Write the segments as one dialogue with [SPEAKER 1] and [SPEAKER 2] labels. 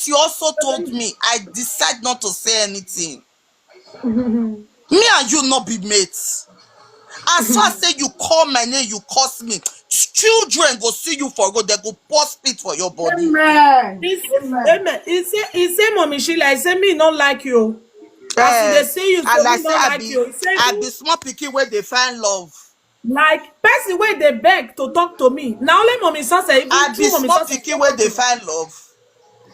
[SPEAKER 1] you also told me, I decide not to say anything. Me and you not be mates. As far as say you call my name, you curse me. Children go see you for road, they go pour spit for your body.
[SPEAKER 2] Amen.
[SPEAKER 3] Amen. He say, Mommy Sheila, he say me not like you. As they say you, so
[SPEAKER 1] and I
[SPEAKER 3] me
[SPEAKER 1] say
[SPEAKER 3] not
[SPEAKER 1] I
[SPEAKER 3] like
[SPEAKER 1] be,
[SPEAKER 3] you. He say
[SPEAKER 1] I be small pikin where they find love.
[SPEAKER 3] like person where they beg to talk to me. Now only Mommy Sansa, even
[SPEAKER 1] I be
[SPEAKER 3] two Mommy
[SPEAKER 1] small
[SPEAKER 3] Sansa.
[SPEAKER 1] pikin where they find love.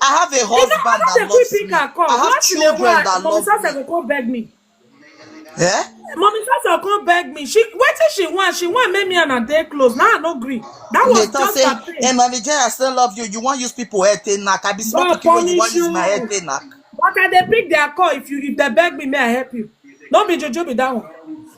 [SPEAKER 1] I have a
[SPEAKER 3] You know,
[SPEAKER 1] husband
[SPEAKER 3] I
[SPEAKER 1] that
[SPEAKER 3] don't
[SPEAKER 1] loves
[SPEAKER 3] pick
[SPEAKER 1] me.
[SPEAKER 3] her call.
[SPEAKER 1] I have
[SPEAKER 3] Once in a
[SPEAKER 1] children
[SPEAKER 3] while,
[SPEAKER 1] that
[SPEAKER 3] Mommy
[SPEAKER 1] love
[SPEAKER 3] Sansa
[SPEAKER 1] me.
[SPEAKER 3] will come beg me.
[SPEAKER 1] Yeah?
[SPEAKER 3] Mommy Sansa will come beg me. She what did she want? She want make me and her day close. Now I no agree. That
[SPEAKER 1] They
[SPEAKER 3] was
[SPEAKER 1] don't
[SPEAKER 3] just
[SPEAKER 1] say,
[SPEAKER 3] a
[SPEAKER 1] hey,
[SPEAKER 3] thing.
[SPEAKER 1] Mommy J, I still love you. You want use people head to knock. I be small
[SPEAKER 3] God
[SPEAKER 1] pikin where you want
[SPEAKER 3] punish
[SPEAKER 1] use my head
[SPEAKER 3] you.
[SPEAKER 1] to knock.
[SPEAKER 3] But I they pick their call if they beg me, may I help you? Don't be Jojo be that one.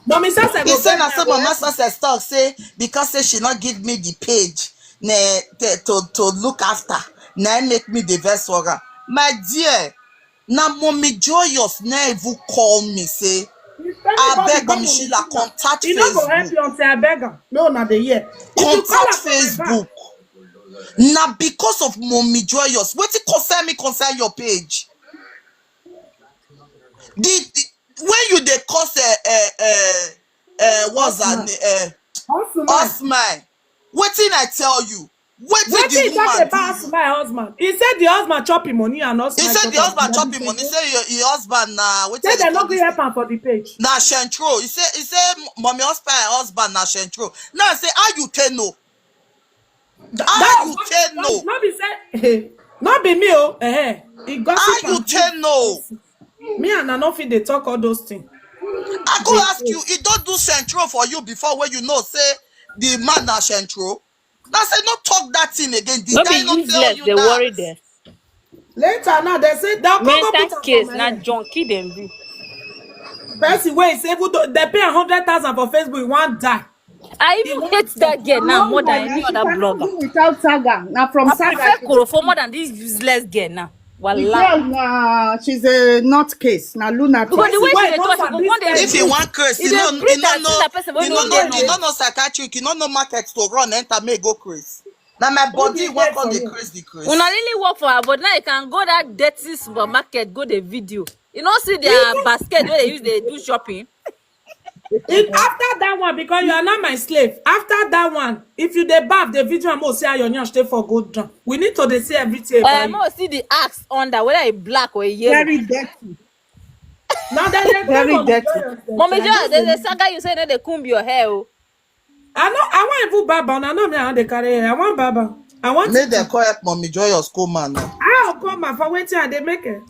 [SPEAKER 3] Mommy Sansa
[SPEAKER 1] He
[SPEAKER 3] go
[SPEAKER 1] said,
[SPEAKER 3] beg
[SPEAKER 1] I
[SPEAKER 3] me, I
[SPEAKER 1] said,
[SPEAKER 3] go
[SPEAKER 1] Mama
[SPEAKER 3] help you.
[SPEAKER 1] Success talk, say, because say she not give me the page to look after. Now make me the verse for her. My dear, now Mommy Joyous never call me, say,
[SPEAKER 3] If
[SPEAKER 1] I
[SPEAKER 3] anybody
[SPEAKER 1] beg
[SPEAKER 3] call
[SPEAKER 1] Mommy
[SPEAKER 3] Mommy
[SPEAKER 1] Sheila,
[SPEAKER 3] Sheila,
[SPEAKER 1] contact
[SPEAKER 3] he not go help
[SPEAKER 1] Facebook.
[SPEAKER 3] you until I beg her. No, not the year. If you call
[SPEAKER 1] Contact
[SPEAKER 3] her for my back,
[SPEAKER 1] Facebook. Now because of Mommy Joyous, what it concern your page? The when you dey cause what's that
[SPEAKER 3] Osman.
[SPEAKER 1] name?
[SPEAKER 3] Osman.
[SPEAKER 1] Osman. Wetin I tell you? Wetin
[SPEAKER 3] What
[SPEAKER 1] the
[SPEAKER 3] he talk
[SPEAKER 1] woman do
[SPEAKER 3] about
[SPEAKER 1] you?
[SPEAKER 3] my husband? He said the husband chopping money and
[SPEAKER 1] He
[SPEAKER 3] Osman
[SPEAKER 1] said
[SPEAKER 3] chop
[SPEAKER 1] the husband
[SPEAKER 3] him.
[SPEAKER 1] chop him money. He say your husband na
[SPEAKER 3] Say
[SPEAKER 1] wetin they
[SPEAKER 3] they
[SPEAKER 1] call
[SPEAKER 3] not going
[SPEAKER 1] this
[SPEAKER 3] help
[SPEAKER 1] thing?
[SPEAKER 3] him for the page.
[SPEAKER 1] Na shentro. He say mommy husband na shentro. Now I say how you tell no? How you tell no?
[SPEAKER 3] Not be say, not be me oh. He
[SPEAKER 1] How
[SPEAKER 3] gossip
[SPEAKER 1] you
[SPEAKER 3] and give.
[SPEAKER 1] tell no?
[SPEAKER 3] Me and Anofi they talk all those things.
[SPEAKER 1] I go ask you, he don't do shentro for you before when you know say the man na shentro. Now say not talk that thing again. Did
[SPEAKER 4] No be
[SPEAKER 1] I not tell
[SPEAKER 4] useless,
[SPEAKER 1] you
[SPEAKER 4] they
[SPEAKER 1] that?
[SPEAKER 4] worry them.
[SPEAKER 3] Later now they say they'll go
[SPEAKER 4] Mental
[SPEAKER 3] put am for
[SPEAKER 4] case,
[SPEAKER 3] my
[SPEAKER 4] not
[SPEAKER 3] head.
[SPEAKER 4] junkie them be.
[SPEAKER 3] Person wey say even though they pay 100,000 for Facebook, he won't die.
[SPEAKER 4] I
[SPEAKER 3] He
[SPEAKER 4] even hate
[SPEAKER 3] won't die.
[SPEAKER 4] that girl now more than any
[SPEAKER 2] She
[SPEAKER 4] other
[SPEAKER 2] cannot
[SPEAKER 4] blogger.
[SPEAKER 2] do without Saga. Now from
[SPEAKER 4] I
[SPEAKER 2] Saga,
[SPEAKER 4] prefer Korofo more than this useless girl now.
[SPEAKER 2] the
[SPEAKER 4] Wallah.
[SPEAKER 2] girl, she's a not case. Now
[SPEAKER 4] Because
[SPEAKER 2] lunatic.
[SPEAKER 4] the way
[SPEAKER 3] Person
[SPEAKER 4] she
[SPEAKER 3] wey
[SPEAKER 4] dey
[SPEAKER 3] no
[SPEAKER 4] talk, she go
[SPEAKER 3] sabi
[SPEAKER 4] one day
[SPEAKER 1] If
[SPEAKER 3] spend
[SPEAKER 1] you
[SPEAKER 4] breathe.
[SPEAKER 3] book.
[SPEAKER 1] want Chris,
[SPEAKER 4] If
[SPEAKER 1] you
[SPEAKER 4] they
[SPEAKER 1] know,
[SPEAKER 4] breathe and see that person,
[SPEAKER 1] you
[SPEAKER 4] when
[SPEAKER 1] know,
[SPEAKER 4] no
[SPEAKER 1] no,
[SPEAKER 4] get
[SPEAKER 1] you
[SPEAKER 4] no.
[SPEAKER 1] know, no psychiatric, you know, no market to run, enter me go Chris. Now my
[SPEAKER 3] Who
[SPEAKER 1] body
[SPEAKER 3] dey
[SPEAKER 1] work
[SPEAKER 3] get
[SPEAKER 1] on
[SPEAKER 3] for
[SPEAKER 1] the
[SPEAKER 3] you?
[SPEAKER 1] Chris, the Chris.
[SPEAKER 4] Una really work for her, but now you can go that dirty supermarket, go the video. You know, see their
[SPEAKER 3] Even
[SPEAKER 4] basket where they use they do shopping.
[SPEAKER 3] after that one, because you are not my slave. After that one, if you dey bath, the video am say your nyash stay for good done. We need to dey see everything about you.
[SPEAKER 4] More see the axe under whether it black or yellow.
[SPEAKER 2] Very dirty.
[SPEAKER 3] Now then they go
[SPEAKER 2] Very
[SPEAKER 3] Mommy
[SPEAKER 2] dirty.
[SPEAKER 3] Joyous.
[SPEAKER 4] Mommy
[SPEAKER 3] I
[SPEAKER 4] Joy,
[SPEAKER 3] just
[SPEAKER 4] there's a
[SPEAKER 3] dey-
[SPEAKER 4] saga you say that they comb your hair. Oh.
[SPEAKER 3] I know I want even baba. I know me I dey carry hair. I want baba. I want
[SPEAKER 1] Make
[SPEAKER 3] it
[SPEAKER 1] them
[SPEAKER 3] to.
[SPEAKER 1] call help Mommy Joyous come man now.
[SPEAKER 3] I'll come and for waiting and they make it.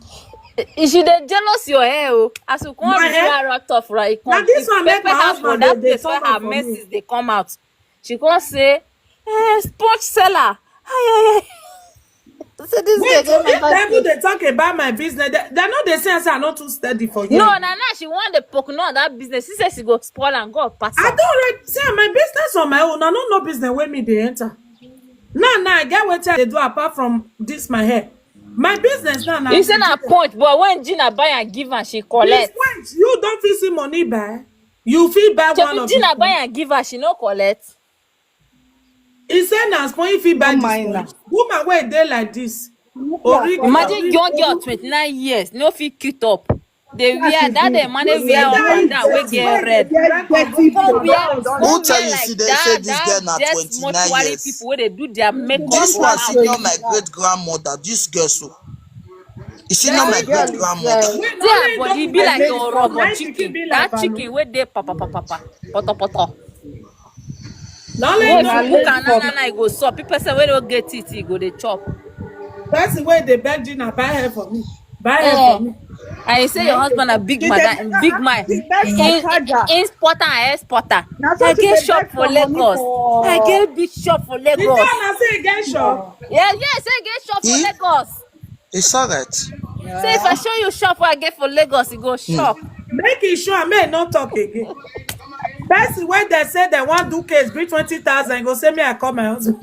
[SPEAKER 4] Is she dey jealous your hair? Oh, as you come
[SPEAKER 3] My
[SPEAKER 4] repair
[SPEAKER 3] hair.
[SPEAKER 4] her tough right,
[SPEAKER 3] Now
[SPEAKER 4] come
[SPEAKER 3] this
[SPEAKER 4] if
[SPEAKER 3] one make
[SPEAKER 4] pepper
[SPEAKER 3] my
[SPEAKER 4] her for
[SPEAKER 3] husband they
[SPEAKER 4] that place where
[SPEAKER 3] turn up
[SPEAKER 4] her
[SPEAKER 3] for me.
[SPEAKER 4] messes they come out. She come say, sponge seller. Ay. So this
[SPEAKER 3] Wait, so
[SPEAKER 4] girl get mental
[SPEAKER 3] if people
[SPEAKER 4] case.
[SPEAKER 3] they talk about my business, they know they say I'm not too steady for you.
[SPEAKER 4] No, now she want the poke no that business. She says she go spoil and go pass
[SPEAKER 3] I
[SPEAKER 4] her.
[SPEAKER 3] don't like say my business on my own. I don't know business where me they enter. Now I get what they do apart from this my hair. My business now.
[SPEAKER 4] You say na point, but when Gina buy and give her, she
[SPEAKER 3] This
[SPEAKER 4] collect.
[SPEAKER 3] point, you don't feel see money buy. You feel buy
[SPEAKER 4] So
[SPEAKER 3] one
[SPEAKER 4] if
[SPEAKER 3] of the
[SPEAKER 4] Gina buy
[SPEAKER 3] sponge.
[SPEAKER 4] and give her, she no collect.
[SPEAKER 3] He said now sponge if he buy
[SPEAKER 2] Don't
[SPEAKER 3] the
[SPEAKER 2] mind
[SPEAKER 3] sponge.
[SPEAKER 2] her.
[SPEAKER 3] Woman where they like this.
[SPEAKER 4] Imagine young girl 29 years, no fit cute up. They wear that the man they
[SPEAKER 3] You
[SPEAKER 4] wear
[SPEAKER 3] see
[SPEAKER 4] up
[SPEAKER 3] that
[SPEAKER 4] and
[SPEAKER 3] if
[SPEAKER 4] down, we
[SPEAKER 3] that's
[SPEAKER 4] get
[SPEAKER 3] why
[SPEAKER 4] red.
[SPEAKER 3] the record go
[SPEAKER 4] Come
[SPEAKER 3] give
[SPEAKER 4] wear,
[SPEAKER 1] Who
[SPEAKER 4] come
[SPEAKER 1] tell
[SPEAKER 4] wear
[SPEAKER 1] you
[SPEAKER 4] like
[SPEAKER 1] see they say
[SPEAKER 4] that,
[SPEAKER 1] this girl na
[SPEAKER 4] that
[SPEAKER 1] 29
[SPEAKER 4] mortuary
[SPEAKER 1] years?
[SPEAKER 4] people where they do their makeup
[SPEAKER 1] This
[SPEAKER 4] for
[SPEAKER 1] one
[SPEAKER 4] house.
[SPEAKER 1] senior my great grandmother. This girl so. You see not my
[SPEAKER 2] Girl
[SPEAKER 1] great
[SPEAKER 2] is
[SPEAKER 1] grandmother.
[SPEAKER 3] Wait,
[SPEAKER 4] See her
[SPEAKER 3] only
[SPEAKER 4] body
[SPEAKER 3] don't
[SPEAKER 4] be
[SPEAKER 3] be like
[SPEAKER 4] like a
[SPEAKER 3] this.
[SPEAKER 4] robot
[SPEAKER 3] Life can
[SPEAKER 4] chicken.
[SPEAKER 3] be like
[SPEAKER 4] That chicken
[SPEAKER 3] balloon.
[SPEAKER 4] where they poto poto.
[SPEAKER 3] Not
[SPEAKER 4] Go
[SPEAKER 3] only
[SPEAKER 4] if you
[SPEAKER 3] don't
[SPEAKER 4] cook
[SPEAKER 3] be
[SPEAKER 4] and na go sup. People say when don't get it, go they chop.
[SPEAKER 3] that's the way they beg Gina buy her for me. Buy her for me.
[SPEAKER 4] And you say your husband a big man, big man,
[SPEAKER 2] She beg for charger.
[SPEAKER 4] importer and exporter.
[SPEAKER 2] Now so
[SPEAKER 4] I
[SPEAKER 2] she
[SPEAKER 4] get
[SPEAKER 2] dey
[SPEAKER 4] shop
[SPEAKER 2] beg
[SPEAKER 4] for
[SPEAKER 2] for money
[SPEAKER 4] Lagos. I
[SPEAKER 2] for.
[SPEAKER 4] get big shop for
[SPEAKER 3] The girl
[SPEAKER 4] Lagos.
[SPEAKER 3] now say get shop.
[SPEAKER 4] Yeah, say get shop for
[SPEAKER 1] Eh?
[SPEAKER 4] Lagos.
[SPEAKER 1] It's alright.
[SPEAKER 4] Say if I show you shop where I get for Lagos, you go shop.
[SPEAKER 3] Make it sure I may not talk again. That's the way they say they want do case, bring 20,000, go say me I call my husband.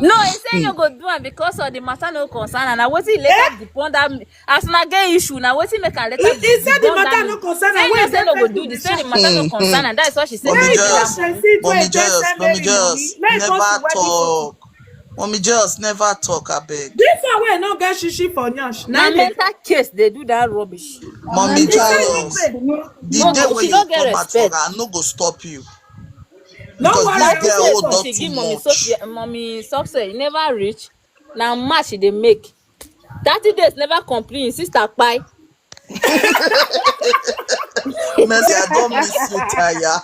[SPEAKER 4] No, he say you go do it because of the matter no concern. And I wait till later depend that as na get issue. Now wait till make her later.
[SPEAKER 3] He said the matter no concern.
[SPEAKER 4] Say you say no go do
[SPEAKER 3] the
[SPEAKER 4] this. Say the matter no concern, and that is what she said.
[SPEAKER 1] Mommy
[SPEAKER 3] Where
[SPEAKER 4] Give
[SPEAKER 3] you
[SPEAKER 4] me that
[SPEAKER 1] Joyous,
[SPEAKER 3] just
[SPEAKER 4] money.
[SPEAKER 3] see
[SPEAKER 1] Mommy
[SPEAKER 3] where they
[SPEAKER 1] Joyous,
[SPEAKER 3] send
[SPEAKER 1] Mommy
[SPEAKER 3] baby money.
[SPEAKER 1] Joyous,
[SPEAKER 3] Let it go to
[SPEAKER 1] never
[SPEAKER 3] wedding photo.
[SPEAKER 1] talk. Mommy just never talk, abeg.
[SPEAKER 3] This one wey no get shishi for nyash.
[SPEAKER 4] Na mental case they do that rubbish.
[SPEAKER 1] Mommy just the day when
[SPEAKER 4] she
[SPEAKER 1] you
[SPEAKER 4] don't get
[SPEAKER 1] come out for
[SPEAKER 4] respect.
[SPEAKER 1] her, I no go stop you.
[SPEAKER 3] No
[SPEAKER 1] Because
[SPEAKER 3] worry,
[SPEAKER 1] this
[SPEAKER 3] I
[SPEAKER 1] girl
[SPEAKER 3] will
[SPEAKER 1] hold
[SPEAKER 3] say
[SPEAKER 1] up
[SPEAKER 4] She
[SPEAKER 1] too
[SPEAKER 4] give
[SPEAKER 1] much.
[SPEAKER 4] mommy success. You never reach. Now match they make. 30 days never complete. Sister pie.
[SPEAKER 1] Mercy, I don't miss you, Taya.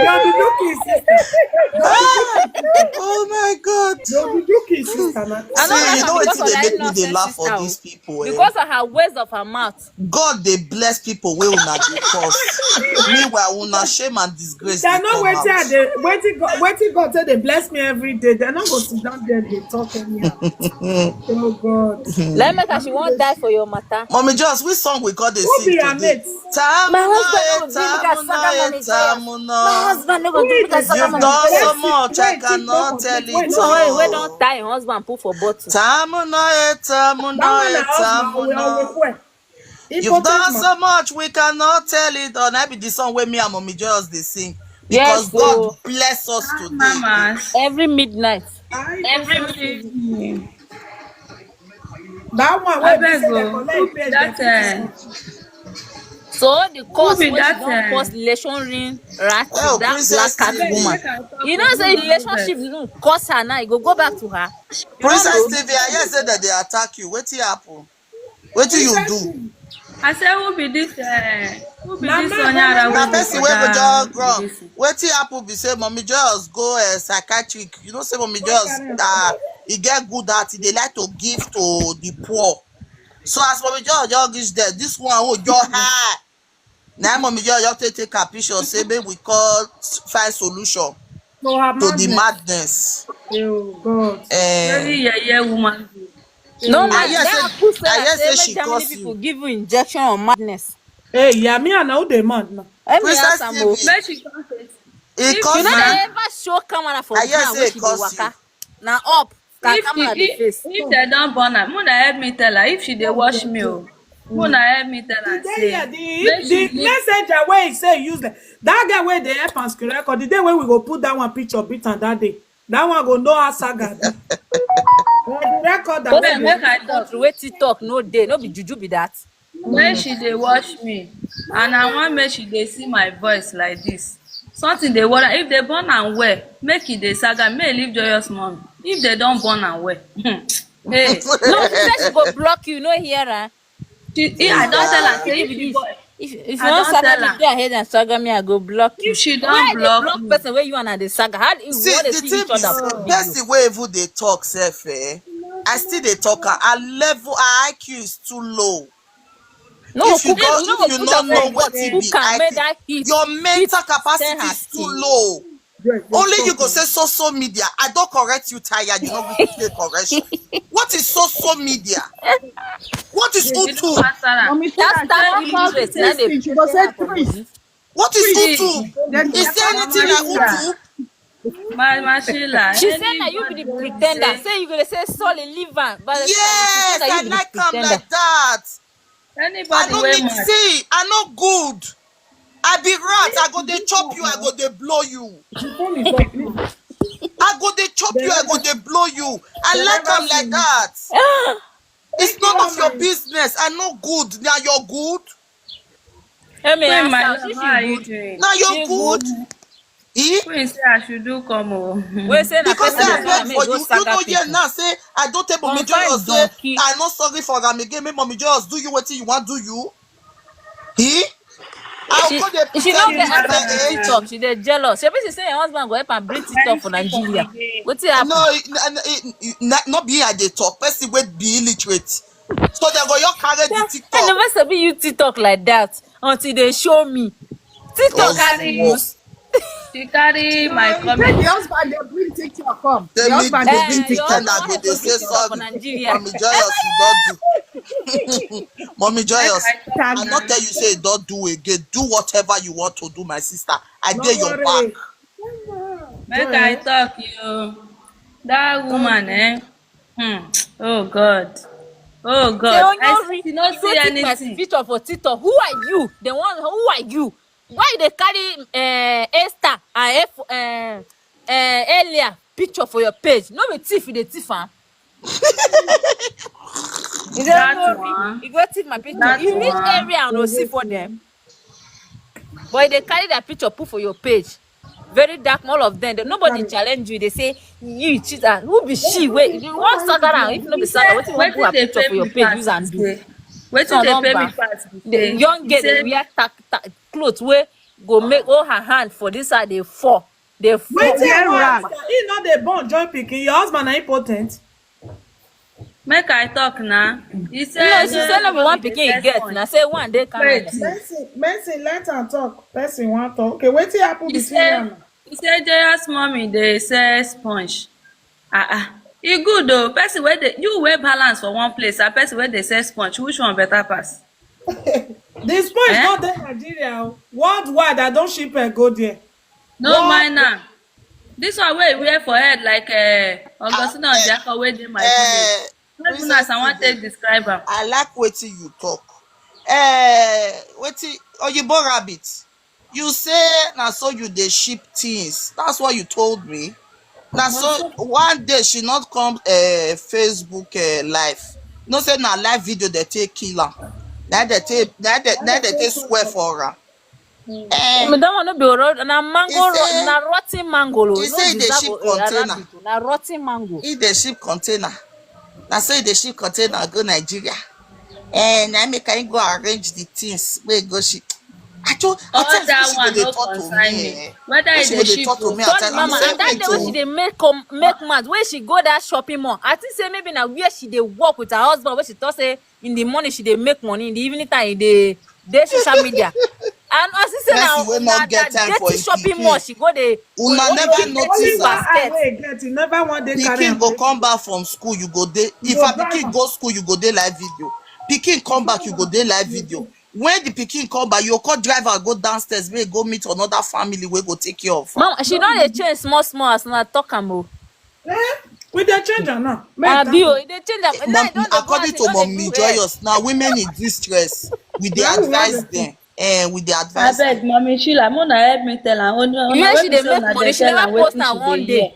[SPEAKER 3] You'll be looking, sister.
[SPEAKER 1] Oh my God.
[SPEAKER 3] You'll be looking, sister. Now.
[SPEAKER 4] I
[SPEAKER 1] See,
[SPEAKER 4] don't like
[SPEAKER 1] you
[SPEAKER 4] her
[SPEAKER 1] know
[SPEAKER 4] because
[SPEAKER 1] wetin
[SPEAKER 4] of
[SPEAKER 1] dey
[SPEAKER 4] that
[SPEAKER 1] make me dey
[SPEAKER 4] innocent
[SPEAKER 1] laugh for
[SPEAKER 4] sister.
[SPEAKER 1] these people.
[SPEAKER 4] Because of her ways of her mouth.
[SPEAKER 1] God dey bless people wey una dey curse. Meanwhile, una shame and disgrace
[SPEAKER 3] They
[SPEAKER 1] dey
[SPEAKER 3] know
[SPEAKER 1] come out.
[SPEAKER 3] waiting God say they bless me every day. They're not going to sit down there and they talk anyhow. Oh God.
[SPEAKER 4] Let me she won't die for your matter.
[SPEAKER 1] Mommy just which song we got dey
[SPEAKER 3] Who
[SPEAKER 1] sing
[SPEAKER 3] be her
[SPEAKER 1] today?
[SPEAKER 3] mates?
[SPEAKER 4] My
[SPEAKER 1] Tamuno
[SPEAKER 4] husband
[SPEAKER 1] e
[SPEAKER 4] no go gree make I Saga manager. My
[SPEAKER 1] tamuno.
[SPEAKER 4] husband no
[SPEAKER 3] Who
[SPEAKER 4] go gree
[SPEAKER 3] is
[SPEAKER 4] make I
[SPEAKER 3] the
[SPEAKER 4] Saga
[SPEAKER 1] You've
[SPEAKER 3] singer?
[SPEAKER 1] done so
[SPEAKER 4] manager.
[SPEAKER 1] much, I
[SPEAKER 3] Wait,
[SPEAKER 1] cannot tell
[SPEAKER 3] wait,
[SPEAKER 1] it
[SPEAKER 4] This one wey don
[SPEAKER 1] all.
[SPEAKER 4] tie im husband put for bottle.
[SPEAKER 1] Tamuno e
[SPEAKER 3] That one na husband we always
[SPEAKER 1] tamuno.
[SPEAKER 3] wear.
[SPEAKER 1] You've
[SPEAKER 3] Important
[SPEAKER 1] done
[SPEAKER 3] man.
[SPEAKER 1] so much, we cannot tell it all. That be the song where me and Mommy just they sing.
[SPEAKER 4] Yes,
[SPEAKER 1] Because God
[SPEAKER 4] so
[SPEAKER 1] bless us today.
[SPEAKER 5] Mamas.
[SPEAKER 4] every midnight.
[SPEAKER 5] Every
[SPEAKER 3] That one
[SPEAKER 5] I
[SPEAKER 3] wey be
[SPEAKER 5] beg
[SPEAKER 3] say they
[SPEAKER 5] go.
[SPEAKER 3] collect page they fit to
[SPEAKER 4] So the
[SPEAKER 5] who
[SPEAKER 4] cause
[SPEAKER 5] be
[SPEAKER 4] wey she
[SPEAKER 5] that
[SPEAKER 4] don cause relation ring rat to
[SPEAKER 1] Oh,
[SPEAKER 4] that
[SPEAKER 1] Princess
[SPEAKER 4] black cat
[SPEAKER 1] TV.
[SPEAKER 4] woman.
[SPEAKER 5] make I talk
[SPEAKER 4] You know
[SPEAKER 5] o,
[SPEAKER 4] say
[SPEAKER 5] make una no
[SPEAKER 4] relationship
[SPEAKER 5] vex.
[SPEAKER 4] cause her now, e go back to her. You don't
[SPEAKER 1] Princess
[SPEAKER 4] know.
[SPEAKER 1] TV, I hear say that they attack you. What happen? What do you do?
[SPEAKER 5] I say who be
[SPEAKER 3] Na
[SPEAKER 5] this
[SPEAKER 3] man
[SPEAKER 5] Onyara
[SPEAKER 1] Now
[SPEAKER 5] wey dey
[SPEAKER 1] person
[SPEAKER 5] for
[SPEAKER 1] wey go
[SPEAKER 5] that
[SPEAKER 1] just
[SPEAKER 5] be
[SPEAKER 1] grow.
[SPEAKER 5] this thing?
[SPEAKER 1] What happen be say Mommy just go psychiatric. You know say Mommy just he get good at it. They like to give to the poor. So as Mommy just reach there, this one oh your high. Now Mommy just take a picture, say maybe we call find solution
[SPEAKER 3] her
[SPEAKER 1] to the
[SPEAKER 3] madness.
[SPEAKER 1] madness.
[SPEAKER 3] Oh God.
[SPEAKER 5] Very yeye woman be.
[SPEAKER 4] No
[SPEAKER 1] I
[SPEAKER 4] man,
[SPEAKER 1] hear
[SPEAKER 4] that
[SPEAKER 1] say
[SPEAKER 4] pussy
[SPEAKER 1] I
[SPEAKER 4] I
[SPEAKER 1] hear
[SPEAKER 4] say
[SPEAKER 1] say
[SPEAKER 4] make
[SPEAKER 1] she
[SPEAKER 4] Germany
[SPEAKER 1] curse
[SPEAKER 4] people
[SPEAKER 1] you.
[SPEAKER 4] give you injection on madness.
[SPEAKER 3] Hey, yeah, me and now they mad now.
[SPEAKER 4] Let me ask
[SPEAKER 1] Princess
[SPEAKER 4] am o.
[SPEAKER 1] TV,
[SPEAKER 5] Make she come face.
[SPEAKER 1] he
[SPEAKER 5] If
[SPEAKER 4] You
[SPEAKER 1] curse
[SPEAKER 4] know
[SPEAKER 5] ma
[SPEAKER 1] you.
[SPEAKER 4] they ever show camera for
[SPEAKER 1] I hear
[SPEAKER 4] ground
[SPEAKER 1] say
[SPEAKER 4] where
[SPEAKER 1] he
[SPEAKER 4] she dey
[SPEAKER 1] curse you.
[SPEAKER 4] waka. Now up,
[SPEAKER 5] if she
[SPEAKER 4] camera dey face.
[SPEAKER 5] if they don born am, Muna help me tell her. If she dey watch me o, Muna help me tell her
[SPEAKER 3] Today, yeah,
[SPEAKER 5] say make
[SPEAKER 3] the
[SPEAKER 5] she leave.
[SPEAKER 3] messenger where he say useless. That guy where they help and screen record. The day when we go put that one picture beat and that day. That one go know how Saga be. The recorder
[SPEAKER 4] Those
[SPEAKER 3] where
[SPEAKER 4] are
[SPEAKER 5] Abeg
[SPEAKER 3] they
[SPEAKER 5] make
[SPEAKER 4] this
[SPEAKER 5] I
[SPEAKER 3] do.
[SPEAKER 5] talk.
[SPEAKER 4] country where TikTok no dey, no be juju be that.
[SPEAKER 5] Make she dey watch me and I wan make she dey see my voice like this. Something dey worry am. If they born am well, make e dey Saga, make e leave joyous mummy. If they don born am well, hey,
[SPEAKER 4] No, she said she go block you, no hear her.
[SPEAKER 5] I don tell am
[SPEAKER 1] Sister.
[SPEAKER 5] say
[SPEAKER 4] If
[SPEAKER 5] if she
[SPEAKER 4] it is,
[SPEAKER 5] born,
[SPEAKER 4] if you
[SPEAKER 5] I
[SPEAKER 4] want
[SPEAKER 5] don
[SPEAKER 4] saga
[SPEAKER 5] tell
[SPEAKER 4] me,
[SPEAKER 5] am
[SPEAKER 4] go ahead and saga me, I go block you.
[SPEAKER 5] if she don
[SPEAKER 4] Why they
[SPEAKER 5] block
[SPEAKER 4] block
[SPEAKER 5] me.
[SPEAKER 4] person where you and the saga? How do you
[SPEAKER 1] See,
[SPEAKER 4] want to
[SPEAKER 1] the
[SPEAKER 4] see
[SPEAKER 1] thing
[SPEAKER 4] each other
[SPEAKER 1] is,
[SPEAKER 4] for video?
[SPEAKER 1] person wey even dey talk sef I still dey talk am. Her IQ is too low.
[SPEAKER 4] No,
[SPEAKER 1] If you
[SPEAKER 4] cook
[SPEAKER 1] go,
[SPEAKER 4] it. You know,
[SPEAKER 1] if
[SPEAKER 4] go
[SPEAKER 1] you
[SPEAKER 4] put
[SPEAKER 1] no
[SPEAKER 4] her
[SPEAKER 1] know
[SPEAKER 4] for what?
[SPEAKER 1] wetin be
[SPEAKER 4] Cook and make
[SPEAKER 1] IQ,
[SPEAKER 4] that
[SPEAKER 1] your
[SPEAKER 4] heat
[SPEAKER 1] mental
[SPEAKER 4] send
[SPEAKER 1] capacity
[SPEAKER 4] her
[SPEAKER 1] is too
[SPEAKER 4] skin.
[SPEAKER 1] low.
[SPEAKER 3] Yes,
[SPEAKER 1] Only you go
[SPEAKER 3] talk.
[SPEAKER 1] say social media. I don correct you, Taya. You no gree to say correction. What is social media? What is
[SPEAKER 5] You don
[SPEAKER 1] YouTube?
[SPEAKER 5] answer am.
[SPEAKER 2] Mommy
[SPEAKER 4] That
[SPEAKER 2] Tina, she
[SPEAKER 4] start
[SPEAKER 2] not call
[SPEAKER 4] illiterate. Now they
[SPEAKER 2] Christy. She go say
[SPEAKER 4] her for
[SPEAKER 2] Chris.
[SPEAKER 4] body.
[SPEAKER 1] What is
[SPEAKER 2] Chris.
[SPEAKER 1] YouTube?
[SPEAKER 5] See,
[SPEAKER 2] Then
[SPEAKER 1] Is
[SPEAKER 2] they
[SPEAKER 1] there
[SPEAKER 2] call her
[SPEAKER 1] anything like
[SPEAKER 2] Marcia.
[SPEAKER 1] YouTube?
[SPEAKER 5] my Sheila,
[SPEAKER 4] She said that you be
[SPEAKER 5] anybody
[SPEAKER 4] the
[SPEAKER 5] wey be
[SPEAKER 4] pretender.
[SPEAKER 5] say
[SPEAKER 4] Say you gonna say solid live am. By the time you pretend
[SPEAKER 1] Yes,
[SPEAKER 4] that you
[SPEAKER 1] I
[SPEAKER 4] be the
[SPEAKER 1] like am
[SPEAKER 4] pretender.
[SPEAKER 1] like that. I
[SPEAKER 5] anybody
[SPEAKER 1] no
[SPEAKER 5] wey
[SPEAKER 1] need
[SPEAKER 5] mad,
[SPEAKER 1] see. I no good. I be rat. I go dey chop you. I go dey blow you.
[SPEAKER 3] The phone is off, please.
[SPEAKER 1] I go dey chop
[SPEAKER 3] They
[SPEAKER 1] you. I go
[SPEAKER 3] never,
[SPEAKER 1] dey blow you. I
[SPEAKER 3] they
[SPEAKER 1] like
[SPEAKER 3] never
[SPEAKER 1] am
[SPEAKER 3] see
[SPEAKER 1] like
[SPEAKER 3] me.
[SPEAKER 1] that. It's
[SPEAKER 3] Thank you,
[SPEAKER 1] none
[SPEAKER 3] all
[SPEAKER 1] of your
[SPEAKER 3] my.
[SPEAKER 1] business. I no good. Now you're good.
[SPEAKER 4] Let me
[SPEAKER 5] Queen
[SPEAKER 4] ask
[SPEAKER 5] my
[SPEAKER 4] her.
[SPEAKER 5] love,
[SPEAKER 4] She
[SPEAKER 5] how are you
[SPEAKER 4] good.
[SPEAKER 5] doing?
[SPEAKER 1] Now you're
[SPEAKER 4] She
[SPEAKER 1] good.
[SPEAKER 4] good.
[SPEAKER 1] Eh?
[SPEAKER 5] Queen say I should do come o.
[SPEAKER 4] We say na
[SPEAKER 1] Because say
[SPEAKER 4] person
[SPEAKER 1] I
[SPEAKER 4] dey tell
[SPEAKER 1] beg
[SPEAKER 4] am make
[SPEAKER 1] for
[SPEAKER 4] e go
[SPEAKER 1] you. You
[SPEAKER 4] saga
[SPEAKER 1] know here
[SPEAKER 4] people.
[SPEAKER 1] now say I don't tell Mommy
[SPEAKER 4] Confirm
[SPEAKER 1] Joyous say
[SPEAKER 4] donkey.
[SPEAKER 1] I not sorry for am again. Make Mommy Joyous do you wetin you want do you. Eh? I'll
[SPEAKER 4] She
[SPEAKER 1] go dey
[SPEAKER 4] she
[SPEAKER 1] pretend
[SPEAKER 4] no
[SPEAKER 1] with
[SPEAKER 4] get
[SPEAKER 1] this
[SPEAKER 4] access
[SPEAKER 1] my
[SPEAKER 4] to
[SPEAKER 1] age.
[SPEAKER 4] TikTok. She dey jealous. She be say her husband go help am bring TikTok for
[SPEAKER 5] Thank you for
[SPEAKER 4] Nigeria.
[SPEAKER 5] the day.
[SPEAKER 4] Wetin happen?
[SPEAKER 1] No, not be I dey talk. Person wey be illiterate. So they go you carry the
[SPEAKER 4] I
[SPEAKER 1] TikTok.
[SPEAKER 4] never sabi use TikTok like that until they show me.
[SPEAKER 5] She
[SPEAKER 4] TikTok
[SPEAKER 1] Was
[SPEAKER 4] has
[SPEAKER 5] carry
[SPEAKER 1] what?
[SPEAKER 4] use.
[SPEAKER 5] she carry my
[SPEAKER 2] He said the
[SPEAKER 5] comment.
[SPEAKER 2] husband they bring TikTok come.
[SPEAKER 1] Tell
[SPEAKER 2] The
[SPEAKER 1] me
[SPEAKER 2] husband they
[SPEAKER 1] do the
[SPEAKER 2] bring
[SPEAKER 4] Your
[SPEAKER 2] TikTok.
[SPEAKER 1] pretend
[SPEAKER 4] husband
[SPEAKER 1] I
[SPEAKER 4] want
[SPEAKER 1] go
[SPEAKER 4] to
[SPEAKER 1] dey
[SPEAKER 4] show
[SPEAKER 1] say
[SPEAKER 4] TikTok for
[SPEAKER 1] sorry.
[SPEAKER 4] Nigeria.
[SPEAKER 1] Mommy Joyous, you don't do. Mommy
[SPEAKER 5] Make
[SPEAKER 1] Joyous,
[SPEAKER 5] I talk
[SPEAKER 1] I
[SPEAKER 2] Tag.
[SPEAKER 1] not
[SPEAKER 5] now.
[SPEAKER 1] tell you say don't do again. Do whatever you want to do, my sister. I
[SPEAKER 3] No
[SPEAKER 1] dare your back.
[SPEAKER 3] worry.
[SPEAKER 5] Make I talk you. That woman Oh God. Oh
[SPEAKER 4] Say
[SPEAKER 5] God. I said
[SPEAKER 4] Onyori,
[SPEAKER 5] she no
[SPEAKER 4] you go
[SPEAKER 5] see
[SPEAKER 4] take my
[SPEAKER 5] anything.
[SPEAKER 4] picture for TikTok. Who are you? The one who are you? Why they carry Esther and earlier picture for your page. No be thief, the thief, huh? You
[SPEAKER 5] That
[SPEAKER 4] don't
[SPEAKER 5] one.
[SPEAKER 4] you go thief my picture.
[SPEAKER 5] That
[SPEAKER 4] You reach
[SPEAKER 5] one.
[SPEAKER 4] area and no see for them. But they carry that picture, put for your page. Very dark, all of them. Nobody challenge you. They say you cheater. Who be she? Wait, you want Saga now? If not be Saga, what you want to put
[SPEAKER 5] Wetin
[SPEAKER 4] a
[SPEAKER 5] dey
[SPEAKER 4] picture
[SPEAKER 5] pay
[SPEAKER 4] for your
[SPEAKER 5] me
[SPEAKER 4] page?
[SPEAKER 5] pass
[SPEAKER 4] Use
[SPEAKER 5] be
[SPEAKER 4] and do.
[SPEAKER 5] say wetin
[SPEAKER 4] No,
[SPEAKER 5] dey
[SPEAKER 4] no,
[SPEAKER 5] pay me
[SPEAKER 4] ba.
[SPEAKER 5] pass be
[SPEAKER 4] The
[SPEAKER 5] say
[SPEAKER 4] young
[SPEAKER 5] he
[SPEAKER 4] girl they
[SPEAKER 5] say
[SPEAKER 4] wear clothes where go make all her hand for this side they fall. They
[SPEAKER 3] Wait
[SPEAKER 4] fall.
[SPEAKER 3] till
[SPEAKER 2] Wear
[SPEAKER 3] I
[SPEAKER 2] rag.
[SPEAKER 3] ask her. He not the born join picking. Your husband are impotent.
[SPEAKER 5] make I talk na. He
[SPEAKER 4] No,
[SPEAKER 5] say
[SPEAKER 4] she say no be one
[SPEAKER 5] dey
[SPEAKER 4] picking
[SPEAKER 5] sell
[SPEAKER 4] get.
[SPEAKER 5] sponge.
[SPEAKER 4] Now say one day
[SPEAKER 5] Wait,
[SPEAKER 4] Canada.
[SPEAKER 3] Mercy, let her talk. Person want talk. Okay, wait till happen
[SPEAKER 5] he
[SPEAKER 3] between
[SPEAKER 5] say
[SPEAKER 3] them.
[SPEAKER 5] he say Joya's mommy dey sell sponge. E good o. Person wey dey you wey balance for one place and person wey dey sell sponge, which one better pass?
[SPEAKER 3] The sponge
[SPEAKER 5] Eh?
[SPEAKER 3] not there Nigeria. Worldwide, I don't ship her go there.
[SPEAKER 5] No
[SPEAKER 3] What?
[SPEAKER 5] mind am. This one wey e wear for head like Augustine Ojako wey dey my village. No even as I wan take describe am.
[SPEAKER 1] I like wetin you talk. Wetin Oyibo rabbit. You say na so you dey ship things. That's what you told me. Na so one day she not come Facebook live. No say na live video they take kill am. Na they take swear for am.
[SPEAKER 4] Me don't want to be road na mango
[SPEAKER 1] say-
[SPEAKER 4] na rotten mango.
[SPEAKER 1] he
[SPEAKER 4] No
[SPEAKER 1] say they
[SPEAKER 4] deserve
[SPEAKER 1] ship
[SPEAKER 4] a
[SPEAKER 1] container.
[SPEAKER 4] rabbit. Na rotten mango.
[SPEAKER 1] If they ship container. Na so they ship container go Nigeria. Na make I go arrange the things wey go ship. I
[SPEAKER 5] All that
[SPEAKER 1] she go
[SPEAKER 5] one
[SPEAKER 1] dey
[SPEAKER 5] no
[SPEAKER 1] talk to
[SPEAKER 5] concern
[SPEAKER 1] me.
[SPEAKER 5] me. Whether
[SPEAKER 1] When
[SPEAKER 5] e
[SPEAKER 1] she
[SPEAKER 5] dey
[SPEAKER 1] go dey
[SPEAKER 5] ship
[SPEAKER 1] talk to
[SPEAKER 5] o.
[SPEAKER 1] me, I
[SPEAKER 4] Sorry,
[SPEAKER 1] tell am
[SPEAKER 4] mama,
[SPEAKER 1] say
[SPEAKER 4] and that
[SPEAKER 1] wait
[SPEAKER 4] day when she
[SPEAKER 1] o.
[SPEAKER 4] dey make mad, when she go that shopping mall, I think say maybe na where she dey work with her husband, where she thought say in the morning she dey make money, in the evening time dey social media. And as she say
[SPEAKER 1] Person wey
[SPEAKER 4] na
[SPEAKER 1] not get time for
[SPEAKER 4] dirty
[SPEAKER 1] him
[SPEAKER 4] shopping mall,
[SPEAKER 1] pikin.
[SPEAKER 4] she go dey
[SPEAKER 1] Una
[SPEAKER 4] only
[SPEAKER 1] never
[SPEAKER 4] only
[SPEAKER 3] Only
[SPEAKER 1] notice
[SPEAKER 4] dirty
[SPEAKER 3] one
[SPEAKER 1] am.
[SPEAKER 3] eye
[SPEAKER 4] basket.
[SPEAKER 3] wey get. You never want they carry
[SPEAKER 1] Pikin
[SPEAKER 3] am.
[SPEAKER 1] go come back from school, you go dey. If
[SPEAKER 3] Go
[SPEAKER 1] a
[SPEAKER 3] drive
[SPEAKER 1] pikin
[SPEAKER 3] am.
[SPEAKER 1] go school, you go dey live video. Pikin come back, you go dey live video. When the pikin come back, you call driver go downstairs, make go meet another family wey go take care of am.
[SPEAKER 4] Mama, she don dey change small as na talk am o.
[SPEAKER 3] We dey change am now.
[SPEAKER 4] Abi o, e dey change am. Now e don dey go
[SPEAKER 1] According
[SPEAKER 4] house, e
[SPEAKER 1] to
[SPEAKER 4] don dey
[SPEAKER 1] Mommy
[SPEAKER 4] do hair.
[SPEAKER 1] Joyous, now women in distress, we dey
[SPEAKER 3] Now we want
[SPEAKER 1] advise
[SPEAKER 3] the-
[SPEAKER 1] them. We dey advise
[SPEAKER 5] Abeg,
[SPEAKER 1] them.
[SPEAKER 5] Mommy Sheila, una help me tell am. Una
[SPEAKER 4] Where
[SPEAKER 5] wey
[SPEAKER 4] she
[SPEAKER 5] be
[SPEAKER 4] dey
[SPEAKER 5] say
[SPEAKER 4] make
[SPEAKER 5] una
[SPEAKER 4] money,
[SPEAKER 5] dey
[SPEAKER 4] she
[SPEAKER 5] tell
[SPEAKER 4] never
[SPEAKER 5] am
[SPEAKER 4] post
[SPEAKER 5] wetin
[SPEAKER 4] am
[SPEAKER 5] she
[SPEAKER 4] one
[SPEAKER 5] dey hear.
[SPEAKER 4] day.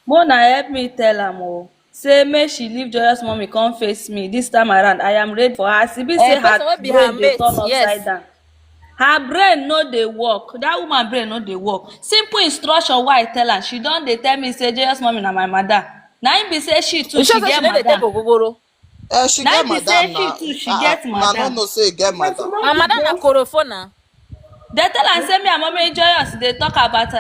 [SPEAKER 5] Una help me tell am o. Say make she leave Joyous mommy come face me this time around. I am ready for her. As e be say
[SPEAKER 4] Person wey
[SPEAKER 5] her
[SPEAKER 4] be her
[SPEAKER 5] brain dey
[SPEAKER 4] mate,
[SPEAKER 5] turn
[SPEAKER 4] yes.
[SPEAKER 5] upside down. Her brain no dey work. Dat woman brain no dey work. Simple instruction wey I tell am, she don dey tell me say Joyous mommy na my madam. Na im be say she too
[SPEAKER 4] You sure
[SPEAKER 5] she
[SPEAKER 4] say she
[SPEAKER 5] get
[SPEAKER 4] no dey take
[SPEAKER 5] madam.
[SPEAKER 4] ogogoro?
[SPEAKER 1] She
[SPEAKER 5] Na
[SPEAKER 1] get
[SPEAKER 5] im be say
[SPEAKER 1] madam
[SPEAKER 5] she
[SPEAKER 1] now.
[SPEAKER 5] too she get
[SPEAKER 1] Una no
[SPEAKER 5] madam.
[SPEAKER 1] know say e get madam.
[SPEAKER 4] Her madam na korofo na.
[SPEAKER 5] Dey tell am say me and mommy Joyous dey talk about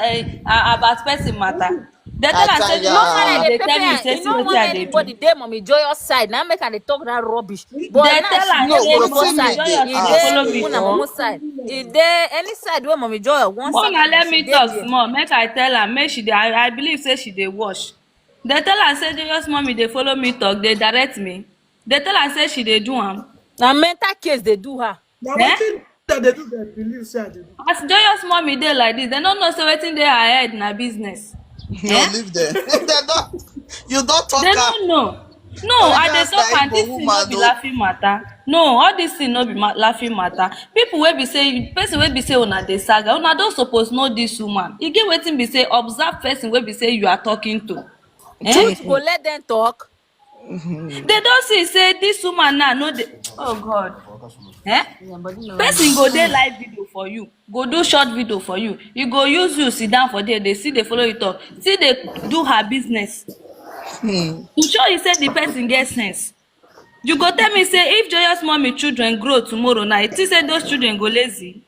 [SPEAKER 5] person matter. Dey tell am say
[SPEAKER 1] Ataya.
[SPEAKER 4] No
[SPEAKER 5] Joyous
[SPEAKER 4] man
[SPEAKER 5] mommy
[SPEAKER 4] I dey
[SPEAKER 5] dey
[SPEAKER 4] pepper
[SPEAKER 5] tell me
[SPEAKER 4] am.
[SPEAKER 5] say
[SPEAKER 4] You
[SPEAKER 5] see
[SPEAKER 4] no
[SPEAKER 5] wetin
[SPEAKER 4] want
[SPEAKER 5] I dey do.
[SPEAKER 4] anybody dey mommy joyous side. Now make her dey talk that rubbish. But
[SPEAKER 5] Dey
[SPEAKER 4] now
[SPEAKER 5] tell
[SPEAKER 4] she
[SPEAKER 5] am
[SPEAKER 1] No,
[SPEAKER 5] say
[SPEAKER 4] dey
[SPEAKER 1] but
[SPEAKER 4] both
[SPEAKER 1] see
[SPEAKER 5] mommy
[SPEAKER 1] me
[SPEAKER 4] side.
[SPEAKER 1] dey
[SPEAKER 5] Joyous
[SPEAKER 4] E
[SPEAKER 5] dey
[SPEAKER 1] ask.
[SPEAKER 5] follow
[SPEAKER 4] dey
[SPEAKER 5] me
[SPEAKER 4] Muna
[SPEAKER 5] talk.
[SPEAKER 4] Momo side. E dey any side where mommy joy wan
[SPEAKER 5] Una
[SPEAKER 4] saga,
[SPEAKER 5] let
[SPEAKER 4] she
[SPEAKER 5] me
[SPEAKER 4] dey
[SPEAKER 5] talk
[SPEAKER 4] there.
[SPEAKER 5] small make I tell am make she dey I believe say she dey wash. Dey tell am say Joyous mommy dey follow me talk dey direct me. Dey tell am say she dey do am.
[SPEAKER 4] Na mental case dey do her.
[SPEAKER 3] Now
[SPEAKER 5] Eh?
[SPEAKER 3] wetin dem dey do dem believe say I dey do.
[SPEAKER 5] As Joyous mommy dey like this, dem no know say wetin dey her head na business.
[SPEAKER 1] No,
[SPEAKER 5] Eh?
[SPEAKER 1] leave them. You don't talk
[SPEAKER 5] Dem
[SPEAKER 1] am.
[SPEAKER 5] no know. No, I dey
[SPEAKER 1] Just
[SPEAKER 5] talk
[SPEAKER 1] na
[SPEAKER 5] am
[SPEAKER 1] Igbo
[SPEAKER 5] dis thing no
[SPEAKER 1] woman
[SPEAKER 5] be
[SPEAKER 1] o.
[SPEAKER 5] laughing matter. No, all dis thing no be laughing matter. People wey be say person wey be say una dey saga, una don suppose know dis woman. E get wetin be say observe person wey be say you are talking to. Eh?
[SPEAKER 4] Truth go let them talk.
[SPEAKER 5] They don see say dis woman now no dey oh God. Eh? Person go dey live video for you, go do short video for you. E go use you sit down for there dey still dey follow you talk, still dey do her business. To show you say the person get sense. You go tell me say if Joyous mommy children grow tomorrow now, you think say those children go lazy?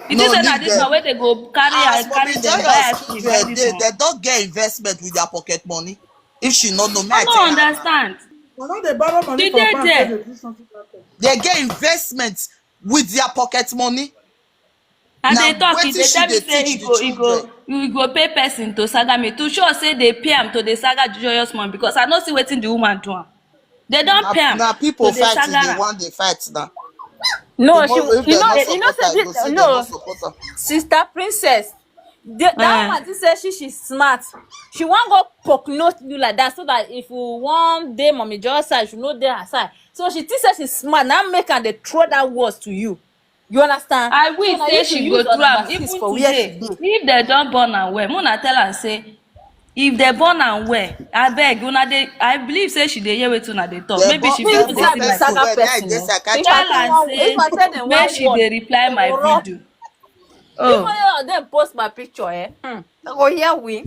[SPEAKER 5] You
[SPEAKER 1] No,
[SPEAKER 5] think say na
[SPEAKER 1] leave
[SPEAKER 5] dis
[SPEAKER 1] them.
[SPEAKER 5] one wey dey go carry
[SPEAKER 1] As Mommy
[SPEAKER 5] carry dem buy
[SPEAKER 1] Joyous
[SPEAKER 5] ice cream
[SPEAKER 1] children,
[SPEAKER 5] every
[SPEAKER 1] they
[SPEAKER 5] month?
[SPEAKER 1] don't get investment with their pocket money. If she not know, me
[SPEAKER 5] I
[SPEAKER 1] I
[SPEAKER 5] no
[SPEAKER 1] tell her now.
[SPEAKER 5] understand.
[SPEAKER 3] I no dey borrow money
[SPEAKER 5] She
[SPEAKER 3] for
[SPEAKER 5] dey
[SPEAKER 3] bank say
[SPEAKER 5] there.
[SPEAKER 3] dey do something like that.
[SPEAKER 1] They get investment with their pocket money.
[SPEAKER 5] I
[SPEAKER 1] Now,
[SPEAKER 5] dey talk, e
[SPEAKER 1] wetin
[SPEAKER 5] dey
[SPEAKER 1] she
[SPEAKER 5] tell me
[SPEAKER 1] dey
[SPEAKER 5] say
[SPEAKER 1] teach the children?
[SPEAKER 5] you go pay person to saga me to show say dey pay am to dey saga Joyous mom because I no see wetin the woman do am. They don pay am
[SPEAKER 1] Now
[SPEAKER 5] to
[SPEAKER 1] people
[SPEAKER 5] dey
[SPEAKER 1] fight
[SPEAKER 5] saga
[SPEAKER 1] if they
[SPEAKER 5] am.
[SPEAKER 1] want they fight now.
[SPEAKER 4] No, she
[SPEAKER 1] Tomorrow, if
[SPEAKER 4] you
[SPEAKER 1] they
[SPEAKER 4] know
[SPEAKER 1] not
[SPEAKER 4] you know
[SPEAKER 1] support her,
[SPEAKER 4] say
[SPEAKER 1] you go
[SPEAKER 4] this
[SPEAKER 1] see they
[SPEAKER 4] no
[SPEAKER 1] not support her.
[SPEAKER 4] sister princess. That
[SPEAKER 5] Eh.
[SPEAKER 4] woman think say she smart. She wan go poke nose you like that so that if you wan dey mommy joyous side, she no dey her side. So she think say she smart. Now make her dey throw that words to you. You understand?
[SPEAKER 5] I
[SPEAKER 4] So
[SPEAKER 5] wish
[SPEAKER 4] now
[SPEAKER 5] say
[SPEAKER 4] you to
[SPEAKER 5] she
[SPEAKER 4] use
[SPEAKER 5] go
[SPEAKER 4] your
[SPEAKER 5] through am
[SPEAKER 4] number 6
[SPEAKER 5] even
[SPEAKER 4] for where she
[SPEAKER 5] today.
[SPEAKER 4] dey.
[SPEAKER 5] If dem don born am well, una tell am say if they born and well, I beg una dey. I believe say she dey hear wetin una dey talk.
[SPEAKER 1] They
[SPEAKER 5] Maybe she
[SPEAKER 1] born
[SPEAKER 5] fit
[SPEAKER 1] the
[SPEAKER 5] dey
[SPEAKER 1] one
[SPEAKER 5] see my
[SPEAKER 1] person
[SPEAKER 4] Saga
[SPEAKER 1] where
[SPEAKER 4] person,
[SPEAKER 1] they say I
[SPEAKER 4] If
[SPEAKER 1] catch
[SPEAKER 4] I
[SPEAKER 5] tell
[SPEAKER 4] tell
[SPEAKER 5] am
[SPEAKER 4] one, if I tell
[SPEAKER 5] say
[SPEAKER 4] them
[SPEAKER 5] make
[SPEAKER 4] one
[SPEAKER 5] she
[SPEAKER 4] word,
[SPEAKER 5] dey reply
[SPEAKER 4] they
[SPEAKER 5] my
[SPEAKER 4] go run.
[SPEAKER 5] video.
[SPEAKER 4] If
[SPEAKER 5] Oh,
[SPEAKER 4] any of them post my picture, I go hear we.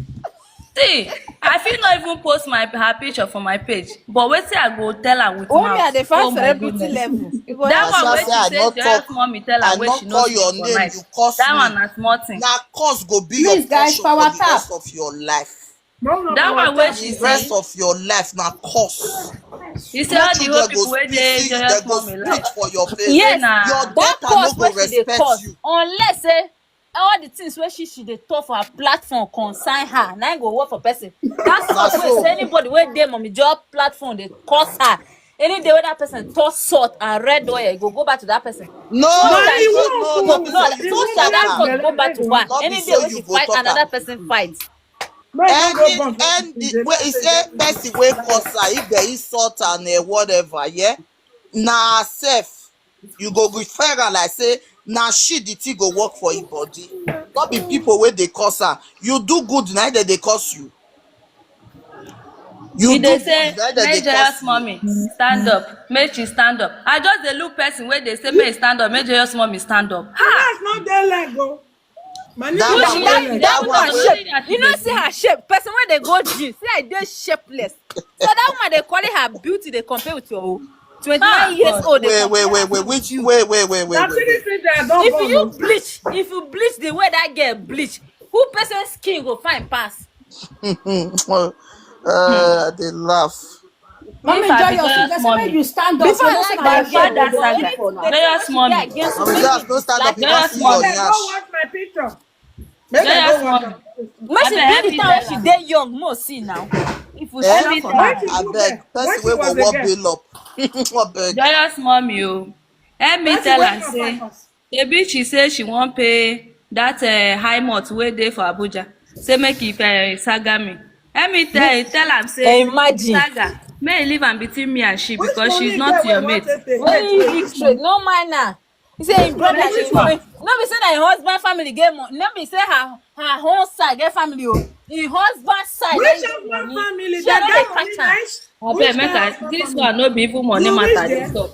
[SPEAKER 5] see, I fit not even post her picture for my page, but wetin I go tell am with
[SPEAKER 4] Only at
[SPEAKER 5] mouth.
[SPEAKER 4] the
[SPEAKER 5] Oh
[SPEAKER 4] find
[SPEAKER 5] my
[SPEAKER 4] celebrity
[SPEAKER 5] goodness.
[SPEAKER 4] level. You go
[SPEAKER 5] That
[SPEAKER 4] hear
[SPEAKER 1] as
[SPEAKER 5] one
[SPEAKER 1] I
[SPEAKER 5] wey
[SPEAKER 1] say
[SPEAKER 5] she
[SPEAKER 1] I
[SPEAKER 5] say
[SPEAKER 1] not
[SPEAKER 5] joyous
[SPEAKER 1] talk,
[SPEAKER 5] mommy tell
[SPEAKER 1] I
[SPEAKER 5] am wey
[SPEAKER 1] not
[SPEAKER 5] she no
[SPEAKER 1] call
[SPEAKER 5] sleep
[SPEAKER 1] your
[SPEAKER 5] for
[SPEAKER 1] name,
[SPEAKER 5] night.
[SPEAKER 1] you curse
[SPEAKER 5] That one
[SPEAKER 1] me.
[SPEAKER 5] na small thing.
[SPEAKER 1] Now curse go be your
[SPEAKER 2] Please, guys,
[SPEAKER 1] portion for
[SPEAKER 2] power
[SPEAKER 1] the
[SPEAKER 2] tap.
[SPEAKER 1] rest of your life.
[SPEAKER 3] No, no,
[SPEAKER 5] That
[SPEAKER 3] power
[SPEAKER 5] one wey
[SPEAKER 3] tap.
[SPEAKER 5] she
[SPEAKER 1] The rest
[SPEAKER 5] say,
[SPEAKER 1] of your life now curse.
[SPEAKER 5] you say
[SPEAKER 1] Small
[SPEAKER 5] all the whole
[SPEAKER 1] children go
[SPEAKER 5] people wey
[SPEAKER 1] speak,
[SPEAKER 5] dey
[SPEAKER 1] see you, they
[SPEAKER 5] joyous
[SPEAKER 1] go
[SPEAKER 5] mommy
[SPEAKER 1] spit
[SPEAKER 5] like.
[SPEAKER 1] for your face.
[SPEAKER 5] Say
[SPEAKER 4] Yes,
[SPEAKER 1] Your
[SPEAKER 5] na
[SPEAKER 4] that
[SPEAKER 1] daughter no
[SPEAKER 4] course
[SPEAKER 1] go
[SPEAKER 4] where she dey
[SPEAKER 1] respect
[SPEAKER 4] cause,
[SPEAKER 1] you.
[SPEAKER 4] unless say all the things where she dey talk for her platform consign her, now go work for person. That
[SPEAKER 1] Now
[SPEAKER 4] sort wey
[SPEAKER 1] so,
[SPEAKER 4] say anybody wey dey mommy job platform dey curse her. Any day where that person touch salt and red oil, it go back to that person. So
[SPEAKER 3] No,
[SPEAKER 4] shall
[SPEAKER 3] it
[SPEAKER 4] she
[SPEAKER 3] won't.
[SPEAKER 1] no be
[SPEAKER 4] go, no,
[SPEAKER 1] so
[SPEAKER 3] Oh,
[SPEAKER 1] you
[SPEAKER 3] it
[SPEAKER 4] so
[SPEAKER 1] go
[SPEAKER 3] won't
[SPEAKER 4] shall
[SPEAKER 1] talk
[SPEAKER 3] be
[SPEAKER 4] that
[SPEAKER 3] as
[SPEAKER 1] am.
[SPEAKER 4] course go
[SPEAKER 3] belle
[SPEAKER 4] back
[SPEAKER 3] make
[SPEAKER 4] to
[SPEAKER 3] go
[SPEAKER 4] her.
[SPEAKER 3] happen.
[SPEAKER 1] Not be
[SPEAKER 4] Any day
[SPEAKER 1] so
[SPEAKER 4] where
[SPEAKER 1] you
[SPEAKER 4] she
[SPEAKER 1] go
[SPEAKER 4] fight,
[SPEAKER 1] talk am.
[SPEAKER 4] another person fight.
[SPEAKER 3] Make no go born for
[SPEAKER 1] Any
[SPEAKER 3] they
[SPEAKER 1] wey
[SPEAKER 3] don't
[SPEAKER 1] e
[SPEAKER 3] say
[SPEAKER 1] say
[SPEAKER 3] get
[SPEAKER 1] person wey cause her, if there is salt and whatever, yeah, na herself you go refer am like say na she the thing go work for im body. Not be people wey dey cause her. You do good na dem dey cause you. You
[SPEAKER 5] E
[SPEAKER 1] do
[SPEAKER 5] dey
[SPEAKER 1] good
[SPEAKER 5] say
[SPEAKER 1] na dem dey
[SPEAKER 5] make joyous
[SPEAKER 1] cause you.
[SPEAKER 5] mommy stand up, make she stand up. I just dey look person wey dey say make e stand up, make joyous mommy stand up.
[SPEAKER 3] My
[SPEAKER 5] Ha!
[SPEAKER 3] niggas not dey leg go. My
[SPEAKER 1] That
[SPEAKER 3] niggas
[SPEAKER 4] Who
[SPEAKER 3] not
[SPEAKER 1] one
[SPEAKER 4] she
[SPEAKER 3] dey
[SPEAKER 1] wey
[SPEAKER 4] that
[SPEAKER 3] leg.
[SPEAKER 4] that
[SPEAKER 1] that
[SPEAKER 5] Put
[SPEAKER 4] woman
[SPEAKER 1] one
[SPEAKER 5] am
[SPEAKER 1] wey
[SPEAKER 4] shape?
[SPEAKER 5] only that
[SPEAKER 4] You
[SPEAKER 5] she
[SPEAKER 4] know
[SPEAKER 5] dey
[SPEAKER 4] see
[SPEAKER 5] do.
[SPEAKER 4] her shape. Person when they go gym, see I dey shapeless. So that woman they calling her beauty. They compare with your own. 29
[SPEAKER 5] Ah
[SPEAKER 4] years
[SPEAKER 5] God.
[SPEAKER 4] old. They
[SPEAKER 1] wait
[SPEAKER 4] compare
[SPEAKER 1] wait
[SPEAKER 4] her
[SPEAKER 1] wait wait
[SPEAKER 4] to
[SPEAKER 1] which
[SPEAKER 4] you.
[SPEAKER 3] Now see this thing that I don't born no.
[SPEAKER 4] If you bleach the way that girl bleach, who person skin go fine pass?
[SPEAKER 1] they laugh.
[SPEAKER 5] If
[SPEAKER 2] Mommy,
[SPEAKER 5] I
[SPEAKER 2] enjoy
[SPEAKER 5] be
[SPEAKER 2] your seat.
[SPEAKER 5] joyous
[SPEAKER 2] They say, make
[SPEAKER 5] mommy,
[SPEAKER 2] you stand up.
[SPEAKER 4] Before
[SPEAKER 2] You know,
[SPEAKER 4] I
[SPEAKER 2] say
[SPEAKER 4] like
[SPEAKER 2] na
[SPEAKER 5] my
[SPEAKER 2] your
[SPEAKER 4] that
[SPEAKER 2] girl,
[SPEAKER 4] girl,
[SPEAKER 2] they
[SPEAKER 5] father
[SPEAKER 2] dey
[SPEAKER 4] but
[SPEAKER 2] speak
[SPEAKER 5] Saga,
[SPEAKER 2] for
[SPEAKER 4] anything they
[SPEAKER 2] now.
[SPEAKER 4] say
[SPEAKER 5] joyous
[SPEAKER 4] what she get
[SPEAKER 5] mommy,
[SPEAKER 4] against you,
[SPEAKER 1] Mami
[SPEAKER 4] make
[SPEAKER 1] just
[SPEAKER 4] me
[SPEAKER 1] no stand up,
[SPEAKER 4] dislike
[SPEAKER 1] you
[SPEAKER 4] her.
[SPEAKER 1] can
[SPEAKER 5] joyous
[SPEAKER 1] see your
[SPEAKER 3] Make
[SPEAKER 5] mommy,
[SPEAKER 3] them go
[SPEAKER 1] nyash.
[SPEAKER 3] watch my picture. Make them
[SPEAKER 5] joyous
[SPEAKER 3] go watch
[SPEAKER 5] mommy.
[SPEAKER 3] am.
[SPEAKER 4] Make she
[SPEAKER 5] Abeg
[SPEAKER 4] bring
[SPEAKER 5] help
[SPEAKER 4] the
[SPEAKER 5] me
[SPEAKER 4] time when
[SPEAKER 5] tell
[SPEAKER 4] she
[SPEAKER 5] am.
[SPEAKER 4] dey young, more see now. If we
[SPEAKER 1] Eh?
[SPEAKER 5] Help
[SPEAKER 4] shout
[SPEAKER 5] me
[SPEAKER 4] for
[SPEAKER 5] tell
[SPEAKER 3] When
[SPEAKER 4] her.
[SPEAKER 5] am.
[SPEAKER 3] she do
[SPEAKER 1] Abeg,
[SPEAKER 3] get, when
[SPEAKER 1] person
[SPEAKER 3] she
[SPEAKER 1] wey go
[SPEAKER 3] was a
[SPEAKER 1] wan
[SPEAKER 3] girl,
[SPEAKER 1] bail up. Abeg.
[SPEAKER 5] Joyous mommy o. Help me
[SPEAKER 3] when she
[SPEAKER 5] tell
[SPEAKER 3] wake
[SPEAKER 5] am
[SPEAKER 3] up fine
[SPEAKER 5] say
[SPEAKER 3] pass.
[SPEAKER 5] shebi she say she wan pay that high mouth wey dey for Abuja. Say make e saga me. Help me tell am say
[SPEAKER 4] Imagine.
[SPEAKER 5] saga make e leave am between me and she
[SPEAKER 3] Which
[SPEAKER 5] because she's
[SPEAKER 3] money
[SPEAKER 5] not
[SPEAKER 3] get
[SPEAKER 5] your
[SPEAKER 3] we want
[SPEAKER 5] mate.
[SPEAKER 3] to take?
[SPEAKER 4] When
[SPEAKER 3] Wait,
[SPEAKER 4] you
[SPEAKER 3] wait,
[SPEAKER 4] big
[SPEAKER 3] which
[SPEAKER 4] straight,
[SPEAKER 3] money?
[SPEAKER 4] no mind now. He say
[SPEAKER 3] Which
[SPEAKER 4] him brother,
[SPEAKER 3] money?
[SPEAKER 5] Which
[SPEAKER 3] Which
[SPEAKER 4] he,
[SPEAKER 3] one?
[SPEAKER 5] one?
[SPEAKER 4] no be say that him husband family get money. No be say her whole side get family. Oh, him husband side na
[SPEAKER 3] Which
[SPEAKER 4] him get
[SPEAKER 3] husband
[SPEAKER 4] money.
[SPEAKER 3] family?
[SPEAKER 4] She
[SPEAKER 3] They
[SPEAKER 4] no dey
[SPEAKER 3] get money,
[SPEAKER 4] catch am.
[SPEAKER 3] nice.
[SPEAKER 5] Abeg
[SPEAKER 3] Which
[SPEAKER 5] make
[SPEAKER 3] kind
[SPEAKER 5] I
[SPEAKER 3] husband
[SPEAKER 5] this
[SPEAKER 3] family?
[SPEAKER 5] one no be even money
[SPEAKER 3] You
[SPEAKER 5] matter
[SPEAKER 3] reach
[SPEAKER 5] I dey
[SPEAKER 3] there?
[SPEAKER 5] talk.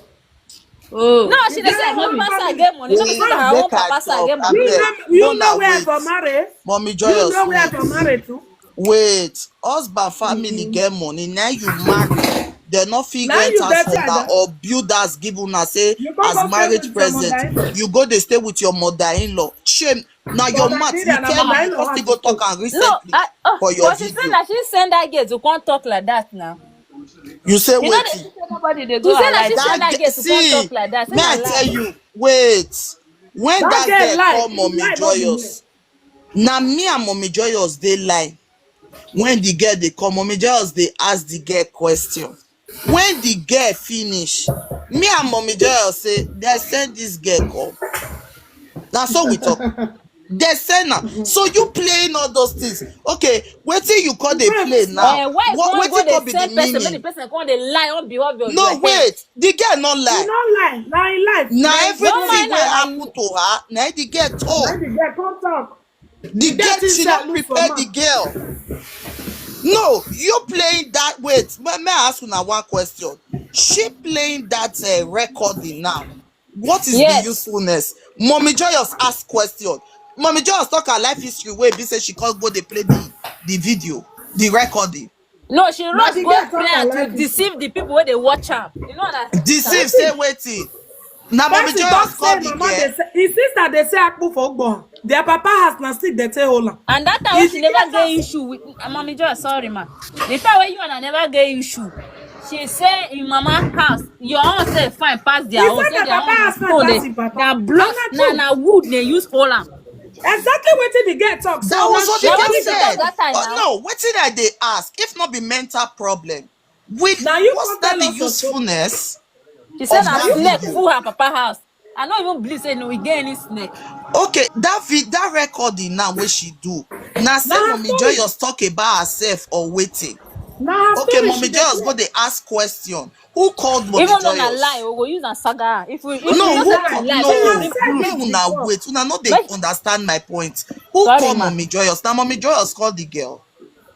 [SPEAKER 5] Oh,
[SPEAKER 4] No, she
[SPEAKER 3] You
[SPEAKER 4] dey
[SPEAKER 5] this
[SPEAKER 3] get
[SPEAKER 4] say
[SPEAKER 5] one
[SPEAKER 4] her
[SPEAKER 5] no
[SPEAKER 3] your own
[SPEAKER 5] be
[SPEAKER 4] husband side
[SPEAKER 3] family.
[SPEAKER 4] get money. No be say
[SPEAKER 1] Wait,
[SPEAKER 4] that her own
[SPEAKER 1] make I
[SPEAKER 4] papa side
[SPEAKER 1] talk.
[SPEAKER 4] get money.
[SPEAKER 1] Abeg,
[SPEAKER 3] You know
[SPEAKER 1] Mona
[SPEAKER 3] where
[SPEAKER 1] wait.
[SPEAKER 3] to marry.
[SPEAKER 1] Mommy
[SPEAKER 3] You
[SPEAKER 1] Joyous
[SPEAKER 3] know where
[SPEAKER 1] wait.
[SPEAKER 3] to marry to.
[SPEAKER 1] Wait. Husband family get money. Now you marry. They no fit
[SPEAKER 3] Now
[SPEAKER 1] rent
[SPEAKER 3] you
[SPEAKER 1] house
[SPEAKER 3] get
[SPEAKER 1] for una
[SPEAKER 3] tired.
[SPEAKER 1] or build house give una say
[SPEAKER 3] You can't
[SPEAKER 1] as
[SPEAKER 3] go stay
[SPEAKER 1] marriage
[SPEAKER 3] with your
[SPEAKER 1] present.
[SPEAKER 3] mother-in-law.
[SPEAKER 1] You go dey stay with your mother-in-law. Shame. Now
[SPEAKER 3] For
[SPEAKER 1] your mat, you
[SPEAKER 3] Nigeria, na
[SPEAKER 1] tell me you
[SPEAKER 3] mother-in-law
[SPEAKER 1] can't still
[SPEAKER 3] house
[SPEAKER 1] go
[SPEAKER 3] you
[SPEAKER 1] talk
[SPEAKER 3] stay.
[SPEAKER 1] am
[SPEAKER 4] No,
[SPEAKER 1] recently for your
[SPEAKER 4] but she say
[SPEAKER 1] video.
[SPEAKER 4] that she send that girl to come talk like that now.
[SPEAKER 1] You say
[SPEAKER 4] You know,
[SPEAKER 1] waiting.
[SPEAKER 5] say nobody dey
[SPEAKER 4] she
[SPEAKER 5] go
[SPEAKER 4] say
[SPEAKER 5] her
[SPEAKER 4] that she
[SPEAKER 5] life
[SPEAKER 4] send
[SPEAKER 5] o.
[SPEAKER 4] that girl to come talk
[SPEAKER 1] See,
[SPEAKER 4] like that. Say
[SPEAKER 1] may
[SPEAKER 4] na
[SPEAKER 1] I tell
[SPEAKER 4] lie.
[SPEAKER 1] you, wait. When
[SPEAKER 3] That
[SPEAKER 1] that
[SPEAKER 3] girl
[SPEAKER 1] girl
[SPEAKER 3] lie.
[SPEAKER 1] call
[SPEAKER 3] He
[SPEAKER 1] Mommy
[SPEAKER 3] lie, not be here.
[SPEAKER 1] Joyous, now me and Mommy Joyous they lie. When the girl they come, Mommy Joyous they ask the girl question. When the girl finish, me and Mommy Joyous say they send this girl come. Now so we talk. They send now. So you playing all those things. Okay, wait till you call they
[SPEAKER 3] Wait,
[SPEAKER 1] play now.
[SPEAKER 4] Why you
[SPEAKER 1] What
[SPEAKER 4] can't
[SPEAKER 1] wait
[SPEAKER 4] go
[SPEAKER 1] till
[SPEAKER 4] the
[SPEAKER 1] come be the
[SPEAKER 4] same person? Many
[SPEAKER 1] meaning?
[SPEAKER 4] person come they lie on behalf of your
[SPEAKER 1] No,
[SPEAKER 4] head.
[SPEAKER 1] wait. The girl not
[SPEAKER 3] you
[SPEAKER 1] lie.
[SPEAKER 3] don't lie. Now in life.
[SPEAKER 1] Now
[SPEAKER 4] Don't
[SPEAKER 1] everything
[SPEAKER 4] mind
[SPEAKER 1] wey
[SPEAKER 4] her. Now
[SPEAKER 1] happen
[SPEAKER 4] you.
[SPEAKER 1] to her, now the girl
[SPEAKER 3] Now
[SPEAKER 1] talk.
[SPEAKER 3] the girl come talk.
[SPEAKER 1] The
[SPEAKER 3] The girl
[SPEAKER 1] girl,
[SPEAKER 3] thing
[SPEAKER 1] she
[SPEAKER 3] say I
[SPEAKER 1] don't
[SPEAKER 3] look for
[SPEAKER 1] prepare the
[SPEAKER 3] man.
[SPEAKER 1] girl. No, you playing that. Wait, may I ask you now one question? She playing that recording now. What is the
[SPEAKER 4] Yes.
[SPEAKER 1] usefulness? Mommy Joyous ask question. Mommy Joyous talk her life history where be say she can't go they play the video, the recording.
[SPEAKER 4] No, she
[SPEAKER 3] Now
[SPEAKER 4] rush
[SPEAKER 3] the
[SPEAKER 4] go
[SPEAKER 3] girl
[SPEAKER 4] play
[SPEAKER 3] talk her
[SPEAKER 4] am to
[SPEAKER 3] life history.
[SPEAKER 4] deceive the people where they watch her. You know
[SPEAKER 1] Deceive,
[SPEAKER 4] understand?
[SPEAKER 1] say
[SPEAKER 3] Person,
[SPEAKER 1] waiting. Now Mommy
[SPEAKER 3] person talk
[SPEAKER 1] Joyous
[SPEAKER 3] say
[SPEAKER 1] call the
[SPEAKER 3] mama
[SPEAKER 1] girl.
[SPEAKER 3] they say his sister they say akpu for Ogbo. Their papa has na still they say hold on.
[SPEAKER 4] And that time when
[SPEAKER 3] If
[SPEAKER 4] she
[SPEAKER 3] the girl
[SPEAKER 4] never get
[SPEAKER 3] talk say
[SPEAKER 4] issue with mommy Joy, sorry ma. The time when you and I never get issue, she say in mama house, your own say fine pass their
[SPEAKER 3] he
[SPEAKER 4] own.
[SPEAKER 3] said
[SPEAKER 4] Say
[SPEAKER 3] my
[SPEAKER 4] their
[SPEAKER 3] papa
[SPEAKER 4] own na
[SPEAKER 3] has not
[SPEAKER 4] stone
[SPEAKER 3] pass
[SPEAKER 4] they
[SPEAKER 3] him papa.
[SPEAKER 4] na
[SPEAKER 3] And
[SPEAKER 4] block
[SPEAKER 3] na
[SPEAKER 4] na
[SPEAKER 3] true.
[SPEAKER 4] na wood they use hold am.
[SPEAKER 3] Exactly what the girl talk.
[SPEAKER 1] That
[SPEAKER 3] So
[SPEAKER 1] was
[SPEAKER 3] now
[SPEAKER 1] what
[SPEAKER 3] she
[SPEAKER 1] the
[SPEAKER 4] Na
[SPEAKER 1] girl
[SPEAKER 4] wetin
[SPEAKER 3] believe
[SPEAKER 4] she
[SPEAKER 3] the
[SPEAKER 4] talk
[SPEAKER 1] said.
[SPEAKER 3] talk.
[SPEAKER 4] that time
[SPEAKER 1] Oh
[SPEAKER 4] now.
[SPEAKER 1] no, what did I they ask? If not be mental problem, with
[SPEAKER 3] Now you
[SPEAKER 1] what's
[SPEAKER 3] can't
[SPEAKER 1] that
[SPEAKER 3] tell
[SPEAKER 1] the
[SPEAKER 3] us your problem.
[SPEAKER 1] usefulness
[SPEAKER 4] She said
[SPEAKER 1] of
[SPEAKER 4] na
[SPEAKER 3] Now
[SPEAKER 1] that
[SPEAKER 3] you
[SPEAKER 4] snake
[SPEAKER 3] can't
[SPEAKER 1] video?
[SPEAKER 4] full her papa house. I don't even believe say no we get any snake.
[SPEAKER 1] Okay, that recording now what she do. Now say
[SPEAKER 3] now her
[SPEAKER 1] Mommy
[SPEAKER 3] story.
[SPEAKER 1] Joyous talk about herself or waiting.
[SPEAKER 3] Now her
[SPEAKER 1] Okay,
[SPEAKER 3] story she
[SPEAKER 1] Mommy
[SPEAKER 3] dey
[SPEAKER 1] Joyous
[SPEAKER 3] play.
[SPEAKER 1] go they ask question. Who called Mommy
[SPEAKER 4] Even though na lie,
[SPEAKER 1] Joyous?
[SPEAKER 4] we go use and saga. If we
[SPEAKER 3] Not
[SPEAKER 1] No,
[SPEAKER 3] be
[SPEAKER 4] know say
[SPEAKER 1] who
[SPEAKER 4] na
[SPEAKER 3] lie.
[SPEAKER 1] call
[SPEAKER 4] lie,
[SPEAKER 3] She
[SPEAKER 4] make you
[SPEAKER 3] has
[SPEAKER 1] no,
[SPEAKER 4] bring
[SPEAKER 3] said
[SPEAKER 4] proof.
[SPEAKER 1] may
[SPEAKER 3] it
[SPEAKER 1] una
[SPEAKER 3] before.
[SPEAKER 1] wait. Una no they
[SPEAKER 4] Make
[SPEAKER 1] understand my point. Who
[SPEAKER 4] sorry
[SPEAKER 1] called
[SPEAKER 4] ma.
[SPEAKER 1] Mommy Joyous? Now Mommy Joyous called the girl.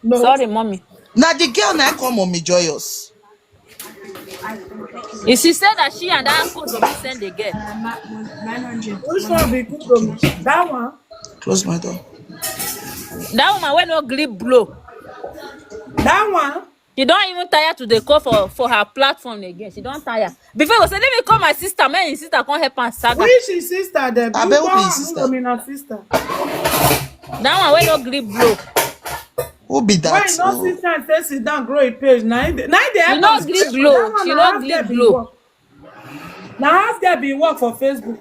[SPEAKER 2] No.
[SPEAKER 4] Sorry, mommy.
[SPEAKER 1] Now the girl now call Mommy Joyous.
[SPEAKER 4] She said that she and that uncle Domi send the girl.
[SPEAKER 2] 900.
[SPEAKER 3] Which one be good to me? That one?
[SPEAKER 1] Close my door.
[SPEAKER 4] That woman when no grip blow.
[SPEAKER 3] That one?
[SPEAKER 4] She don't even tire to the call for her platform again. She don't tire. Before you say, let me call my sister. Man, his sister can't help and Saga.
[SPEAKER 3] Which is sister there?
[SPEAKER 1] I bet who be his sister?
[SPEAKER 3] Sister.
[SPEAKER 4] That one when no grip blow.
[SPEAKER 1] Who be that?
[SPEAKER 3] Why no
[SPEAKER 1] Oh.
[SPEAKER 3] sister and say sit down, grow a page? Now they
[SPEAKER 4] She no grip blow. She no grip blow.
[SPEAKER 3] Now ask there be work for Facebook.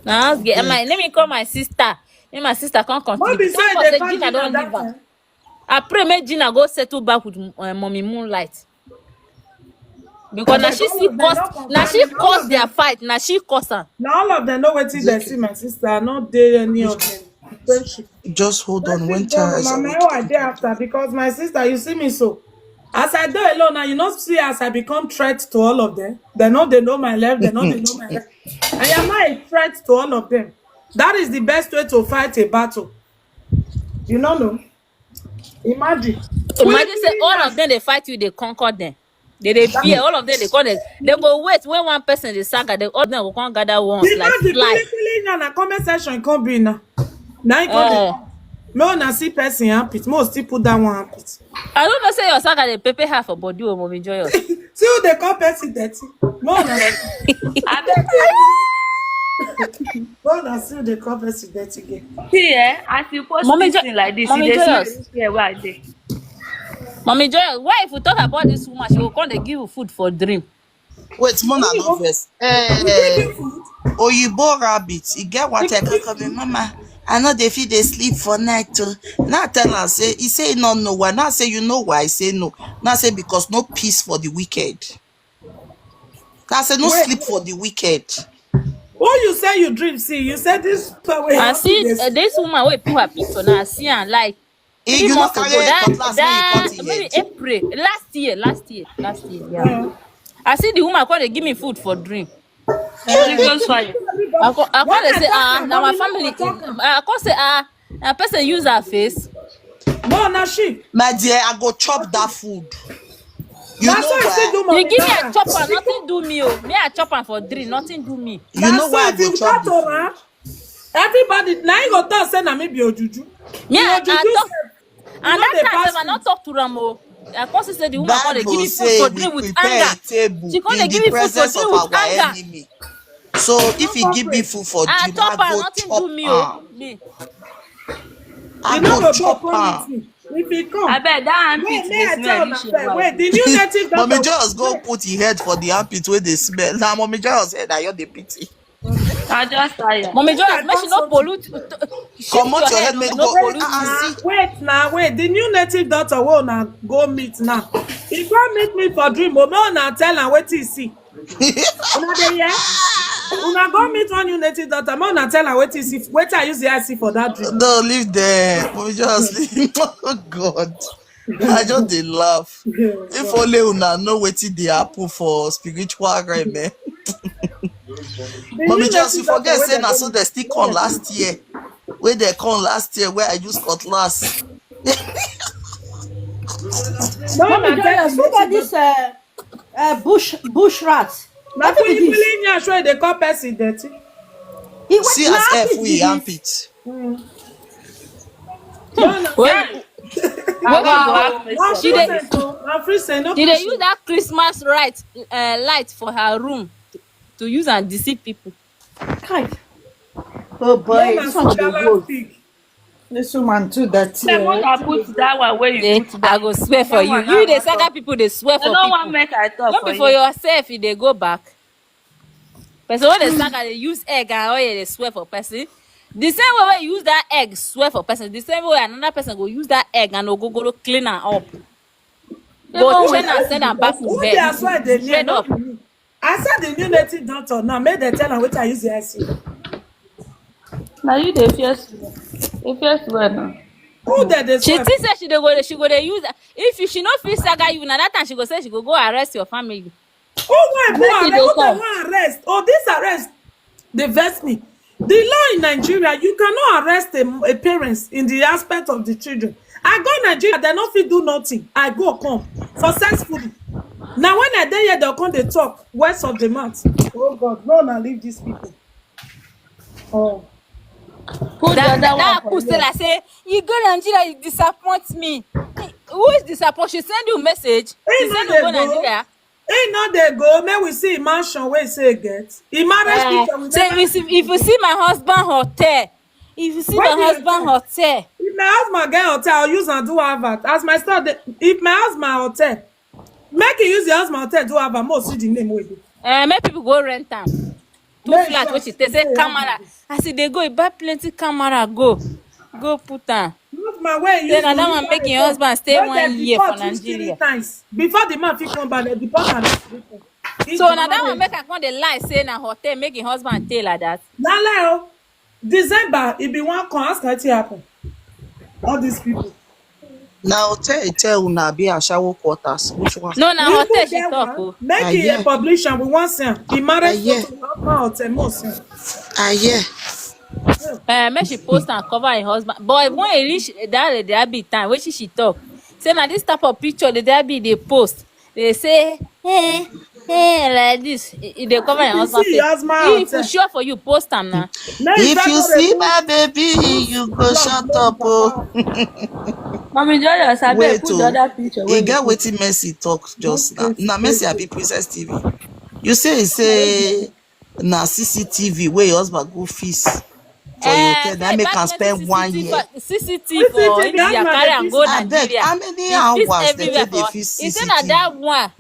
[SPEAKER 4] Now let me call my sister. Then my sister can't
[SPEAKER 3] What
[SPEAKER 4] continue.
[SPEAKER 3] be
[SPEAKER 4] Thank
[SPEAKER 3] say
[SPEAKER 4] God
[SPEAKER 3] they
[SPEAKER 4] say
[SPEAKER 3] can't
[SPEAKER 4] Gina
[SPEAKER 3] do
[SPEAKER 4] don't
[SPEAKER 3] that
[SPEAKER 4] leave her.
[SPEAKER 3] time?
[SPEAKER 4] I pray make Gina go settle back with mommy Moonlight. Because now she see cost. Now she caused their fight. Now she caused her.
[SPEAKER 3] Now all of them know what they see my sister. I not there any of them. Friendship.
[SPEAKER 1] Just hold on. When
[SPEAKER 3] Friendship go,
[SPEAKER 1] Tara is
[SPEAKER 3] Mama,
[SPEAKER 1] awake.
[SPEAKER 3] how I dey after because my sister, you see me so. As I do alone now, you not see as I become threat to all of them. They know my left, they know my right. I am not a threat to all of them. That is the best way to fight a battle. You know? Imagine.
[SPEAKER 4] Imagine say all of them they fight you, they conquer them. They fear all of them. They call it. They go wait when one person they Saga. They all of them will come gather once like
[SPEAKER 3] Imagine
[SPEAKER 4] fly.
[SPEAKER 3] in a comment section come be now. Now you go. No, na see person happy. Most still put that one happy.
[SPEAKER 4] I don't know say your Saga they pay her for body or mommy joyous.
[SPEAKER 3] See who they call person dirty. More na see who they call person dirty again.
[SPEAKER 5] See, as you post
[SPEAKER 4] Mommy
[SPEAKER 5] this thing like this,
[SPEAKER 4] Mommy
[SPEAKER 5] you dey
[SPEAKER 4] Joyous.
[SPEAKER 5] see this here where I dey.
[SPEAKER 4] Mommy joyous, why if we talk about this woman, she will come they give you food for dream.
[SPEAKER 1] Wait, Mona no vex. Oyibo rabbit. He get what I can come in, Mama. I know they feel they sleep for night too. Now tell her say he say no no why. Now say you know why I say no. Now say because no peace for the wicked. Now say no sleep for the wicked.
[SPEAKER 3] What you say you dream? See, you said this.
[SPEAKER 4] I see this woman wey put her picture now. I see her like
[SPEAKER 1] Eh,
[SPEAKER 4] 3
[SPEAKER 1] you
[SPEAKER 4] months
[SPEAKER 1] not
[SPEAKER 4] ago.
[SPEAKER 1] carry cutlass when you cut
[SPEAKER 4] That
[SPEAKER 1] it
[SPEAKER 4] maybe
[SPEAKER 1] head.
[SPEAKER 4] April last year. Yeah. I see the woman call they give me food for dream.
[SPEAKER 5] Holy Ghost fire.
[SPEAKER 4] I call they say now my family. I call say a person use her face.
[SPEAKER 3] No, na she.
[SPEAKER 1] My dear, I go chop that food. You
[SPEAKER 3] That's
[SPEAKER 1] know
[SPEAKER 3] why I say do
[SPEAKER 1] why?
[SPEAKER 4] You give me a
[SPEAKER 3] money.
[SPEAKER 4] chopper, nothing do me. Oh, me a chopper for dream, nothing do me.
[SPEAKER 1] You know
[SPEAKER 3] That's
[SPEAKER 1] why I
[SPEAKER 3] why
[SPEAKER 1] go
[SPEAKER 3] if you
[SPEAKER 1] chop
[SPEAKER 3] got
[SPEAKER 1] the food?
[SPEAKER 3] over, everybody now you go talk say na me be ojuju.
[SPEAKER 4] Me I
[SPEAKER 3] Ojuju
[SPEAKER 4] talk.
[SPEAKER 3] sef,
[SPEAKER 4] And
[SPEAKER 3] you no dey
[SPEAKER 4] that time
[SPEAKER 3] pass
[SPEAKER 4] I not talk to Ramo. I constantly say the woman come they give
[SPEAKER 1] Bible
[SPEAKER 4] me food
[SPEAKER 1] say
[SPEAKER 4] for
[SPEAKER 1] we
[SPEAKER 4] dream with
[SPEAKER 1] prepare
[SPEAKER 4] anger.
[SPEAKER 1] a table
[SPEAKER 4] She come
[SPEAKER 1] in
[SPEAKER 4] they give
[SPEAKER 1] the
[SPEAKER 4] me food for
[SPEAKER 1] presence
[SPEAKER 4] dream
[SPEAKER 1] of
[SPEAKER 4] with
[SPEAKER 1] our
[SPEAKER 4] anger.
[SPEAKER 1] enemy. So if he give me food for
[SPEAKER 4] I
[SPEAKER 1] dream,
[SPEAKER 4] chop her,
[SPEAKER 1] I go
[SPEAKER 4] nothing
[SPEAKER 1] chop
[SPEAKER 4] do me. Oh,
[SPEAKER 1] am.
[SPEAKER 4] me.
[SPEAKER 1] I
[SPEAKER 3] you no
[SPEAKER 1] go
[SPEAKER 3] go
[SPEAKER 1] chop
[SPEAKER 3] come meet
[SPEAKER 1] am.
[SPEAKER 3] me. If he come,
[SPEAKER 5] I bet that
[SPEAKER 3] wait,
[SPEAKER 5] armpit
[SPEAKER 3] may
[SPEAKER 5] dey
[SPEAKER 3] I
[SPEAKER 5] smell
[SPEAKER 3] tell
[SPEAKER 5] this
[SPEAKER 3] una
[SPEAKER 5] year
[SPEAKER 3] first.
[SPEAKER 5] where I
[SPEAKER 3] Wait,
[SPEAKER 5] dey.
[SPEAKER 3] the new native
[SPEAKER 1] Mommy
[SPEAKER 3] doctor.
[SPEAKER 1] just go put his head for the armpit where they smell. Now Mommy just head that you the pity.
[SPEAKER 5] I just tired.
[SPEAKER 4] Mommy
[SPEAKER 3] Make I
[SPEAKER 4] Joyce, make she
[SPEAKER 3] talk
[SPEAKER 4] not
[SPEAKER 3] something.
[SPEAKER 4] pollute. Shift
[SPEAKER 1] Come out
[SPEAKER 4] your
[SPEAKER 1] your
[SPEAKER 4] head,
[SPEAKER 1] head,
[SPEAKER 4] no,
[SPEAKER 1] make
[SPEAKER 4] no
[SPEAKER 1] go.
[SPEAKER 4] pollute.
[SPEAKER 3] Wait, the new native doctor will now go meet now. He go meet me for dream, but me now tell am wetin he see. Una dey hear? Una go meet one new native doctor, me now tell am wetin he see. Wetin I use the eye see for that dream.
[SPEAKER 1] No, leave there. Mommy just leave. Oh God. I just dey laugh. If only una know wetin dey happen for spiritual realm, eh?
[SPEAKER 3] The
[SPEAKER 1] Mommy
[SPEAKER 3] new
[SPEAKER 1] just you
[SPEAKER 3] native doctor
[SPEAKER 1] forget
[SPEAKER 3] wey
[SPEAKER 1] say
[SPEAKER 3] dem
[SPEAKER 1] na
[SPEAKER 3] go
[SPEAKER 1] so
[SPEAKER 3] meet.
[SPEAKER 1] they still come last year. Where they come last year where I use cutlass.
[SPEAKER 3] No,
[SPEAKER 2] Mommy
[SPEAKER 3] na tell
[SPEAKER 2] Joyous,
[SPEAKER 3] the
[SPEAKER 2] who get
[SPEAKER 3] native
[SPEAKER 2] this bush rat?
[SPEAKER 3] na
[SPEAKER 2] What be this?
[SPEAKER 3] kuli nyash wey dey call person dirty.
[SPEAKER 2] He went
[SPEAKER 1] See
[SPEAKER 2] na
[SPEAKER 1] as F
[SPEAKER 2] armpit
[SPEAKER 1] we
[SPEAKER 2] be this.
[SPEAKER 1] armpit.
[SPEAKER 3] No, na
[SPEAKER 4] Well,
[SPEAKER 5] I want to have
[SPEAKER 3] na
[SPEAKER 5] mercy
[SPEAKER 4] She
[SPEAKER 3] free
[SPEAKER 5] upon
[SPEAKER 4] dey-
[SPEAKER 5] this.
[SPEAKER 3] cent o. Na free cent, no
[SPEAKER 4] she dey
[SPEAKER 3] push
[SPEAKER 4] use
[SPEAKER 3] o.
[SPEAKER 4] that Christmas light for her room to use and deceive people.
[SPEAKER 2] Kind. Oh boy,
[SPEAKER 3] No, na
[SPEAKER 2] this one go dey
[SPEAKER 3] Switzerland
[SPEAKER 2] work.
[SPEAKER 3] pig.
[SPEAKER 2] This woman too dirty.
[SPEAKER 5] Dem want to put that one where you
[SPEAKER 4] They,
[SPEAKER 5] put
[SPEAKER 4] I
[SPEAKER 5] that.
[SPEAKER 4] go swear for
[SPEAKER 5] That
[SPEAKER 4] you.
[SPEAKER 5] one,
[SPEAKER 4] You the
[SPEAKER 5] I
[SPEAKER 4] Saga
[SPEAKER 5] talk.
[SPEAKER 4] people, they swear
[SPEAKER 5] They
[SPEAKER 4] for
[SPEAKER 5] don't want
[SPEAKER 4] people.
[SPEAKER 5] make I talk
[SPEAKER 4] Not
[SPEAKER 5] for
[SPEAKER 4] be for
[SPEAKER 5] you.
[SPEAKER 4] yourself if they go back. Person when they Saga they use egg and oil they swear for person. The same way when you use that egg swear for person. The same way another person go use that egg and go clean her up. Go
[SPEAKER 5] Even
[SPEAKER 4] train
[SPEAKER 5] with
[SPEAKER 4] and send her back to
[SPEAKER 3] Who
[SPEAKER 4] bed.
[SPEAKER 3] dey as well dey near?
[SPEAKER 4] Straight
[SPEAKER 3] No
[SPEAKER 4] up.
[SPEAKER 3] be me. I said the new native doctor now. Make dem tell am wetin I use the eye see.
[SPEAKER 5] now you dey fear well now.
[SPEAKER 3] Who dey
[SPEAKER 4] She
[SPEAKER 3] swear?
[SPEAKER 4] think say she go dey use that. If she not feel Saga you, now that time she go say she go arrest your family.
[SPEAKER 3] Who wan
[SPEAKER 4] Make
[SPEAKER 3] arrest?
[SPEAKER 4] e dey
[SPEAKER 3] Who dey
[SPEAKER 4] come.
[SPEAKER 3] wan arrest? Oh, this arrest dey vex me. The law in Nigeria, you cannot arrest a parents in the aspect of the children. I go Nigeria, they no fit do nothing. I go come successfully. Now when I dey here, they'll come they talk words of the mouth. Oh God, no, now leave these people. Oh,
[SPEAKER 5] Put the other one
[SPEAKER 4] That
[SPEAKER 5] for
[SPEAKER 4] could say
[SPEAKER 5] here.
[SPEAKER 4] like say you go Nigeria, you disappoint me. Who is disappoint? She send you a message.
[SPEAKER 3] hey,
[SPEAKER 4] She
[SPEAKER 3] no,
[SPEAKER 4] send you go
[SPEAKER 3] they go.
[SPEAKER 4] Nigeria.
[SPEAKER 3] Hey, no, they go. May we see mansion where say get. In marriage picture, we
[SPEAKER 4] Say
[SPEAKER 3] never
[SPEAKER 4] if you see my husband hotel, if you see
[SPEAKER 3] where
[SPEAKER 4] my
[SPEAKER 3] the
[SPEAKER 4] husband
[SPEAKER 3] hotel.
[SPEAKER 4] hotel,
[SPEAKER 3] If my husband get hotel, I'll use and do advert. As my store, if my husband hotel, make you use your husband hotel do advert. Most see the name with it.
[SPEAKER 4] make people go rent them. Two
[SPEAKER 3] Make
[SPEAKER 4] flat
[SPEAKER 3] sure
[SPEAKER 4] which they say
[SPEAKER 3] say
[SPEAKER 4] camera.
[SPEAKER 3] husband.
[SPEAKER 4] I see they go, you buy plenty camera, go put them.
[SPEAKER 3] Husband where
[SPEAKER 4] Say
[SPEAKER 3] use
[SPEAKER 4] now
[SPEAKER 3] to
[SPEAKER 4] that
[SPEAKER 3] use
[SPEAKER 4] one
[SPEAKER 3] all
[SPEAKER 4] make
[SPEAKER 3] the
[SPEAKER 4] your
[SPEAKER 3] talk.
[SPEAKER 4] husband stay
[SPEAKER 3] When
[SPEAKER 4] 1
[SPEAKER 3] they
[SPEAKER 4] year for
[SPEAKER 3] deport 2 3
[SPEAKER 4] Nigeria.
[SPEAKER 3] times before the man fit come back, they deport am 3 times. If
[SPEAKER 4] So
[SPEAKER 3] the
[SPEAKER 4] now that one
[SPEAKER 3] marriage.
[SPEAKER 4] make I come the lie say na hotel make your husband stay like that.
[SPEAKER 3] Na lie o. December, it be one come ask wetin happen. All these people.
[SPEAKER 1] Now tell una be a shower quarters. Which one?
[SPEAKER 4] No, na
[SPEAKER 3] We
[SPEAKER 4] hotel
[SPEAKER 3] put
[SPEAKER 4] she
[SPEAKER 3] that
[SPEAKER 4] talk
[SPEAKER 3] one.
[SPEAKER 4] oh.
[SPEAKER 3] Make
[SPEAKER 1] I
[SPEAKER 3] it a
[SPEAKER 1] hear.
[SPEAKER 3] publish and we want some. The
[SPEAKER 1] I
[SPEAKER 3] marriage
[SPEAKER 1] hear.
[SPEAKER 3] photo, husband or most.
[SPEAKER 1] I hear.
[SPEAKER 4] Make she post and cover her husband. But when e reach that be time, wetin she talk? Say na this type of picture the be dey post. They say, like this. They cover
[SPEAKER 3] If
[SPEAKER 4] her
[SPEAKER 3] you
[SPEAKER 4] husband
[SPEAKER 3] see
[SPEAKER 4] face.
[SPEAKER 3] your husband
[SPEAKER 4] If you
[SPEAKER 3] hotel,
[SPEAKER 4] sure for you, post am now.
[SPEAKER 3] now you
[SPEAKER 1] If
[SPEAKER 3] start
[SPEAKER 1] you
[SPEAKER 3] to dey
[SPEAKER 1] see my baby,
[SPEAKER 3] put
[SPEAKER 1] you go
[SPEAKER 3] blood
[SPEAKER 1] shut
[SPEAKER 3] blow the
[SPEAKER 1] up. Oh.
[SPEAKER 3] papa.
[SPEAKER 5] Mommy Joyous, I beg
[SPEAKER 1] Wait,
[SPEAKER 5] put the
[SPEAKER 1] oh.
[SPEAKER 5] other picture
[SPEAKER 1] E
[SPEAKER 5] where you
[SPEAKER 1] get
[SPEAKER 5] put.
[SPEAKER 1] wetin Mercy talk just now.
[SPEAKER 3] Okay,
[SPEAKER 1] Na Mercy
[SPEAKER 3] okay.
[SPEAKER 1] abi Princess TV. You say na CCTV where your husband go feast for your hotel.
[SPEAKER 4] Say
[SPEAKER 1] That
[SPEAKER 4] e
[SPEAKER 1] make
[SPEAKER 4] buy
[SPEAKER 1] am
[SPEAKER 4] plenty
[SPEAKER 1] spend 1 year.
[SPEAKER 4] CCTV
[SPEAKER 3] We see
[SPEAKER 4] for
[SPEAKER 3] TV
[SPEAKER 4] India,
[SPEAKER 3] husband
[SPEAKER 4] carry
[SPEAKER 3] dey
[SPEAKER 4] am
[SPEAKER 3] fix
[SPEAKER 4] go
[SPEAKER 3] am.
[SPEAKER 1] Abeg,
[SPEAKER 4] Nigeria.
[SPEAKER 1] how many
[SPEAKER 4] E fix
[SPEAKER 1] hours they
[SPEAKER 4] everywhere
[SPEAKER 1] take dey
[SPEAKER 4] for.
[SPEAKER 1] fix
[SPEAKER 4] E say na
[SPEAKER 1] CCTV?
[SPEAKER 4] that one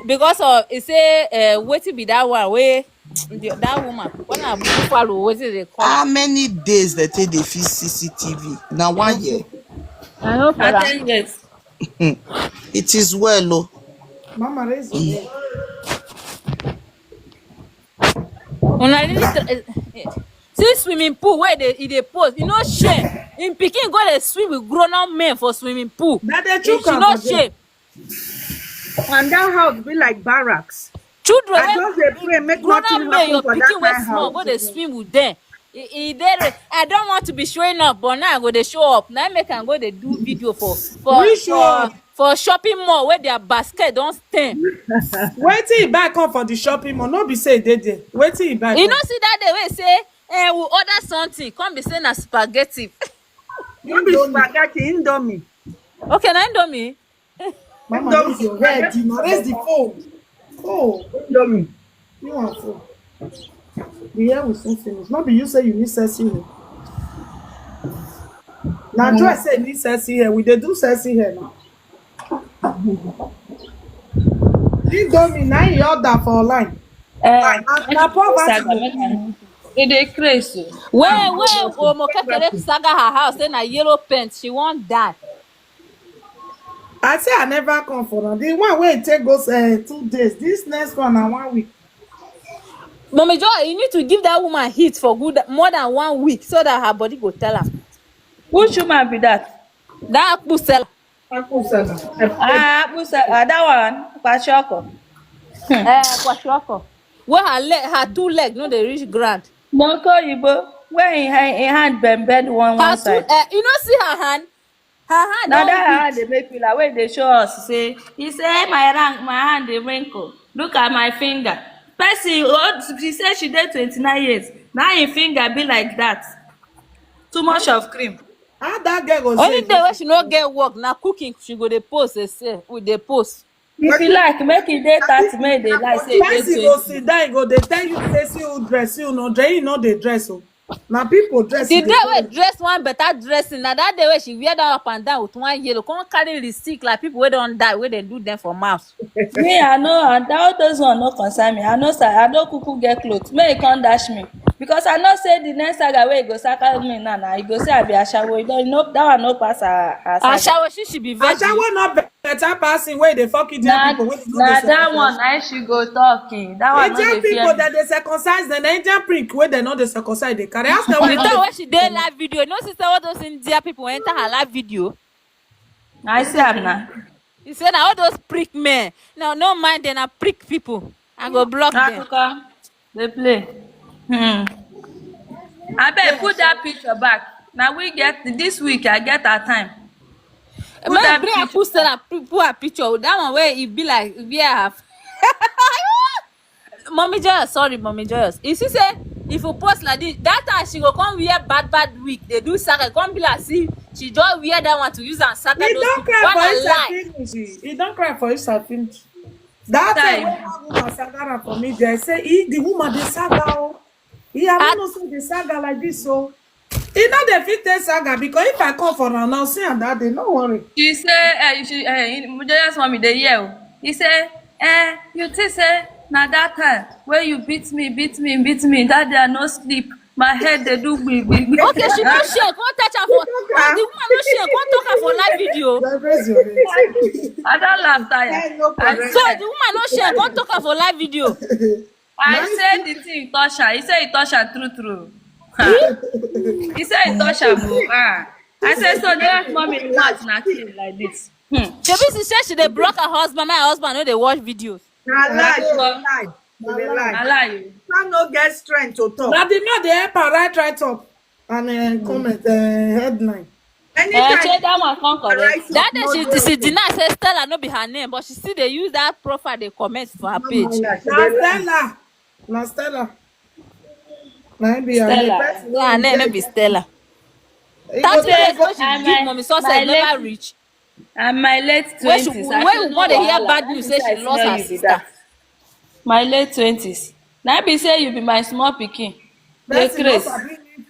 [SPEAKER 4] because of e say wetin be that one wey that woman when na buffalo wetin dey call
[SPEAKER 1] How
[SPEAKER 4] am.
[SPEAKER 1] many days they take dey fix CCTV? Na 1 year.
[SPEAKER 4] I no for
[SPEAKER 5] Na
[SPEAKER 4] am.
[SPEAKER 5] 10 years.
[SPEAKER 1] It is well, oh.
[SPEAKER 3] Mama raise your head.
[SPEAKER 4] Una really see swimming pool wey e dey post, e no shame. Im pikin go dey swim with grown up men for swimming pool.
[SPEAKER 3] That they chook
[SPEAKER 4] She
[SPEAKER 3] am
[SPEAKER 4] no
[SPEAKER 3] for there.
[SPEAKER 4] shame.
[SPEAKER 2] And that house be like barracks.
[SPEAKER 4] Children
[SPEAKER 2] I just dey pray make
[SPEAKER 4] grown up
[SPEAKER 2] nothing
[SPEAKER 4] men,
[SPEAKER 2] happen
[SPEAKER 4] your
[SPEAKER 2] for that
[SPEAKER 4] pikin wey
[SPEAKER 2] kind
[SPEAKER 4] small
[SPEAKER 2] house
[SPEAKER 4] go dey
[SPEAKER 2] again.
[SPEAKER 4] swim with them. I don't want to be showing up, but now I go dey show up. Now make am go dey do video
[SPEAKER 3] We show up.
[SPEAKER 4] for shopping mall where their basket don stain.
[SPEAKER 3] Wetin he buy come for the shopping mall? No be say e dey there. Wetin he buy
[SPEAKER 4] You no
[SPEAKER 3] come?
[SPEAKER 4] see that day wey say we order something come be say na spaghetti.
[SPEAKER 2] No be spaghetti, indomie.
[SPEAKER 4] Okay, na indomie.
[SPEAKER 3] Mama raise your head. You know, raise the phone. Oh,
[SPEAKER 2] Indomie.
[SPEAKER 3] you want phone? The hair will soon finish. No be you say you need sexy hair. Now Joy say you need sexy hair. We dey do sexy hair now. Indomie na he order for online. Na poverty
[SPEAKER 5] Saga,
[SPEAKER 3] go
[SPEAKER 5] make
[SPEAKER 3] kill you.
[SPEAKER 5] I dey craze o.
[SPEAKER 4] Where Omokekere Saga her house say na yellow paint she wan die.
[SPEAKER 3] I say I never come for now. The one wey take goes 2 days. This next one na 1 week.
[SPEAKER 4] Mommy Joy, you need to give that woman heat for good more than 1 week so that her body go tell am.
[SPEAKER 5] Which woman be that?
[SPEAKER 4] That apple seller.
[SPEAKER 5] Ah, that one, Kwashiorkor.
[SPEAKER 4] Kwashiorkor. Where her 2 leg no dey reach ground.
[SPEAKER 5] Monko Yibo, where in hand bend one
[SPEAKER 4] Her two,
[SPEAKER 5] side.
[SPEAKER 4] you no see her hand. Her hand
[SPEAKER 5] Now
[SPEAKER 4] don
[SPEAKER 5] that
[SPEAKER 4] weak.
[SPEAKER 5] hand they make me like when they show us say, he say my hand dey wrinkle. Look at my finger. Person, she said she did 29 years. Now your finger be like that. Too much of cream.
[SPEAKER 3] How that girl go
[SPEAKER 4] Only
[SPEAKER 3] say?
[SPEAKER 4] day wey she no get work na cooking she go dey post dey say with dey post.
[SPEAKER 5] If you like, make it day 30, make they like say
[SPEAKER 3] Person
[SPEAKER 5] day
[SPEAKER 3] go
[SPEAKER 5] 20.
[SPEAKER 3] sit down, go dey tell you say see who dress, you no dress, you no dey dress o. Na people dress.
[SPEAKER 4] The day wey dress one better dressing na that day wey she wear that up and down with one yellow come carry receipt like people wey don die wey dey do them for mouth.
[SPEAKER 5] Me, I know, and all those one no concern me. I know, sir, I know kuku get clothes. May he come dash me. Because I know say the next saga wey he go saga me now, he go say I be ashawo. You don't know that one no pass her saga.
[SPEAKER 4] Ashawo she be virgin.
[SPEAKER 3] Ashawo not better person wey dey fuck Indian
[SPEAKER 5] Na
[SPEAKER 3] people wey no dey
[SPEAKER 5] that one, na she go talking. That one no
[SPEAKER 3] Indian
[SPEAKER 5] dey
[SPEAKER 3] people
[SPEAKER 5] fear
[SPEAKER 3] that
[SPEAKER 5] me.
[SPEAKER 3] dey circumcise dem, na Indian prick wey dem no dey circumcise dey carry. Ask them why
[SPEAKER 4] The
[SPEAKER 3] no
[SPEAKER 4] time
[SPEAKER 3] dey.
[SPEAKER 4] wey she dey live video, you know see say all those India people enter her live video.
[SPEAKER 5] I see am now.
[SPEAKER 4] You say na all those prick men. No mind them na prick people. I go block them.
[SPEAKER 5] Akuka, they play. I beg put that picture back. Now we get this week. I get our time. that
[SPEAKER 4] bring a put a picture. That one where it be like we have. Mommy Joyous, sorry, Mommy Joyous. If she say if you post like this, that time she go come wear bad wig. They do Saga, come be like see she just wear that one to use and Saga
[SPEAKER 3] He
[SPEAKER 4] those
[SPEAKER 3] don't
[SPEAKER 4] people.
[SPEAKER 3] cry
[SPEAKER 4] What
[SPEAKER 3] for
[SPEAKER 4] a
[SPEAKER 3] his
[SPEAKER 4] lie.
[SPEAKER 3] finish. He don't cry for his finish. That time when one woman Saga for me, they say the woman the Saga. Oh. He have not say the Saga like this, so he not the fit take Saga because if I come for her now, see and that day, no worry.
[SPEAKER 5] She say, just want me the year. He say, you think say na that time when you beat me, that day I no sleep. My head they do big.
[SPEAKER 4] Okay, she no share. Come touch her for. The woman no share. Come talk her for live video.
[SPEAKER 5] I don't laugh tire.
[SPEAKER 4] So the woman no share. Come talk her for live video.
[SPEAKER 5] I said the thing touch her. He say he touch her true. He say he touch her boo. I said so just mommy not na kill like this.
[SPEAKER 4] Shebi she say she dey block her husband. My husband no dey watch videos.
[SPEAKER 2] Na lie.
[SPEAKER 5] I lie you.
[SPEAKER 2] I no get strength to talk.
[SPEAKER 3] Now the man they help her right up and comment headline.
[SPEAKER 5] Check that one come correct.
[SPEAKER 4] That day she deny say Stella no be her name, but she still dey use that profile dey comment for her page.
[SPEAKER 3] Na Stella. Na be her
[SPEAKER 5] Stella.
[SPEAKER 3] name.
[SPEAKER 4] Yeah, her name no be Stella. 30 years when she give mommy success never reach.
[SPEAKER 5] And my late
[SPEAKER 4] When
[SPEAKER 5] 20s.
[SPEAKER 4] we want to hear bad news, say she lost her sister.
[SPEAKER 5] My late 20s. Now be say you be my small pikin. Dey craze.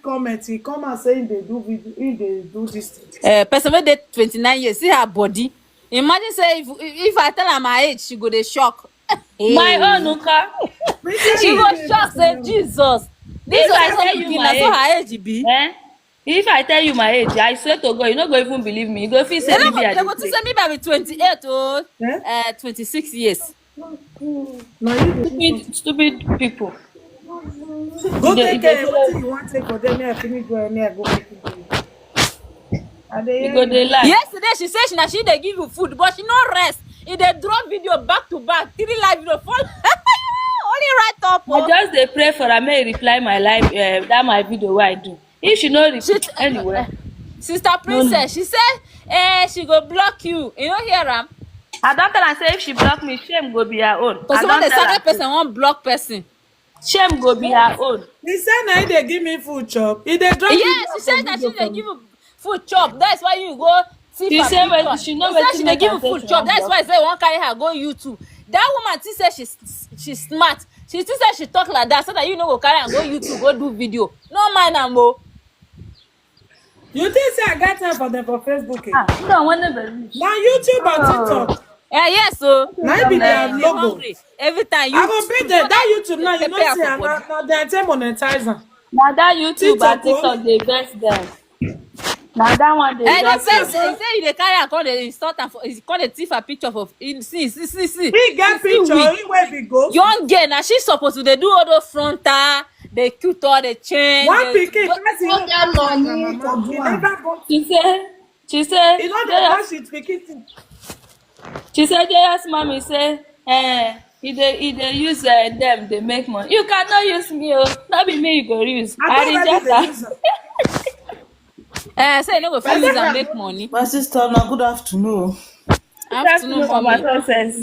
[SPEAKER 3] Comment, he come and say they do video, they do this thing.
[SPEAKER 4] Person wey dey 29 years, see her body. Imagine say if I tell her my age, she go dey shock.
[SPEAKER 5] My own Uka.
[SPEAKER 4] She go shock say Jesus. This
[SPEAKER 5] If I
[SPEAKER 4] one
[SPEAKER 5] tell you
[SPEAKER 4] pikin
[SPEAKER 5] my
[SPEAKER 4] na so her age be.
[SPEAKER 5] If I tell you my age, I swear to God, you no go even believe me. You go feel say
[SPEAKER 4] They
[SPEAKER 5] maybe I
[SPEAKER 4] go to
[SPEAKER 5] dey
[SPEAKER 4] say me by 28 or 26 years.
[SPEAKER 5] stupid people.
[SPEAKER 3] Go
[SPEAKER 5] They-
[SPEAKER 3] take
[SPEAKER 5] they
[SPEAKER 3] care.
[SPEAKER 5] follow-
[SPEAKER 3] What you want take for them? I finish go and I go make it for you. And they
[SPEAKER 5] You go dey lie.
[SPEAKER 4] Yesterday she say she dey give you food, but she no rest. E dey drop video back to back, 3 live video for only right up.
[SPEAKER 5] I just dey pray for her make e reply my live that my video wey I do. If she no reply anyway.
[SPEAKER 4] Sister Princess, she say she go block you. You no hear am?
[SPEAKER 5] I don tell am say if she block me, shame go be her own.
[SPEAKER 4] Because
[SPEAKER 5] I
[SPEAKER 4] when
[SPEAKER 5] don
[SPEAKER 4] the
[SPEAKER 5] tell
[SPEAKER 4] second
[SPEAKER 5] am
[SPEAKER 4] person wan block person.
[SPEAKER 5] shame go be her own.
[SPEAKER 3] He said now they give me food chop. He they drop
[SPEAKER 4] Yes, she said that she dey give you food chop. That's why you go see
[SPEAKER 5] She
[SPEAKER 4] her
[SPEAKER 5] say
[SPEAKER 4] picture.
[SPEAKER 5] when she know
[SPEAKER 4] She say
[SPEAKER 5] wetin
[SPEAKER 4] she dey
[SPEAKER 5] make
[SPEAKER 4] give
[SPEAKER 5] her
[SPEAKER 4] you
[SPEAKER 5] say
[SPEAKER 4] food
[SPEAKER 5] she
[SPEAKER 4] chop.
[SPEAKER 5] wan
[SPEAKER 4] That's
[SPEAKER 5] block.
[SPEAKER 4] why say wan carry her go YouTube. That woman still say she's smart. She still say she talk like that so that you no go carry am go YouTube go do video. No mind am o.
[SPEAKER 3] You think say I got time for them for Facebook?
[SPEAKER 5] No, when never reach.
[SPEAKER 3] Now YouTube and TikTok.
[SPEAKER 4] Yes o.
[SPEAKER 3] Now it be their
[SPEAKER 4] You
[SPEAKER 3] logo.
[SPEAKER 4] hungry every time you.
[SPEAKER 3] I go pay that YouTube now. You know
[SPEAKER 4] Prepare
[SPEAKER 3] see
[SPEAKER 4] for
[SPEAKER 3] now
[SPEAKER 4] body.
[SPEAKER 3] now they take monetizer.
[SPEAKER 5] Na that YouTube
[SPEAKER 3] TikTok,
[SPEAKER 5] and TikTok dey vex dem. Na that one dey
[SPEAKER 4] And
[SPEAKER 5] vex
[SPEAKER 4] say
[SPEAKER 5] dem.
[SPEAKER 4] you dey carry am come dey install am for come dey thief her picture for see.
[SPEAKER 3] He get picture. He where we go.
[SPEAKER 4] Young girl na she suppose to dey do all those frontal, dey cute all the change.
[SPEAKER 3] One pikin first he no get money. He never go.
[SPEAKER 5] She say
[SPEAKER 3] He no dey wash it pikin.
[SPEAKER 5] she say JS mommy say he dey use dem dey make money. You cannot use me o. No be me you go use. I reject am.
[SPEAKER 4] Say you no go fit use am make money.
[SPEAKER 6] My sister, now good afternoon.
[SPEAKER 4] Afternoon for me.
[SPEAKER 5] Process.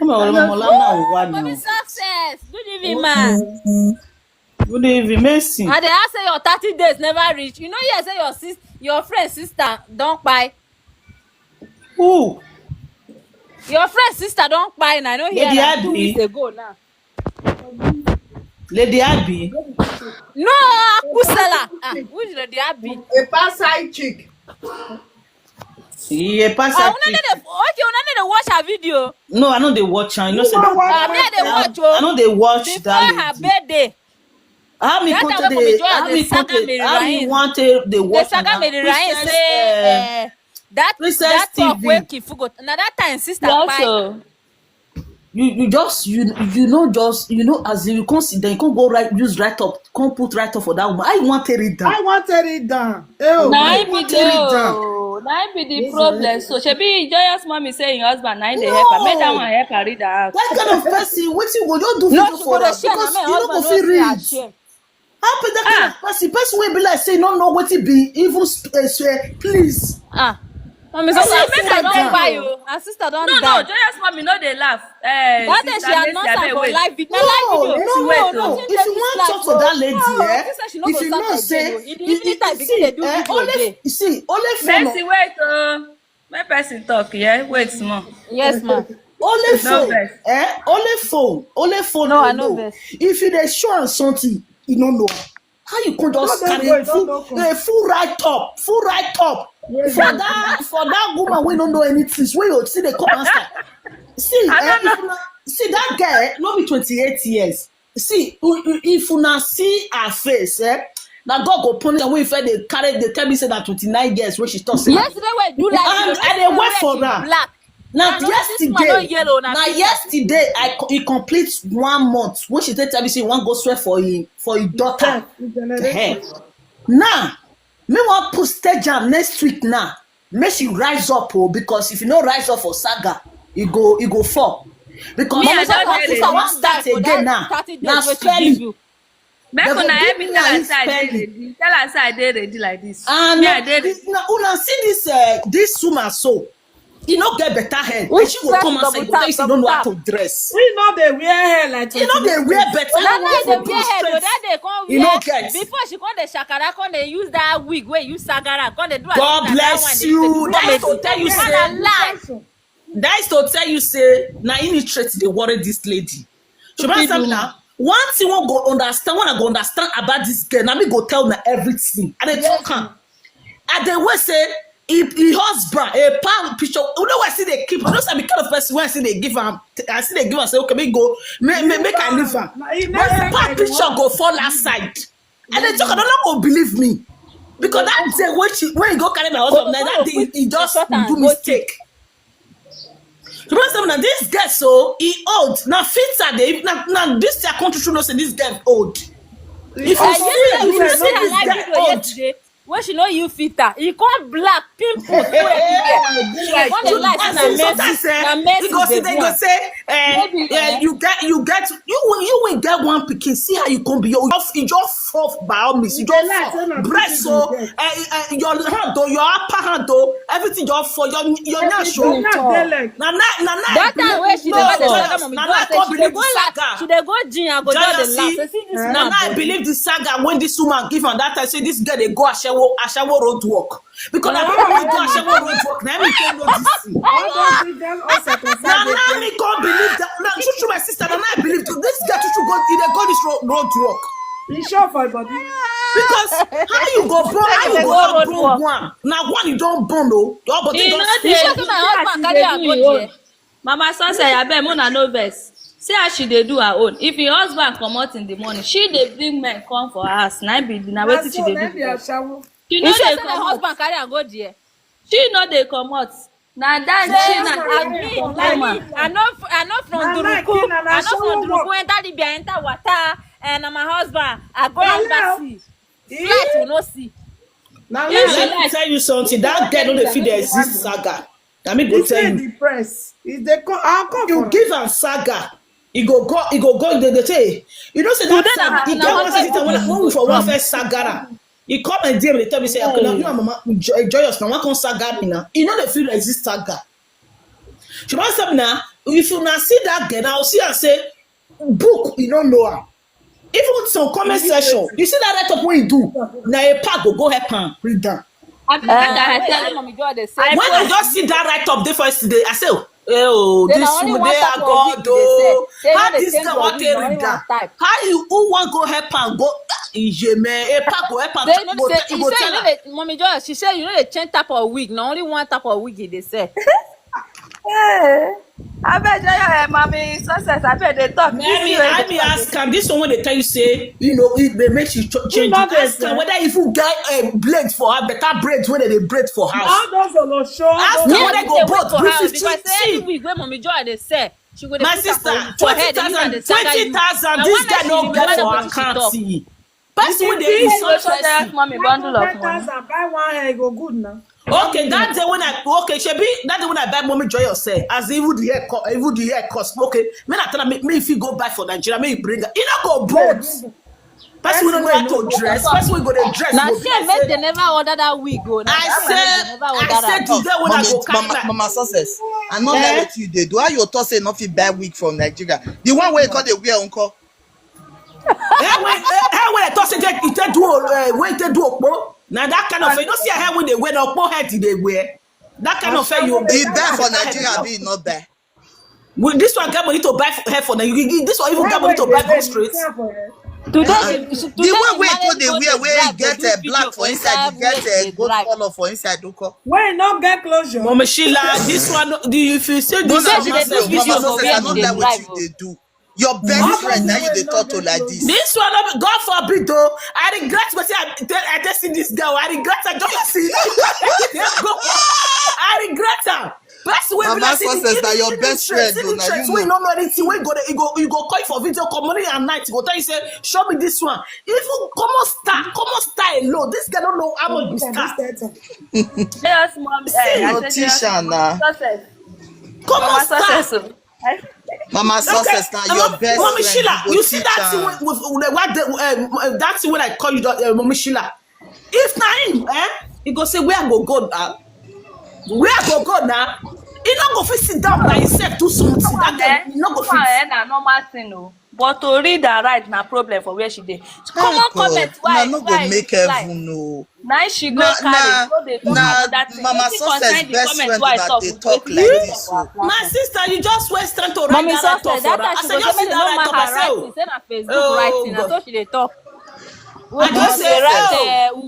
[SPEAKER 4] Mommy success. Good evening, ma.
[SPEAKER 6] Good evening, Mercy.
[SPEAKER 4] And they ask say your 30 days never reach. You know here say your friend sister don kpai.
[SPEAKER 6] Who?
[SPEAKER 4] Your friend sister don kpai na I no hear
[SPEAKER 6] Lady
[SPEAKER 4] am 2
[SPEAKER 6] Abby?
[SPEAKER 4] weeks ago now.
[SPEAKER 6] Lady Abby?
[SPEAKER 4] No, Akusela. Which Lady Abby?
[SPEAKER 2] A pass side chick.
[SPEAKER 6] Yeah, pass
[SPEAKER 4] Una
[SPEAKER 6] her.
[SPEAKER 4] no dey watch her video.
[SPEAKER 6] No, I know they watch her. You know, say that.
[SPEAKER 4] Me I dey watch
[SPEAKER 6] I
[SPEAKER 4] o.
[SPEAKER 6] know they watch
[SPEAKER 4] Before
[SPEAKER 6] that
[SPEAKER 4] her
[SPEAKER 6] lady.
[SPEAKER 4] birthday.
[SPEAKER 6] How me
[SPEAKER 4] That
[SPEAKER 6] come
[SPEAKER 4] time
[SPEAKER 6] to
[SPEAKER 4] when Mommy
[SPEAKER 6] the?
[SPEAKER 4] Joy
[SPEAKER 6] How
[SPEAKER 4] dey
[SPEAKER 6] me come
[SPEAKER 4] Saga
[SPEAKER 6] to?
[SPEAKER 4] Mary
[SPEAKER 6] How me
[SPEAKER 4] Ryan.
[SPEAKER 6] want to? They
[SPEAKER 4] The
[SPEAKER 6] watch
[SPEAKER 4] Saga Mary Ryan
[SPEAKER 6] Princess,
[SPEAKER 4] say that
[SPEAKER 6] Princess
[SPEAKER 4] talk
[SPEAKER 6] TV.
[SPEAKER 4] wey Kifu go na that time sister
[SPEAKER 5] Yes
[SPEAKER 4] kpai.
[SPEAKER 5] o.
[SPEAKER 6] you just you know as you come sit down, you can't go use right up, can't put right up for that woman. I want to read
[SPEAKER 3] I
[SPEAKER 6] down.
[SPEAKER 3] wanted it down. Oh,
[SPEAKER 5] Na
[SPEAKER 3] I
[SPEAKER 5] im be
[SPEAKER 3] wanted it down.
[SPEAKER 5] the problem. So shebi Joyous mommy say im husband na im dey help her. Make that one help her read her out.
[SPEAKER 6] That kind of person, what you go just do
[SPEAKER 4] No,
[SPEAKER 6] video
[SPEAKER 4] she
[SPEAKER 6] for
[SPEAKER 4] go
[SPEAKER 6] her
[SPEAKER 4] dey share na
[SPEAKER 6] because
[SPEAKER 4] my
[SPEAKER 6] you no go
[SPEAKER 4] husband
[SPEAKER 6] fit
[SPEAKER 4] no see her
[SPEAKER 6] read.
[SPEAKER 4] shame.
[SPEAKER 6] How be that kind of person? Person will be like say no know what it be even swear, please.
[SPEAKER 4] Mommy, so
[SPEAKER 6] I
[SPEAKER 4] make
[SPEAKER 6] say
[SPEAKER 4] I don't
[SPEAKER 6] that.
[SPEAKER 4] buy you. Her sister don't
[SPEAKER 5] No,
[SPEAKER 4] die.
[SPEAKER 5] joyous mommy no dey laugh.
[SPEAKER 4] That day
[SPEAKER 5] Sister
[SPEAKER 4] she
[SPEAKER 5] Nancy,
[SPEAKER 4] announced her
[SPEAKER 5] abeg
[SPEAKER 4] for
[SPEAKER 5] wait.
[SPEAKER 4] live video.
[SPEAKER 6] No,
[SPEAKER 4] Live video.
[SPEAKER 6] no.
[SPEAKER 4] Nothing
[SPEAKER 6] If
[SPEAKER 4] dey
[SPEAKER 6] you
[SPEAKER 4] this
[SPEAKER 6] want
[SPEAKER 4] life,
[SPEAKER 6] to talk to that lady,
[SPEAKER 4] She said she no
[SPEAKER 6] if
[SPEAKER 4] go
[SPEAKER 6] you
[SPEAKER 4] start
[SPEAKER 6] know
[SPEAKER 4] again.
[SPEAKER 6] say,
[SPEAKER 4] In the evening time, begin dey do video
[SPEAKER 6] only
[SPEAKER 4] again.
[SPEAKER 6] only
[SPEAKER 5] Mercy,
[SPEAKER 6] phone,
[SPEAKER 5] wait, make person talk, yeah? Wait small.
[SPEAKER 4] Yes, ma.
[SPEAKER 6] only
[SPEAKER 5] No
[SPEAKER 6] phone,
[SPEAKER 5] vex.
[SPEAKER 6] only phone.
[SPEAKER 4] No, I
[SPEAKER 6] You
[SPEAKER 4] know
[SPEAKER 6] know.
[SPEAKER 4] best.
[SPEAKER 6] If you dey show am something, you don't know. How you can just
[SPEAKER 3] No, don't
[SPEAKER 6] carry
[SPEAKER 3] go, don't go.
[SPEAKER 6] full right up for that woman we don't know anything. Where you see they come outside. See,
[SPEAKER 5] I don't know.
[SPEAKER 6] see that girl, no be 28 years. See, if you now see her face, now God go punish her. When if they tell me say that 29 years when she talk say.
[SPEAKER 4] Yesterday we do like
[SPEAKER 6] And they wait for her.
[SPEAKER 4] black.
[SPEAKER 6] Now
[SPEAKER 4] Now, this woman no yellow, na pink.
[SPEAKER 6] yesterday he complete 1 month when she tell me say he wan go swear for him daughter. Hey. Now me wan put stage am next week now. Make she rise up because if you no rise up for Saga, you go fall. Because
[SPEAKER 5] Me, I
[SPEAKER 6] my
[SPEAKER 5] don't
[SPEAKER 6] sister
[SPEAKER 5] get it.
[SPEAKER 6] wan start again now.
[SPEAKER 4] Now
[SPEAKER 6] Spelling.
[SPEAKER 5] Make
[SPEAKER 6] They go
[SPEAKER 5] una help
[SPEAKER 6] give
[SPEAKER 5] me
[SPEAKER 6] me
[SPEAKER 5] tell
[SPEAKER 6] her
[SPEAKER 5] her say I dey
[SPEAKER 6] spelling.
[SPEAKER 5] ready. Tell her say I dey ready like this.
[SPEAKER 6] And
[SPEAKER 5] Me, I dey ready.
[SPEAKER 6] una see this woman so e no get better head.
[SPEAKER 4] Which
[SPEAKER 6] And she go
[SPEAKER 4] first
[SPEAKER 6] come outside
[SPEAKER 4] double
[SPEAKER 6] go tell you say you no know how
[SPEAKER 4] tap,
[SPEAKER 6] to dress.
[SPEAKER 3] We know they wear hair like
[SPEAKER 6] You know they wear better.
[SPEAKER 4] That night
[SPEAKER 6] Even
[SPEAKER 4] they wear head,
[SPEAKER 6] straight.
[SPEAKER 4] that day come
[SPEAKER 6] You
[SPEAKER 4] wear.
[SPEAKER 6] no get.
[SPEAKER 4] Before she come the shakara, come they use that wig where you sagara, come they do.
[SPEAKER 6] God bless you. That is to tell you
[SPEAKER 4] Man,
[SPEAKER 6] say.
[SPEAKER 4] I lie.
[SPEAKER 6] That is to tell you say na illiterate dey worry this lady. Ṣùgbọ́n sẹ́mi na one thing wan go understand when I go understand about this girl na me go tell na everything. I dey talk am. I dey wait say he husband a palm picture. You know why I see dey keep. You know say I be kind of person wey I see dey give am. I see dey give am say okay make go make I leave am. But a palm picture go fall outside. And dey talk I don't go believe me. Because that day when he go carry my husband na that day he just do mistake. Remember na this girl so he old na filter dey na this their country should know say this girl old. If you see this girl old.
[SPEAKER 4] When she know you filter, he come black, pimples full everywhere. When the light is na messy,
[SPEAKER 6] he go say you will get one pikin. See how you come be you just fall by all means. You just fall breast so your hand though, your upper hand though, everything just fall. Your nail show.
[SPEAKER 4] That time when she never dey Saga mommy she dey go gym and go just dey laugh. See this
[SPEAKER 6] Now I believe the Saga when this woman give am that time say this girl dey go Ashawo road work because na people wey go Ashawo road work na me come know this thing. Na me come believe that na true my sister na I believe this girl true go e dey go this road work.
[SPEAKER 3] You sure for body?
[SPEAKER 6] Because how you go born one na one you don born o your body
[SPEAKER 5] You
[SPEAKER 6] don
[SPEAKER 5] know
[SPEAKER 4] You sure say my husband carry her go there?
[SPEAKER 5] Mama Sunset, abeg una no vex. See how she dey do her own. If your husband comot in the morning, she dey bring men come for her house. Na wetin she dey do. She
[SPEAKER 4] You
[SPEAKER 5] no
[SPEAKER 4] sure
[SPEAKER 5] dey
[SPEAKER 4] say my
[SPEAKER 5] comot.
[SPEAKER 4] husband carry her go there?
[SPEAKER 5] She no dey comot. Na that she na
[SPEAKER 4] I know from Duruku. I know from Duruku enter Libya, enter water, and na my husband. I go embassy. Flight will no see.
[SPEAKER 3] Now
[SPEAKER 6] let me tell you something that girl no dey fit dey exist Saga. Na me go
[SPEAKER 3] it's
[SPEAKER 6] tell
[SPEAKER 3] in
[SPEAKER 6] you.
[SPEAKER 3] the press. Is the I'll come
[SPEAKER 6] You
[SPEAKER 3] for
[SPEAKER 6] give am Saga. He go they say you know say that time he get one sister when we for one first Sagara. He come and DM they tell me say okay now you and mama joyous now one come Saga me now. You know they feel resist Saga. She must have now if you now see that girl now see her say book you don't know her. Even some comment section you see that right up when you do now a pack go help am read down.
[SPEAKER 5] abeg I tell
[SPEAKER 4] Mommy God dey say.
[SPEAKER 6] When I just see that right up there first today, I say, oh,
[SPEAKER 4] Say
[SPEAKER 6] this
[SPEAKER 4] na only
[SPEAKER 6] woman
[SPEAKER 4] one
[SPEAKER 6] they
[SPEAKER 4] type
[SPEAKER 6] are
[SPEAKER 4] of
[SPEAKER 6] God,
[SPEAKER 4] wig
[SPEAKER 6] oh.
[SPEAKER 4] they say. Say
[SPEAKER 6] How
[SPEAKER 4] no dey
[SPEAKER 6] this
[SPEAKER 4] change
[SPEAKER 6] guy
[SPEAKER 4] your
[SPEAKER 6] want
[SPEAKER 4] wig,
[SPEAKER 6] to
[SPEAKER 4] na only
[SPEAKER 6] read that?
[SPEAKER 4] one type.
[SPEAKER 6] How you who want go help and go? A pack go help
[SPEAKER 4] Say you
[SPEAKER 6] and
[SPEAKER 4] know
[SPEAKER 6] go
[SPEAKER 4] say he say
[SPEAKER 6] tell
[SPEAKER 4] you know
[SPEAKER 6] her.
[SPEAKER 4] the mommy Joy she say you know the change type of wig, na only one type of wig they say.
[SPEAKER 5] abeg joy mami Sunset abeg dey talk.
[SPEAKER 6] Let me ask am. This one when they tell you say, you know, it they make you change.
[SPEAKER 3] not
[SPEAKER 6] Ask
[SPEAKER 3] this,
[SPEAKER 6] am whether if you get blade for her, better braids when they braid for house.
[SPEAKER 3] all those on the show.
[SPEAKER 6] Ask
[SPEAKER 4] Me
[SPEAKER 6] her
[SPEAKER 4] I
[SPEAKER 6] whether
[SPEAKER 4] dey
[SPEAKER 6] go
[SPEAKER 4] wait
[SPEAKER 6] both
[SPEAKER 4] for her
[SPEAKER 6] briefly
[SPEAKER 4] because say any
[SPEAKER 6] see.
[SPEAKER 4] wig wey mommy Joy dey sell, she go dey
[SPEAKER 6] My
[SPEAKER 4] put am
[SPEAKER 6] sister,
[SPEAKER 4] for head dey use am dey saga you.
[SPEAKER 6] 20,000.
[SPEAKER 4] Na
[SPEAKER 6] This
[SPEAKER 4] one
[SPEAKER 6] guy
[SPEAKER 4] night
[SPEAKER 6] no
[SPEAKER 4] she
[SPEAKER 6] get
[SPEAKER 4] remember
[SPEAKER 6] for
[SPEAKER 4] wetin she
[SPEAKER 6] account.
[SPEAKER 4] talk.
[SPEAKER 6] See. Person wey
[SPEAKER 3] If
[SPEAKER 6] dey
[SPEAKER 3] you
[SPEAKER 6] so
[SPEAKER 5] so
[SPEAKER 6] stressy.
[SPEAKER 5] joyous mommy bundle of money.
[SPEAKER 3] Buy one hair, go good now.
[SPEAKER 6] Okay, that day when shebi that day when I buy mommy joy yourself as even the hair cost. Okay, me I tell her me if you go buy for Nigeria, me you bring her. You not go both. Person we don't know how to dress. Person we go to dress.
[SPEAKER 4] Now
[SPEAKER 6] go be
[SPEAKER 4] she
[SPEAKER 6] like
[SPEAKER 4] make
[SPEAKER 6] say-
[SPEAKER 4] they never order that wig. Go. Now,
[SPEAKER 6] I said
[SPEAKER 1] Oh,
[SPEAKER 6] today when I go carry
[SPEAKER 1] mama success. I not like what you dey do. How you talk say not fit buy wig from Nigeria? The one where you call the wear uncle.
[SPEAKER 6] when I talk say it do when it do okpo. Now that kind of you don't see a hair when they wear the okpo head they wear. That kind of hair you
[SPEAKER 1] He buy for Nigeria, be not buy.
[SPEAKER 6] Will this one get money to buy hair for Nigeria? This one even get money to buy go straight.
[SPEAKER 4] Today,
[SPEAKER 1] The one way to the wear where you get a black for inside, you get a gold color for inside.
[SPEAKER 3] Wait, not get closure.
[SPEAKER 6] Mama Sheila, this one, if you say
[SPEAKER 1] No,
[SPEAKER 6] this
[SPEAKER 1] no,
[SPEAKER 6] one,
[SPEAKER 1] mama
[SPEAKER 4] do video for
[SPEAKER 1] success, I
[SPEAKER 4] where
[SPEAKER 1] not
[SPEAKER 4] they
[SPEAKER 1] like what
[SPEAKER 4] drive,
[SPEAKER 1] you dey do. Your best friend now you dey talk to like this.
[SPEAKER 6] this one, God forbid, though, I regret what I just see this girl. I regret her. Just see, I regret her. Best way
[SPEAKER 1] Mama success na your best friend, though. Now you
[SPEAKER 6] we
[SPEAKER 1] know.
[SPEAKER 6] don't know anything. We go call you for video call morning and night. Go tell you say, show me this one. Even come on star alone. This girl don't know how much be star.
[SPEAKER 5] Yes, mom.
[SPEAKER 1] No teacher na.
[SPEAKER 5] Success.
[SPEAKER 6] Come
[SPEAKER 5] Mama
[SPEAKER 6] on
[SPEAKER 5] success.
[SPEAKER 6] star.
[SPEAKER 1] Mama success na your best
[SPEAKER 6] Mommy
[SPEAKER 1] friend.
[SPEAKER 6] Sheila,
[SPEAKER 1] go
[SPEAKER 6] you see
[SPEAKER 1] teach
[SPEAKER 6] that thing
[SPEAKER 1] am.
[SPEAKER 6] that thing when I call you Mommy Sheila. If na him, he go say where I go now? Where I go now? He not go fit sit down by himself do something. That girl, he not go fit.
[SPEAKER 5] Na normal thing o. But to read and write na problem for where she dey. Come on, comment
[SPEAKER 1] Una
[SPEAKER 5] why
[SPEAKER 1] no go make heaven no.
[SPEAKER 5] Now she go
[SPEAKER 1] Na
[SPEAKER 5] carry go dey talk
[SPEAKER 1] na
[SPEAKER 5] about that thing.
[SPEAKER 1] mama
[SPEAKER 5] Wetin
[SPEAKER 1] success
[SPEAKER 5] concern the
[SPEAKER 1] best
[SPEAKER 5] comment
[SPEAKER 1] friend
[SPEAKER 5] wey I
[SPEAKER 1] that
[SPEAKER 5] talk
[SPEAKER 1] dey
[SPEAKER 5] with
[SPEAKER 1] talk
[SPEAKER 5] wetin
[SPEAKER 1] like
[SPEAKER 5] dey
[SPEAKER 1] this
[SPEAKER 5] for
[SPEAKER 1] o.
[SPEAKER 5] our platform.
[SPEAKER 6] My sister, you just waste time to write
[SPEAKER 4] Mommy
[SPEAKER 6] that
[SPEAKER 4] success,
[SPEAKER 6] laptop for
[SPEAKER 4] that
[SPEAKER 6] her. I
[SPEAKER 4] time she
[SPEAKER 6] said,
[SPEAKER 4] go
[SPEAKER 6] just
[SPEAKER 4] say
[SPEAKER 6] sit
[SPEAKER 4] me
[SPEAKER 6] down
[SPEAKER 4] no
[SPEAKER 6] write
[SPEAKER 4] man
[SPEAKER 6] up
[SPEAKER 4] her
[SPEAKER 6] myself.
[SPEAKER 4] writing, say na Facebook
[SPEAKER 6] Oh,
[SPEAKER 4] writing, na
[SPEAKER 6] God.
[SPEAKER 4] so she dey talk.
[SPEAKER 6] I just say,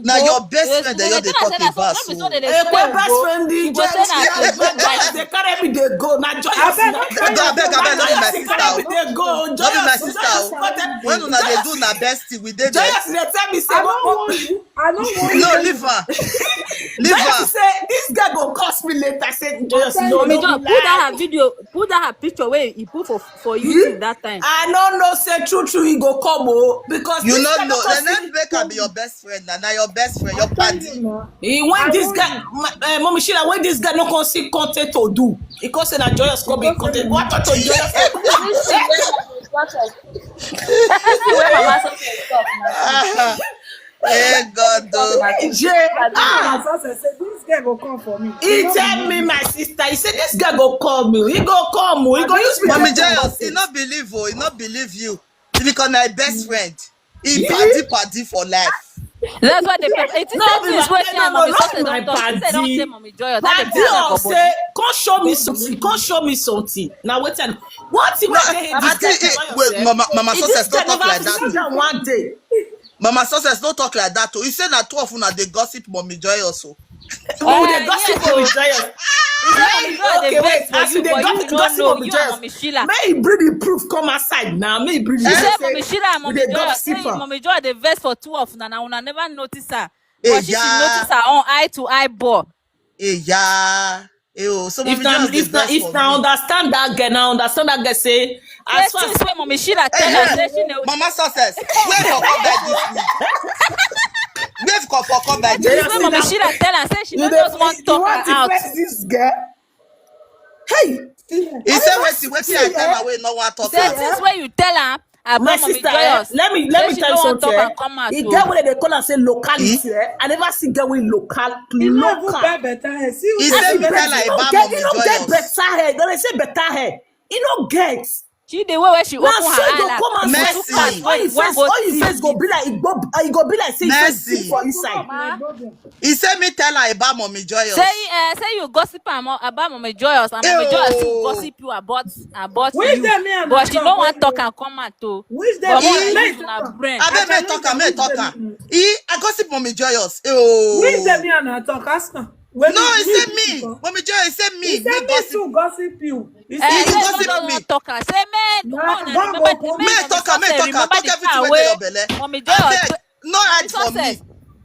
[SPEAKER 1] Na your best friend that you dey talk about so.
[SPEAKER 6] my best friend
[SPEAKER 4] She
[SPEAKER 6] DJ.
[SPEAKER 4] go say na Facebook
[SPEAKER 6] Joyous,
[SPEAKER 4] writing.
[SPEAKER 6] they carry me, they go. Now Joyous,
[SPEAKER 3] Abeg,
[SPEAKER 6] not
[SPEAKER 1] Abeg, no be my sister
[SPEAKER 6] carry me,
[SPEAKER 1] o.
[SPEAKER 6] they go.
[SPEAKER 1] No be my
[SPEAKER 6] Joyous,
[SPEAKER 1] sister o. When una dey do na bestie, we dey there.
[SPEAKER 6] Joyous, they tell me, say,
[SPEAKER 3] I don't want you. I don't want
[SPEAKER 1] No,
[SPEAKER 3] you.
[SPEAKER 1] leave her. Leave
[SPEAKER 6] Joyous
[SPEAKER 1] her.
[SPEAKER 6] say, this guy go cost me later. I said, Joyous, no,
[SPEAKER 4] Mommy
[SPEAKER 6] no,
[SPEAKER 4] just put that her video, put that her picture where he put for YouTube that time.
[SPEAKER 6] I don't know, say true, he go come, because
[SPEAKER 1] You
[SPEAKER 6] this
[SPEAKER 1] no
[SPEAKER 6] guy
[SPEAKER 1] know.
[SPEAKER 6] don't
[SPEAKER 1] Then
[SPEAKER 6] see-
[SPEAKER 1] make her be your best friend. Na your best friend, your paddy.
[SPEAKER 6] He when
[SPEAKER 3] I
[SPEAKER 6] this
[SPEAKER 3] want
[SPEAKER 6] guy, Mommy Sheila, when this guy no can see content to do, he can say that Joyous come in content. What to Joyous?
[SPEAKER 5] Where mama success talk na.
[SPEAKER 1] Hey God, though.
[SPEAKER 6] Jay,
[SPEAKER 3] My success say this girl go come for me.
[SPEAKER 6] he tell me, my sister, he said this guy go call me. He go come, he go use me.
[SPEAKER 1] Mommy Joyous, he not believe oh, he not believe you. Because na best friend. He paddy for life.
[SPEAKER 4] That's why they pay. It is
[SPEAKER 6] No,
[SPEAKER 4] something is waiting and mommy
[SPEAKER 6] not
[SPEAKER 4] success
[SPEAKER 6] my
[SPEAKER 4] don't talk. She say don't
[SPEAKER 6] paddy.
[SPEAKER 4] say mommy Joyous. That
[SPEAKER 6] Paddy
[SPEAKER 4] dey pay her
[SPEAKER 6] or
[SPEAKER 4] for
[SPEAKER 6] say, come show me something. Come show me something. Now wait and what thing
[SPEAKER 1] No,
[SPEAKER 6] I tell
[SPEAKER 1] I
[SPEAKER 6] him this
[SPEAKER 1] think
[SPEAKER 6] guy
[SPEAKER 1] wait, Mama
[SPEAKER 6] If
[SPEAKER 1] success
[SPEAKER 6] this guy
[SPEAKER 1] don't talk
[SPEAKER 6] never
[SPEAKER 1] like that.
[SPEAKER 6] sit
[SPEAKER 1] Oh.
[SPEAKER 6] down one day.
[SPEAKER 1] Mama success don't talk like that. Oh. He said that 12 una dey gossip Mommy Joyous. Oh.
[SPEAKER 6] We dey gossip for with Joyous.
[SPEAKER 4] Okay, wait.
[SPEAKER 6] As we dey gossip for with Joyous,
[SPEAKER 4] Mommy Sheila.
[SPEAKER 6] may he bring the proof come outside now. May he bring the
[SPEAKER 4] She say
[SPEAKER 6] proof.
[SPEAKER 4] mommy Sheila and
[SPEAKER 6] we
[SPEAKER 4] mommy
[SPEAKER 6] dey
[SPEAKER 4] Joyous. Say
[SPEAKER 6] gossip am.
[SPEAKER 4] mommy Joyous dey vex for 2 of una. Una never notice her.
[SPEAKER 1] Hey,
[SPEAKER 4] But she notice her on eye to eye ball.
[SPEAKER 1] Hey, yeah. Hey, oh. So
[SPEAKER 6] If
[SPEAKER 1] Mommy
[SPEAKER 6] na
[SPEAKER 1] Joyous dey vex
[SPEAKER 6] if
[SPEAKER 1] for
[SPEAKER 6] na
[SPEAKER 1] me.
[SPEAKER 6] understand that girl, now understand that girl say as far
[SPEAKER 4] Things
[SPEAKER 6] as
[SPEAKER 4] wey mommy Sheila tell her say she know.
[SPEAKER 1] Mama success. Where for come back this week? Where for come back this
[SPEAKER 4] Things
[SPEAKER 1] week?
[SPEAKER 4] wey mommy Sheila tell her say she
[SPEAKER 6] you
[SPEAKER 4] no just want talk her out.
[SPEAKER 6] this girl. Hey,
[SPEAKER 1] He said wetin I tell her wey no wan talk
[SPEAKER 4] Say
[SPEAKER 1] am.
[SPEAKER 4] things wey you tell her
[SPEAKER 6] my
[SPEAKER 4] about mommy
[SPEAKER 6] sister,
[SPEAKER 4] Joyous.
[SPEAKER 6] let me
[SPEAKER 4] say she
[SPEAKER 6] tell you
[SPEAKER 4] no wan
[SPEAKER 6] something.
[SPEAKER 4] talk and come out.
[SPEAKER 6] The
[SPEAKER 4] o.
[SPEAKER 6] girl wey they call am say locality. I never see girl with local.
[SPEAKER 3] You no even
[SPEAKER 6] Local.
[SPEAKER 3] buy better hair. See
[SPEAKER 1] He
[SPEAKER 3] who
[SPEAKER 1] said
[SPEAKER 3] see
[SPEAKER 1] me tell her
[SPEAKER 6] You
[SPEAKER 1] about
[SPEAKER 6] don't
[SPEAKER 1] Mommy
[SPEAKER 6] get
[SPEAKER 1] Joyous.
[SPEAKER 6] better hair. Don't they say better hair? You don't get.
[SPEAKER 4] She the way where she
[SPEAKER 6] Now
[SPEAKER 4] open
[SPEAKER 6] so
[SPEAKER 4] her
[SPEAKER 6] you
[SPEAKER 4] eye
[SPEAKER 6] go come and
[SPEAKER 1] Mercy.
[SPEAKER 6] say, all you face go be like it go be like say you face
[SPEAKER 1] Mercy.
[SPEAKER 6] sick for inside.
[SPEAKER 1] He said me tell her about Mommy Joyous.
[SPEAKER 4] say you gossip am about mommy Joyous and mommy
[SPEAKER 1] Ew.
[SPEAKER 4] Joyous still gossip you about
[SPEAKER 3] Which
[SPEAKER 4] you.
[SPEAKER 3] day me and
[SPEAKER 4] But
[SPEAKER 3] her
[SPEAKER 4] she
[SPEAKER 3] talk
[SPEAKER 4] no wan
[SPEAKER 3] when
[SPEAKER 4] talk
[SPEAKER 3] you-
[SPEAKER 4] and come out o.
[SPEAKER 3] Which day
[SPEAKER 4] But
[SPEAKER 3] me
[SPEAKER 4] more
[SPEAKER 3] and
[SPEAKER 4] use
[SPEAKER 3] her
[SPEAKER 4] una
[SPEAKER 3] talk?
[SPEAKER 4] brain.
[SPEAKER 1] Abeg
[SPEAKER 3] I
[SPEAKER 1] me talk am,
[SPEAKER 3] tell
[SPEAKER 1] me
[SPEAKER 3] you
[SPEAKER 1] talk
[SPEAKER 3] which
[SPEAKER 1] am.
[SPEAKER 3] day
[SPEAKER 1] I gossip Mommy Joyous.
[SPEAKER 3] Which day
[SPEAKER 1] Oh.
[SPEAKER 3] me and her talk? Ask her.
[SPEAKER 1] No, he said me. Mommy Joyous, he said me.
[SPEAKER 3] He said me
[SPEAKER 1] gossip.
[SPEAKER 3] too gossip you. He
[SPEAKER 1] You
[SPEAKER 3] said
[SPEAKER 4] Say no
[SPEAKER 1] gossip
[SPEAKER 4] don't
[SPEAKER 1] me.
[SPEAKER 4] wan talk am. Say man,
[SPEAKER 3] Nah,
[SPEAKER 4] no,
[SPEAKER 3] God
[SPEAKER 4] remember
[SPEAKER 3] go come.
[SPEAKER 1] Me talk am,
[SPEAKER 4] remember
[SPEAKER 1] talk
[SPEAKER 4] the
[SPEAKER 1] everything
[SPEAKER 4] time
[SPEAKER 1] wey dey
[SPEAKER 4] wey
[SPEAKER 1] your belle.
[SPEAKER 4] mommy Joyous.
[SPEAKER 1] Abeg, no hide for me.
[SPEAKER 4] Success.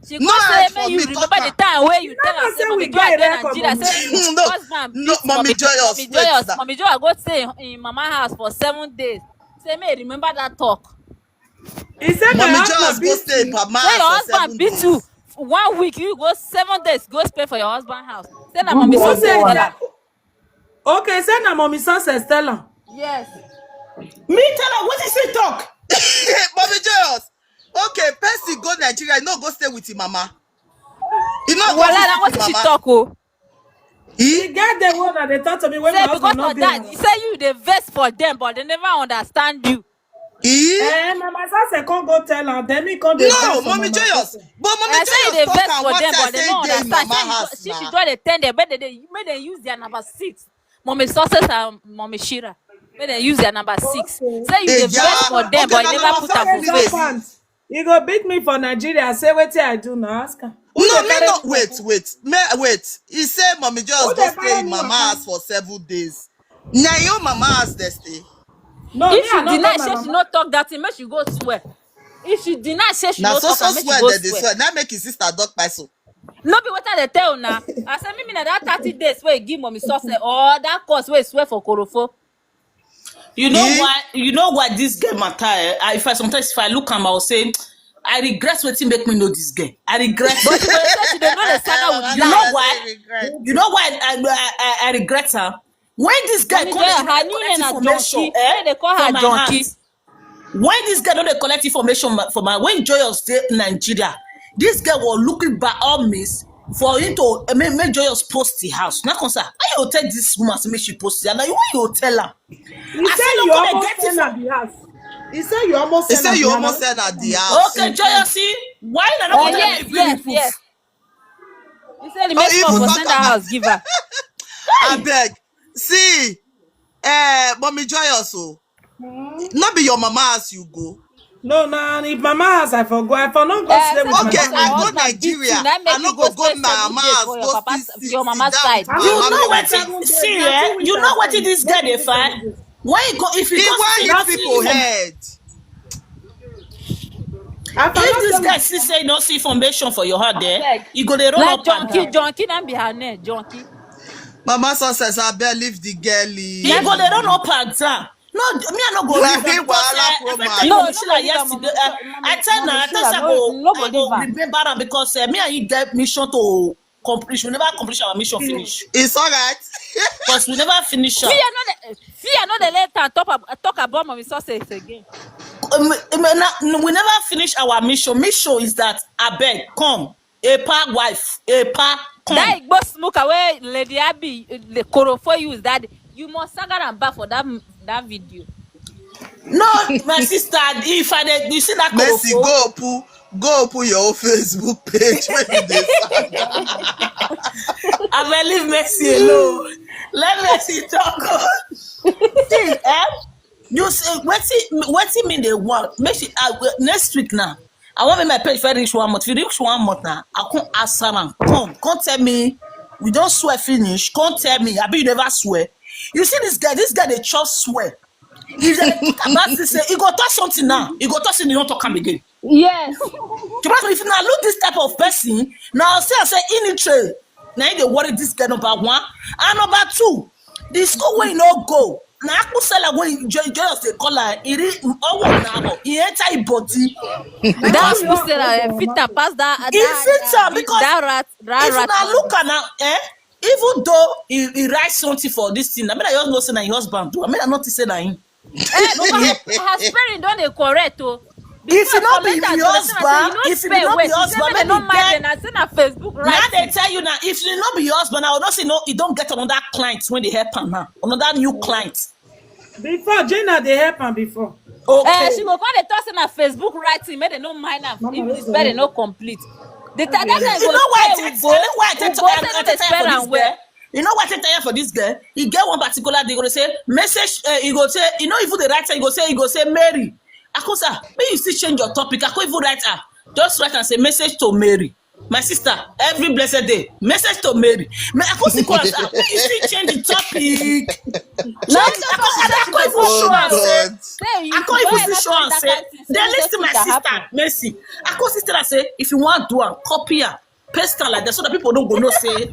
[SPEAKER 4] She
[SPEAKER 1] No
[SPEAKER 4] go say
[SPEAKER 1] hide
[SPEAKER 4] make
[SPEAKER 1] for
[SPEAKER 4] you
[SPEAKER 1] me,
[SPEAKER 4] remember
[SPEAKER 1] talk
[SPEAKER 4] the
[SPEAKER 1] am.
[SPEAKER 4] time wey you tell
[SPEAKER 3] never
[SPEAKER 4] her say
[SPEAKER 3] say
[SPEAKER 4] mommy
[SPEAKER 3] we
[SPEAKER 4] Joyous
[SPEAKER 3] get
[SPEAKER 4] dey
[SPEAKER 3] record,
[SPEAKER 4] Nigeria
[SPEAKER 3] mommy.
[SPEAKER 4] say
[SPEAKER 1] No,
[SPEAKER 4] husband
[SPEAKER 1] no,
[SPEAKER 4] beat
[SPEAKER 1] Mommy Joyous,
[SPEAKER 4] mommy
[SPEAKER 1] wait
[SPEAKER 4] Joyous
[SPEAKER 1] that.
[SPEAKER 4] mommy Joyous go stay in mama house for 7 days. Say may you remember that talk.
[SPEAKER 3] He said my
[SPEAKER 1] Mommy
[SPEAKER 3] husband
[SPEAKER 1] Joyous go
[SPEAKER 3] beat
[SPEAKER 1] stay in
[SPEAKER 3] me.
[SPEAKER 1] Pama
[SPEAKER 4] Say your
[SPEAKER 1] house for 7
[SPEAKER 4] husband beat
[SPEAKER 1] days.
[SPEAKER 4] you 1 week, you go 7 days, go spend for your husband house. Say na mommy
[SPEAKER 3] Who
[SPEAKER 4] success
[SPEAKER 3] said
[SPEAKER 4] tell
[SPEAKER 3] that?
[SPEAKER 4] her.
[SPEAKER 3] Okay, say na mommy success tell her.
[SPEAKER 4] Yes.
[SPEAKER 6] Me tell her what is he talk?
[SPEAKER 1] Mommy Joyous. Oh Nigeria, you no go stay with your mama. You no go
[SPEAKER 4] Well,
[SPEAKER 1] visit
[SPEAKER 4] that
[SPEAKER 1] your
[SPEAKER 4] what she
[SPEAKER 1] mama.
[SPEAKER 4] talk. Oh,
[SPEAKER 3] He get the one that they talk to me when my
[SPEAKER 4] say
[SPEAKER 3] husband
[SPEAKER 4] because
[SPEAKER 3] not
[SPEAKER 4] of
[SPEAKER 3] there.
[SPEAKER 4] that, you say you the vex for them, but they never understand you.
[SPEAKER 3] My sister can't go tell her. Then me can't
[SPEAKER 1] No, mommy joyous. But mommy
[SPEAKER 4] I say you
[SPEAKER 1] joyous
[SPEAKER 4] the
[SPEAKER 1] talk
[SPEAKER 4] vex
[SPEAKER 1] and
[SPEAKER 4] for
[SPEAKER 1] what
[SPEAKER 4] them,
[SPEAKER 1] I
[SPEAKER 4] but they
[SPEAKER 1] say
[SPEAKER 4] don't
[SPEAKER 1] dey in
[SPEAKER 4] understand.
[SPEAKER 1] mama
[SPEAKER 4] Say
[SPEAKER 1] house
[SPEAKER 4] she
[SPEAKER 1] now.
[SPEAKER 4] do the tender, but they made them use their number 6. Mommy success and mommy Shira. Made them use their number 6.
[SPEAKER 3] Okay.
[SPEAKER 4] Say you
[SPEAKER 1] Hey,
[SPEAKER 4] the
[SPEAKER 1] yeah.
[SPEAKER 4] vex for them,
[SPEAKER 1] Okay,
[SPEAKER 4] but
[SPEAKER 1] now
[SPEAKER 4] you never
[SPEAKER 1] mama
[SPEAKER 4] put her
[SPEAKER 1] fuck
[SPEAKER 4] for
[SPEAKER 1] me
[SPEAKER 3] Jump
[SPEAKER 4] face.
[SPEAKER 1] face.
[SPEAKER 3] pants. You go beat me for Nigeria. Say what I do now. Ask her. Who
[SPEAKER 1] No,
[SPEAKER 3] dey
[SPEAKER 1] me
[SPEAKER 3] carry
[SPEAKER 1] not
[SPEAKER 3] me
[SPEAKER 1] wait.
[SPEAKER 3] waka?
[SPEAKER 1] He said mommy
[SPEAKER 3] Who
[SPEAKER 1] just go
[SPEAKER 3] dey
[SPEAKER 1] stay
[SPEAKER 3] carry
[SPEAKER 1] in
[SPEAKER 3] me
[SPEAKER 1] mama
[SPEAKER 3] waka?
[SPEAKER 1] house for 7 days. Now your mama house they stay.
[SPEAKER 3] No, me
[SPEAKER 4] If
[SPEAKER 3] I
[SPEAKER 4] she
[SPEAKER 3] not go
[SPEAKER 4] deny,
[SPEAKER 3] my
[SPEAKER 4] say she
[SPEAKER 3] mama.
[SPEAKER 4] not talk that thing, make she go swear. If she deny, say she
[SPEAKER 1] Now
[SPEAKER 4] not
[SPEAKER 1] so
[SPEAKER 4] talk, and make she
[SPEAKER 1] swear
[SPEAKER 4] go
[SPEAKER 1] that they
[SPEAKER 4] swear.
[SPEAKER 1] swear. Now make his sister dog by so.
[SPEAKER 4] No be what they tell now. I say maybe na that 30 days where you give mommy sauce or that course where you swear for korofo.
[SPEAKER 6] You know why? You know why this girl matter? Sometimes if I look am, I will say, I regret wetin make me know this girl. I regret
[SPEAKER 4] But
[SPEAKER 6] it.
[SPEAKER 4] she go say she dey know the saga with
[SPEAKER 6] You know
[SPEAKER 4] life.
[SPEAKER 6] why? You know why I regret her? When this guy
[SPEAKER 4] Mommy
[SPEAKER 6] come
[SPEAKER 4] Joy,
[SPEAKER 6] dey
[SPEAKER 4] her
[SPEAKER 6] collect
[SPEAKER 4] nickname na
[SPEAKER 6] information
[SPEAKER 4] Junkie. Why they call
[SPEAKER 6] from
[SPEAKER 4] her
[SPEAKER 6] my
[SPEAKER 4] Junkie?
[SPEAKER 6] hands. When this guy don dey collect information from my, when Joyous dey Nigeria, this girl was looking by all means for him to make Joyous post the house. Now, concern, how you tell this woman to make she post it? Now, why you tell her?
[SPEAKER 3] He
[SPEAKER 6] I
[SPEAKER 3] say
[SPEAKER 6] say
[SPEAKER 3] you
[SPEAKER 6] no, come dey
[SPEAKER 3] almost
[SPEAKER 6] get it
[SPEAKER 3] send
[SPEAKER 6] for.
[SPEAKER 3] at the house. He say you almost
[SPEAKER 1] He
[SPEAKER 3] send
[SPEAKER 1] say
[SPEAKER 3] at
[SPEAKER 1] you
[SPEAKER 3] the
[SPEAKER 1] almost
[SPEAKER 3] house.
[SPEAKER 1] said at the house.
[SPEAKER 6] Okay, Joyous, see, why you not go tell
[SPEAKER 4] Yes,
[SPEAKER 6] me bring me
[SPEAKER 4] yes,
[SPEAKER 6] proof?
[SPEAKER 4] yes. You say the
[SPEAKER 1] Oh,
[SPEAKER 4] make small
[SPEAKER 1] even
[SPEAKER 4] for
[SPEAKER 1] talk
[SPEAKER 4] send her
[SPEAKER 1] about
[SPEAKER 4] house, give her.
[SPEAKER 1] I beg. See, mommy joyous oh. Not be your mama house you go.
[SPEAKER 3] No, no, if mama house I forgo. I for not go stay
[SPEAKER 4] Say
[SPEAKER 3] with my
[SPEAKER 1] Okay,
[SPEAKER 4] because your
[SPEAKER 1] I
[SPEAKER 3] family.
[SPEAKER 1] go
[SPEAKER 4] husband beat you,
[SPEAKER 1] Nigeria.
[SPEAKER 4] that
[SPEAKER 1] I
[SPEAKER 4] make
[SPEAKER 1] no
[SPEAKER 4] you go
[SPEAKER 1] go
[SPEAKER 4] spend
[SPEAKER 1] my
[SPEAKER 4] 7
[SPEAKER 1] mama
[SPEAKER 4] days
[SPEAKER 1] house.
[SPEAKER 4] for your
[SPEAKER 1] Go
[SPEAKER 4] papa's,
[SPEAKER 1] sit
[SPEAKER 4] your mama's
[SPEAKER 1] down with
[SPEAKER 4] side.
[SPEAKER 1] my
[SPEAKER 3] I
[SPEAKER 6] You
[SPEAKER 3] no
[SPEAKER 1] mama
[SPEAKER 6] know
[SPEAKER 3] go
[SPEAKER 1] make
[SPEAKER 6] what
[SPEAKER 1] we
[SPEAKER 3] stay
[SPEAKER 1] dey.
[SPEAKER 3] 7
[SPEAKER 6] it
[SPEAKER 3] days.
[SPEAKER 6] see,
[SPEAKER 3] Now
[SPEAKER 6] eh?
[SPEAKER 3] 2 weeks
[SPEAKER 6] You
[SPEAKER 3] I
[SPEAKER 6] know what it
[SPEAKER 3] spend.
[SPEAKER 6] this guy
[SPEAKER 3] Make
[SPEAKER 6] dey
[SPEAKER 3] me
[SPEAKER 6] find?
[SPEAKER 3] 7 days.
[SPEAKER 6] When you go, if you
[SPEAKER 1] He
[SPEAKER 6] go
[SPEAKER 1] wan
[SPEAKER 6] see,
[SPEAKER 1] hit
[SPEAKER 6] see
[SPEAKER 1] people head.
[SPEAKER 3] I for
[SPEAKER 6] if
[SPEAKER 3] not
[SPEAKER 6] this
[SPEAKER 3] stay
[SPEAKER 6] guy
[SPEAKER 3] with
[SPEAKER 6] see say you no see information for your heart there,
[SPEAKER 4] Beg.
[SPEAKER 6] you go dey run
[SPEAKER 4] Like
[SPEAKER 6] up and
[SPEAKER 4] Junkie,
[SPEAKER 6] down.
[SPEAKER 4] Junkie, that be her name, Junkie.
[SPEAKER 1] Mama success, I better leave the
[SPEAKER 6] He go dey run
[SPEAKER 1] girlie.
[SPEAKER 6] up and down. No, me I no go
[SPEAKER 1] Na
[SPEAKER 6] leave am
[SPEAKER 1] him
[SPEAKER 6] because
[SPEAKER 1] wahala
[SPEAKER 6] I
[SPEAKER 1] pro
[SPEAKER 6] fit tell
[SPEAKER 1] man.
[SPEAKER 6] you
[SPEAKER 4] No,
[SPEAKER 6] Mama
[SPEAKER 4] no go
[SPEAKER 6] Sheila
[SPEAKER 4] leave her,
[SPEAKER 6] yesterday.
[SPEAKER 4] mommy.
[SPEAKER 6] I tell her,
[SPEAKER 4] Mommy
[SPEAKER 6] I tell
[SPEAKER 4] Shira,
[SPEAKER 6] her
[SPEAKER 4] no go
[SPEAKER 6] I
[SPEAKER 4] leave
[SPEAKER 6] go
[SPEAKER 4] her.
[SPEAKER 6] remember am because me and you get mission to complete. We never accomplish our mission finish
[SPEAKER 1] It's alright.
[SPEAKER 6] because we never finish am.
[SPEAKER 4] Fear no dey let her talk about mommy success again.
[SPEAKER 6] We never finish our mission. Mission is that abeg come, a pa wife, a pa
[SPEAKER 4] That
[SPEAKER 6] come.
[SPEAKER 4] Igbo smoker where Lady Abby, the Korofo use that, you must Saga and back for that video.
[SPEAKER 6] No, my sister, if I dey, you see that
[SPEAKER 1] Mercy,
[SPEAKER 6] korofo,
[SPEAKER 1] go open your own Facebook page when you dey saga.
[SPEAKER 6] I will leave Mercy alone. Let Mercy talk. See, you say wetin me dey want? Make she next week now. I want make my page fit reach 1 month. If you reach 1 month now, I come ask am. Come tell me we don swear finish. Come tell me, abi you never swear? You see this guy dey chop swear. If they talk about this, he go talk something now. He go talk something, he don't talk am again.
[SPEAKER 4] Yes.
[SPEAKER 6] If you now look this type of person, now say in trade. Now they worry this guy number 1 and number 2. The school where you no go. Now I could sell when just they call her. It is all now. He enter his body.
[SPEAKER 4] That
[SPEAKER 6] Because
[SPEAKER 4] school say fit and pass
[SPEAKER 6] he fits am because
[SPEAKER 4] that
[SPEAKER 6] if you
[SPEAKER 4] rat.
[SPEAKER 6] now look at now, even though he writes something for this thing, I mean I just know say na him husband do. I mean I not say na him.
[SPEAKER 4] Because her spelling don dey correct o.
[SPEAKER 6] If you not be your husband, if you be not be your husband,
[SPEAKER 4] maybe
[SPEAKER 6] maybe
[SPEAKER 4] no mind dem. I say na Facebook
[SPEAKER 6] now
[SPEAKER 4] right.
[SPEAKER 6] they tell you now, if you not be your husband, I will not say no, you don't get another client when they help am now. Another new client.
[SPEAKER 3] Before Gina they help am before.
[SPEAKER 6] Okay.
[SPEAKER 4] She go call the talk say na Facebook writing make dem no mind am
[SPEAKER 3] Mama,
[SPEAKER 4] if
[SPEAKER 3] let's
[SPEAKER 4] the
[SPEAKER 3] go.
[SPEAKER 4] spelling no complete. The that time
[SPEAKER 6] You
[SPEAKER 4] go
[SPEAKER 6] know why
[SPEAKER 4] say
[SPEAKER 6] I
[SPEAKER 4] we
[SPEAKER 6] take
[SPEAKER 4] go
[SPEAKER 6] you know why I take
[SPEAKER 4] say no dey spell
[SPEAKER 6] for this
[SPEAKER 4] am well.
[SPEAKER 6] girl? You know what I take for this girl? He get one particular day, he go say message, he go say, you know, even the writer, he go say Mary. I go say, may you still change your topic. I go even write her. Just write and say message to Mary. My sister, every blessed day, message to Mary. I go see call and say, may you still change the topic.
[SPEAKER 4] No,
[SPEAKER 6] I go even
[SPEAKER 1] Oh
[SPEAKER 6] show and say,
[SPEAKER 1] God.
[SPEAKER 4] say you
[SPEAKER 6] I can't
[SPEAKER 4] go
[SPEAKER 6] even
[SPEAKER 4] ever
[SPEAKER 6] show and
[SPEAKER 4] that
[SPEAKER 6] say,
[SPEAKER 4] kind thing,
[SPEAKER 6] then
[SPEAKER 4] say
[SPEAKER 6] listen to my
[SPEAKER 4] fit
[SPEAKER 6] sister,
[SPEAKER 4] happen.
[SPEAKER 6] Mercy. I can't sister and say, if you want to do am, copy her, paste her like that so that people don't go no say.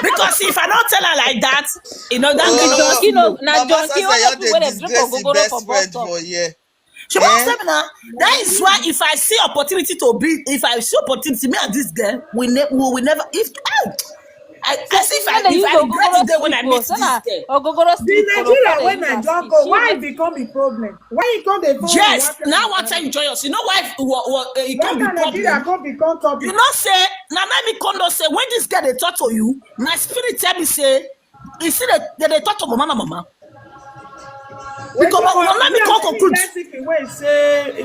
[SPEAKER 6] Because if I don't tell her like that, you know, that girl don't
[SPEAKER 4] Junkie no, na
[SPEAKER 1] Mama
[SPEAKER 4] junkie
[SPEAKER 1] says
[SPEAKER 4] all
[SPEAKER 1] that
[SPEAKER 4] the
[SPEAKER 1] you're
[SPEAKER 4] people wey
[SPEAKER 1] the
[SPEAKER 4] dey drink
[SPEAKER 1] disgrace
[SPEAKER 4] ogogoro for
[SPEAKER 1] best
[SPEAKER 4] bus
[SPEAKER 1] friend
[SPEAKER 4] stop.
[SPEAKER 1] for you.
[SPEAKER 6] she won't step now. That is why if I see opportunity to be, if I see opportunity, me and this girl, we will never, if, As if I regret the day when I met this girl.
[SPEAKER 4] Ogogoro
[SPEAKER 3] The
[SPEAKER 4] sleep.
[SPEAKER 3] Nigeria when I just go, why it become a problem? Why you come the phone?
[SPEAKER 6] Yes, now I tell you, Joyous, you know why it
[SPEAKER 3] Why
[SPEAKER 6] can be
[SPEAKER 3] can Nigeria
[SPEAKER 6] problem?
[SPEAKER 3] come become topic?
[SPEAKER 6] You know, say, now let me come say, when this girl they talk to you, my spirit tell me, say, you see that they talk to mama. Because let me come conclude.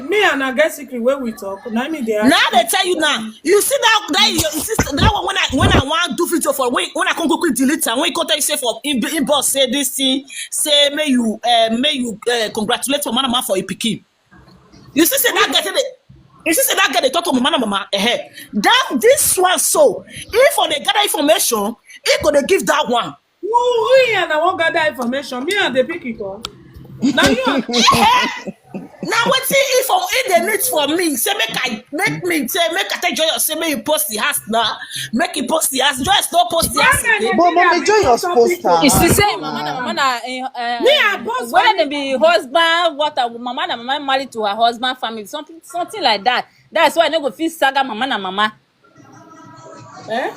[SPEAKER 3] Me and I get secret when we talk. Now me they
[SPEAKER 6] Now they tell you now. You see that your sister that one when I want do video for when I come quick delete and when you contact you say for inbox say this thing, say may you congratulate your mama for a pikin. You see say that guy you see say that guy they talk to mama that this one so if on they gather information, he gonna give that one.
[SPEAKER 3] Who and I won't gather information. Me and the pick it up. Now you are
[SPEAKER 6] Now what if they need for me say make I take Joyous say make you post the house now make you post the house Joyous no post the house again.
[SPEAKER 1] But mommy Joyous post her.
[SPEAKER 4] It's the same, mama.
[SPEAKER 3] me and boss
[SPEAKER 4] When they be husband, mama married to her husband family, something like that. That's why I no go feel Saga mama.
[SPEAKER 3] eh?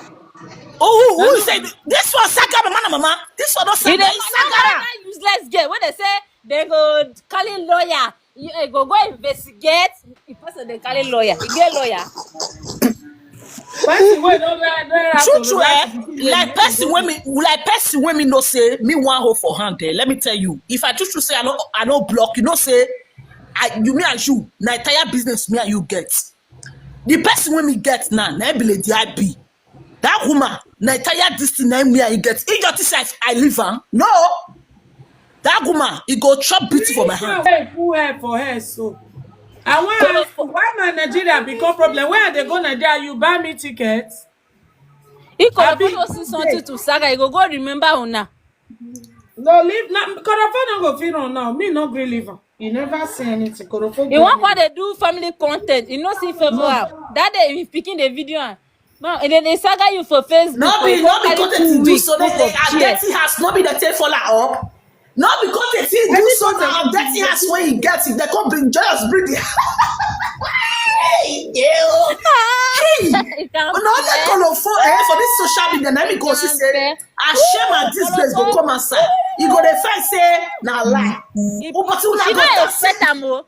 [SPEAKER 6] Who say this one Saga mama? This one not Saga.
[SPEAKER 4] Saga useless girl. When they say they go call lawyer, you go investigate. The person they call lawyer, you get lawyer.
[SPEAKER 6] True, like person when me no say me one hold for hand there. Let me tell you, if I true say I no block, you know say you me and you na entire business me and you get. The person when me get now, na be lady I be. That woman, na entire this thing na me and you get. In your life I live no. That woman, he go chop beauty for my hand.
[SPEAKER 3] Who help for her so? I want to ask you, why my Nigeria become problem? Where are they going Nigeria? You buy me tickets?
[SPEAKER 4] If Korofo see something to Saga, you go remember una.
[SPEAKER 3] No, leave now. Korofo no go feel on now. Me no gree leave. You never say anything. Korofo.
[SPEAKER 4] You want what they do family content? You know see favor. That day we picking the video. No, and then they Saga you for Facebook.
[SPEAKER 6] No be content do so they are dirty house. No be the take follow up. Not because they see do so now dirty house when he gets it. They come bring Joyous bring the another color for this social media. Let me go see say Ashem and this place go come outside. You go the first say na lie. But you
[SPEAKER 4] She
[SPEAKER 6] go
[SPEAKER 4] not
[SPEAKER 6] say
[SPEAKER 4] expect am o.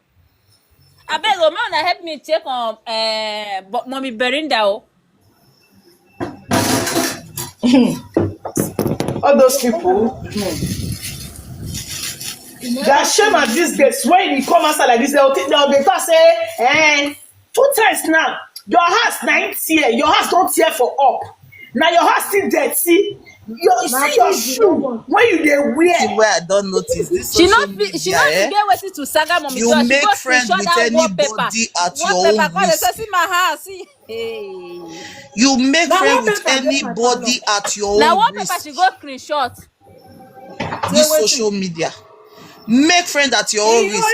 [SPEAKER 4] Abeg o, man, help me check on mommy Berinda.
[SPEAKER 6] all those people. That shame at this place when you come outside like this, they'll be say, 2 times now, your house 9 tear, your house don't tear for up. Now your house still dirty. You see your shoe when you dey wear.
[SPEAKER 1] Where I don't notice this.
[SPEAKER 4] She not get wetin to Saga mommy.
[SPEAKER 1] You make friends with anybody at your own risk.
[SPEAKER 4] See my house. See. Hey.
[SPEAKER 1] You make friends with anybody at your
[SPEAKER 4] Now
[SPEAKER 1] own
[SPEAKER 4] what paper
[SPEAKER 1] risk.
[SPEAKER 4] she go screenshot?
[SPEAKER 1] This social media. Make friends at your own risk.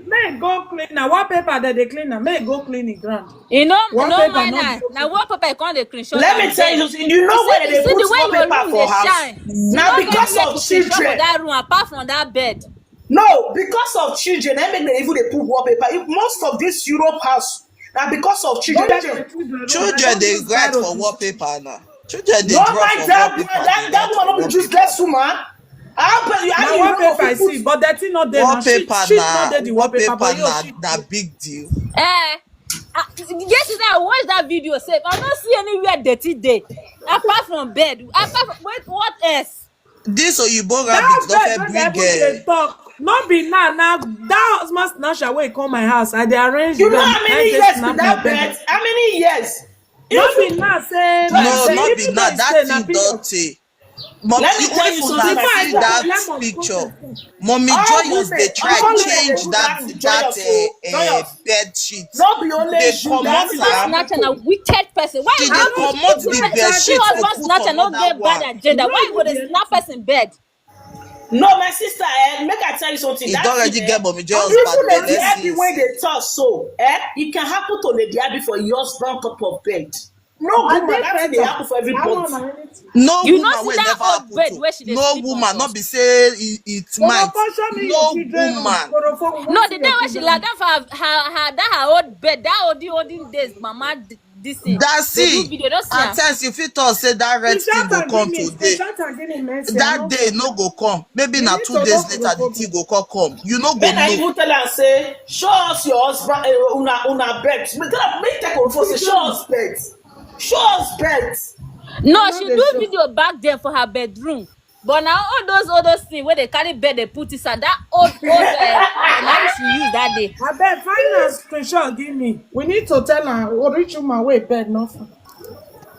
[SPEAKER 3] May go clean now. What paper that they clean now? May go clean the ground.
[SPEAKER 4] You know,
[SPEAKER 3] Wallpaper,
[SPEAKER 4] no
[SPEAKER 3] not
[SPEAKER 4] man. Now what paper can't they screenshot?
[SPEAKER 6] Let me tell you, you know where they put wallpaper for house. Now because of children.
[SPEAKER 4] That room, apart from that bed.
[SPEAKER 6] No, because of children, I make them even they put wallpaper. If most of this Europe house, now because of children.
[SPEAKER 1] Children they write for wallpaper now. Children they
[SPEAKER 6] No,
[SPEAKER 1] draw
[SPEAKER 6] my
[SPEAKER 1] for
[SPEAKER 6] that
[SPEAKER 1] wallpaper.
[SPEAKER 6] that woman not be useless woman.
[SPEAKER 3] Now wallpaper I see, but that thing not there.
[SPEAKER 1] Wallpaper
[SPEAKER 3] She's not there. The wallpaper, but
[SPEAKER 1] na big deal.
[SPEAKER 4] Yesterday I watched that video. Say I don't see anywhere dirty day apart from bed. Wait, what else?
[SPEAKER 1] This Oyibo rabbit don't bring
[SPEAKER 3] not be now. That husband snatch away come my house. I they arrange.
[SPEAKER 6] You know how many years with that bed? How many years?
[SPEAKER 3] Not be now say.
[SPEAKER 1] No, not be now. That thing dirty. Mommy,
[SPEAKER 6] Let me tell you something.
[SPEAKER 1] see that picture. Mommy Joyous they try change that bed sheet.
[SPEAKER 6] Not be only
[SPEAKER 1] They
[SPEAKER 6] you
[SPEAKER 1] come out
[SPEAKER 6] that
[SPEAKER 4] Snatch and a wicked person. Why
[SPEAKER 1] Did
[SPEAKER 4] you
[SPEAKER 1] they come out the bed sheet to
[SPEAKER 4] husband
[SPEAKER 1] put
[SPEAKER 4] snatch and not
[SPEAKER 1] another
[SPEAKER 4] get bad
[SPEAKER 1] one?
[SPEAKER 4] agenda? Why would they snap us in bed?
[SPEAKER 6] No, my sister, make I tell you something.
[SPEAKER 1] He don't already get Mommy Joyous
[SPEAKER 6] even
[SPEAKER 1] bad
[SPEAKER 6] Lady
[SPEAKER 1] bed.
[SPEAKER 6] Abby when they talk so, it can happen to Lady Abby for your strong top of bed. No woman, that's they happen for everybody.
[SPEAKER 1] No
[SPEAKER 4] You
[SPEAKER 1] woman
[SPEAKER 4] not see
[SPEAKER 1] will
[SPEAKER 4] that
[SPEAKER 1] never
[SPEAKER 4] old
[SPEAKER 1] happen
[SPEAKER 4] bed
[SPEAKER 1] to.
[SPEAKER 4] where she dey
[SPEAKER 1] No
[SPEAKER 4] sleep
[SPEAKER 1] woman,
[SPEAKER 4] on
[SPEAKER 1] not
[SPEAKER 4] top.
[SPEAKER 1] be say it might. No woman.
[SPEAKER 4] No, the day when she lie down for her old bed, that olden days, mama this thing.
[SPEAKER 1] That's
[SPEAKER 4] They do
[SPEAKER 1] it.
[SPEAKER 4] video, don't see
[SPEAKER 1] At
[SPEAKER 4] am.
[SPEAKER 1] times if it all say that red thing go come today, that day no go come. Maybe na 2 days later the thing go come. You no go
[SPEAKER 6] When I
[SPEAKER 1] know.
[SPEAKER 6] even tell her say, show us your husband, una bed. Make take on say, show us bed. Show us bed.
[SPEAKER 4] No, she do video back then for her bedroom. But now all those things where they carry bed, they put inside that old now she use that day.
[SPEAKER 3] I bet find a screenshot, give me. We need to tell her, or reach you my way bed, nothing.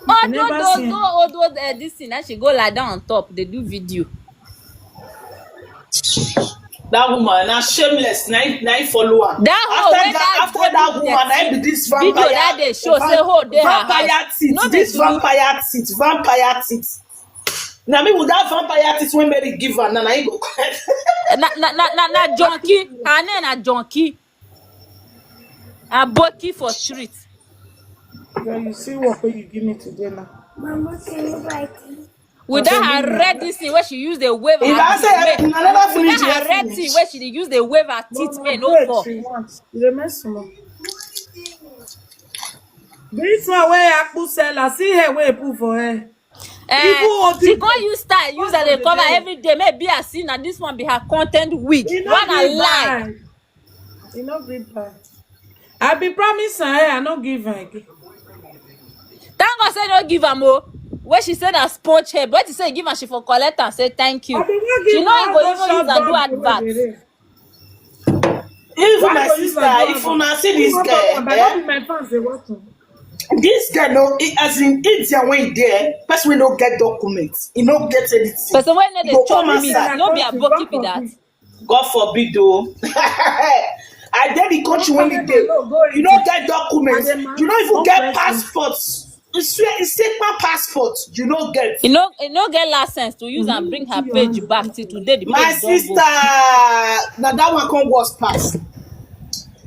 [SPEAKER 4] All those this thing, and she go lie down on top. They do video.
[SPEAKER 6] That woman, now shameless, now follow her.
[SPEAKER 4] After
[SPEAKER 6] that woman, I be this vampire.
[SPEAKER 4] Video that they show say
[SPEAKER 6] vampire teeth. This vampire teeth. Now me with that vampire teeth when Mary give her, now I go.
[SPEAKER 4] na junkie, her name na junkie. A bucky for street.
[SPEAKER 3] Yeah, you see what you give me today now. Mama, can you write it?
[SPEAKER 4] Without her red this thing where she use the wave her teeth. Without her red thing where she use the wave her teeth. No for.
[SPEAKER 3] This one where Akpu sell her, see her where put for her.
[SPEAKER 4] She can't use style, use her they cover every day. Maybe I see now this one be her content week. One I like.
[SPEAKER 3] You know, give her. I be promising her, I no give her again.
[SPEAKER 4] Thank God say no give her more. Where she said a sponge hair, but she say give her she for collect and say thank you. She know you go even use and do advert.
[SPEAKER 6] Even my sister, if you see this girl, this guy no, as in India when there, person we no get documents, he no get anything.
[SPEAKER 4] Person when they chop me, no be a book keep that.
[SPEAKER 6] God forbid though. I did the country when we did. You don't get documents. You don't even get passports. It's statement passport. You don't get.
[SPEAKER 4] You no get license to use and bring her page back till today. The
[SPEAKER 6] my sister, now that one come was pass.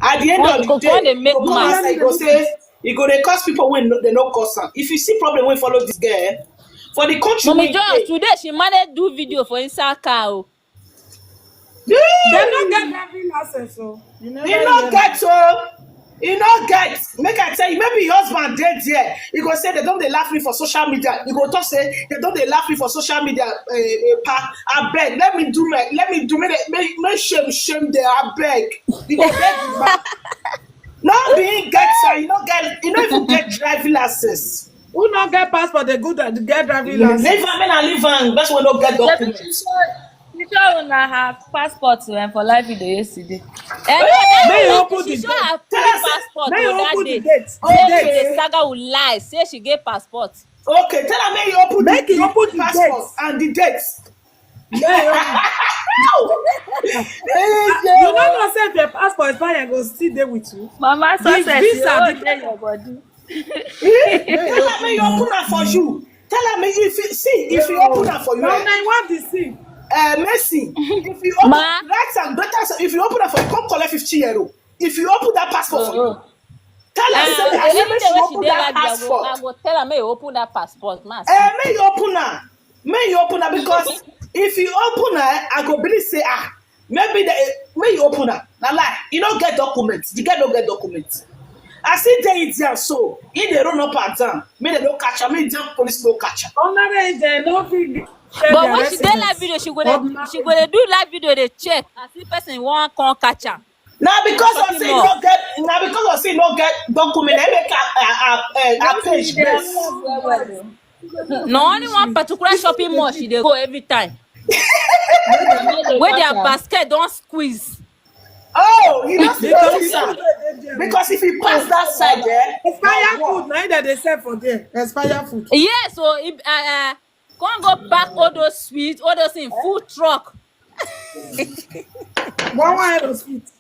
[SPEAKER 6] At the end of the day, you go say you go they cost people when they no cost them. If you see problem when follow this girl for the country.
[SPEAKER 4] Mommy Joy, today she managed do video for inside car.
[SPEAKER 3] They don't get driving license, so
[SPEAKER 6] you don't get so. You know, guys, make I tell you, maybe your husband dead there. You go say they don't they laugh me for social media. You go talk say they don't they laugh me for social media. I beg, let me do make shame there. I beg. You go beg. Not being get so you don't even get driving license.
[SPEAKER 3] Who not get passport? They good at get driving license.
[SPEAKER 6] Leave am. That's why don't get documents.
[SPEAKER 5] You sure una have passport for live video yesterday?
[SPEAKER 3] May you open the
[SPEAKER 4] date. Passport
[SPEAKER 3] may you open the date.
[SPEAKER 4] The Saga will lie. Say she get passport.
[SPEAKER 6] Okay, tell her may you open the passport and the dates.
[SPEAKER 3] You don't know say if your passport is fine, I go still there with you.
[SPEAKER 5] Mama success, you hold there your body.
[SPEAKER 6] Tell her may you open her for you. Tell her may if you open her for you.
[SPEAKER 3] No, I want to see.
[SPEAKER 6] Messi, if you open rights and better, if you open that for you, come collect 50 euro. If you open that passport for you, tell her she open that passport.
[SPEAKER 4] I will tell her may you open that passport, man.
[SPEAKER 6] May you open her because if you open her, I go really say maybe may you open her. Now lie, you don't get documents. The guy don't get documents. I see they there so if they run up and down, may they don't catch her, may the police don't catch her.
[SPEAKER 4] But when she did live video, she go do live video. They check. I see person one can't catch her.
[SPEAKER 6] Now because I say no get document, I make a page base.
[SPEAKER 4] No only one particular shopping mall she dey go every time. Where their basket don't squeeze.
[SPEAKER 6] Oh, you don't see because if you pass that side there,
[SPEAKER 3] expire food. Neither they sell for there. Expire food.
[SPEAKER 4] Yeah, so if can't go back all those sweets, all those in food truck.
[SPEAKER 3] One of sweets.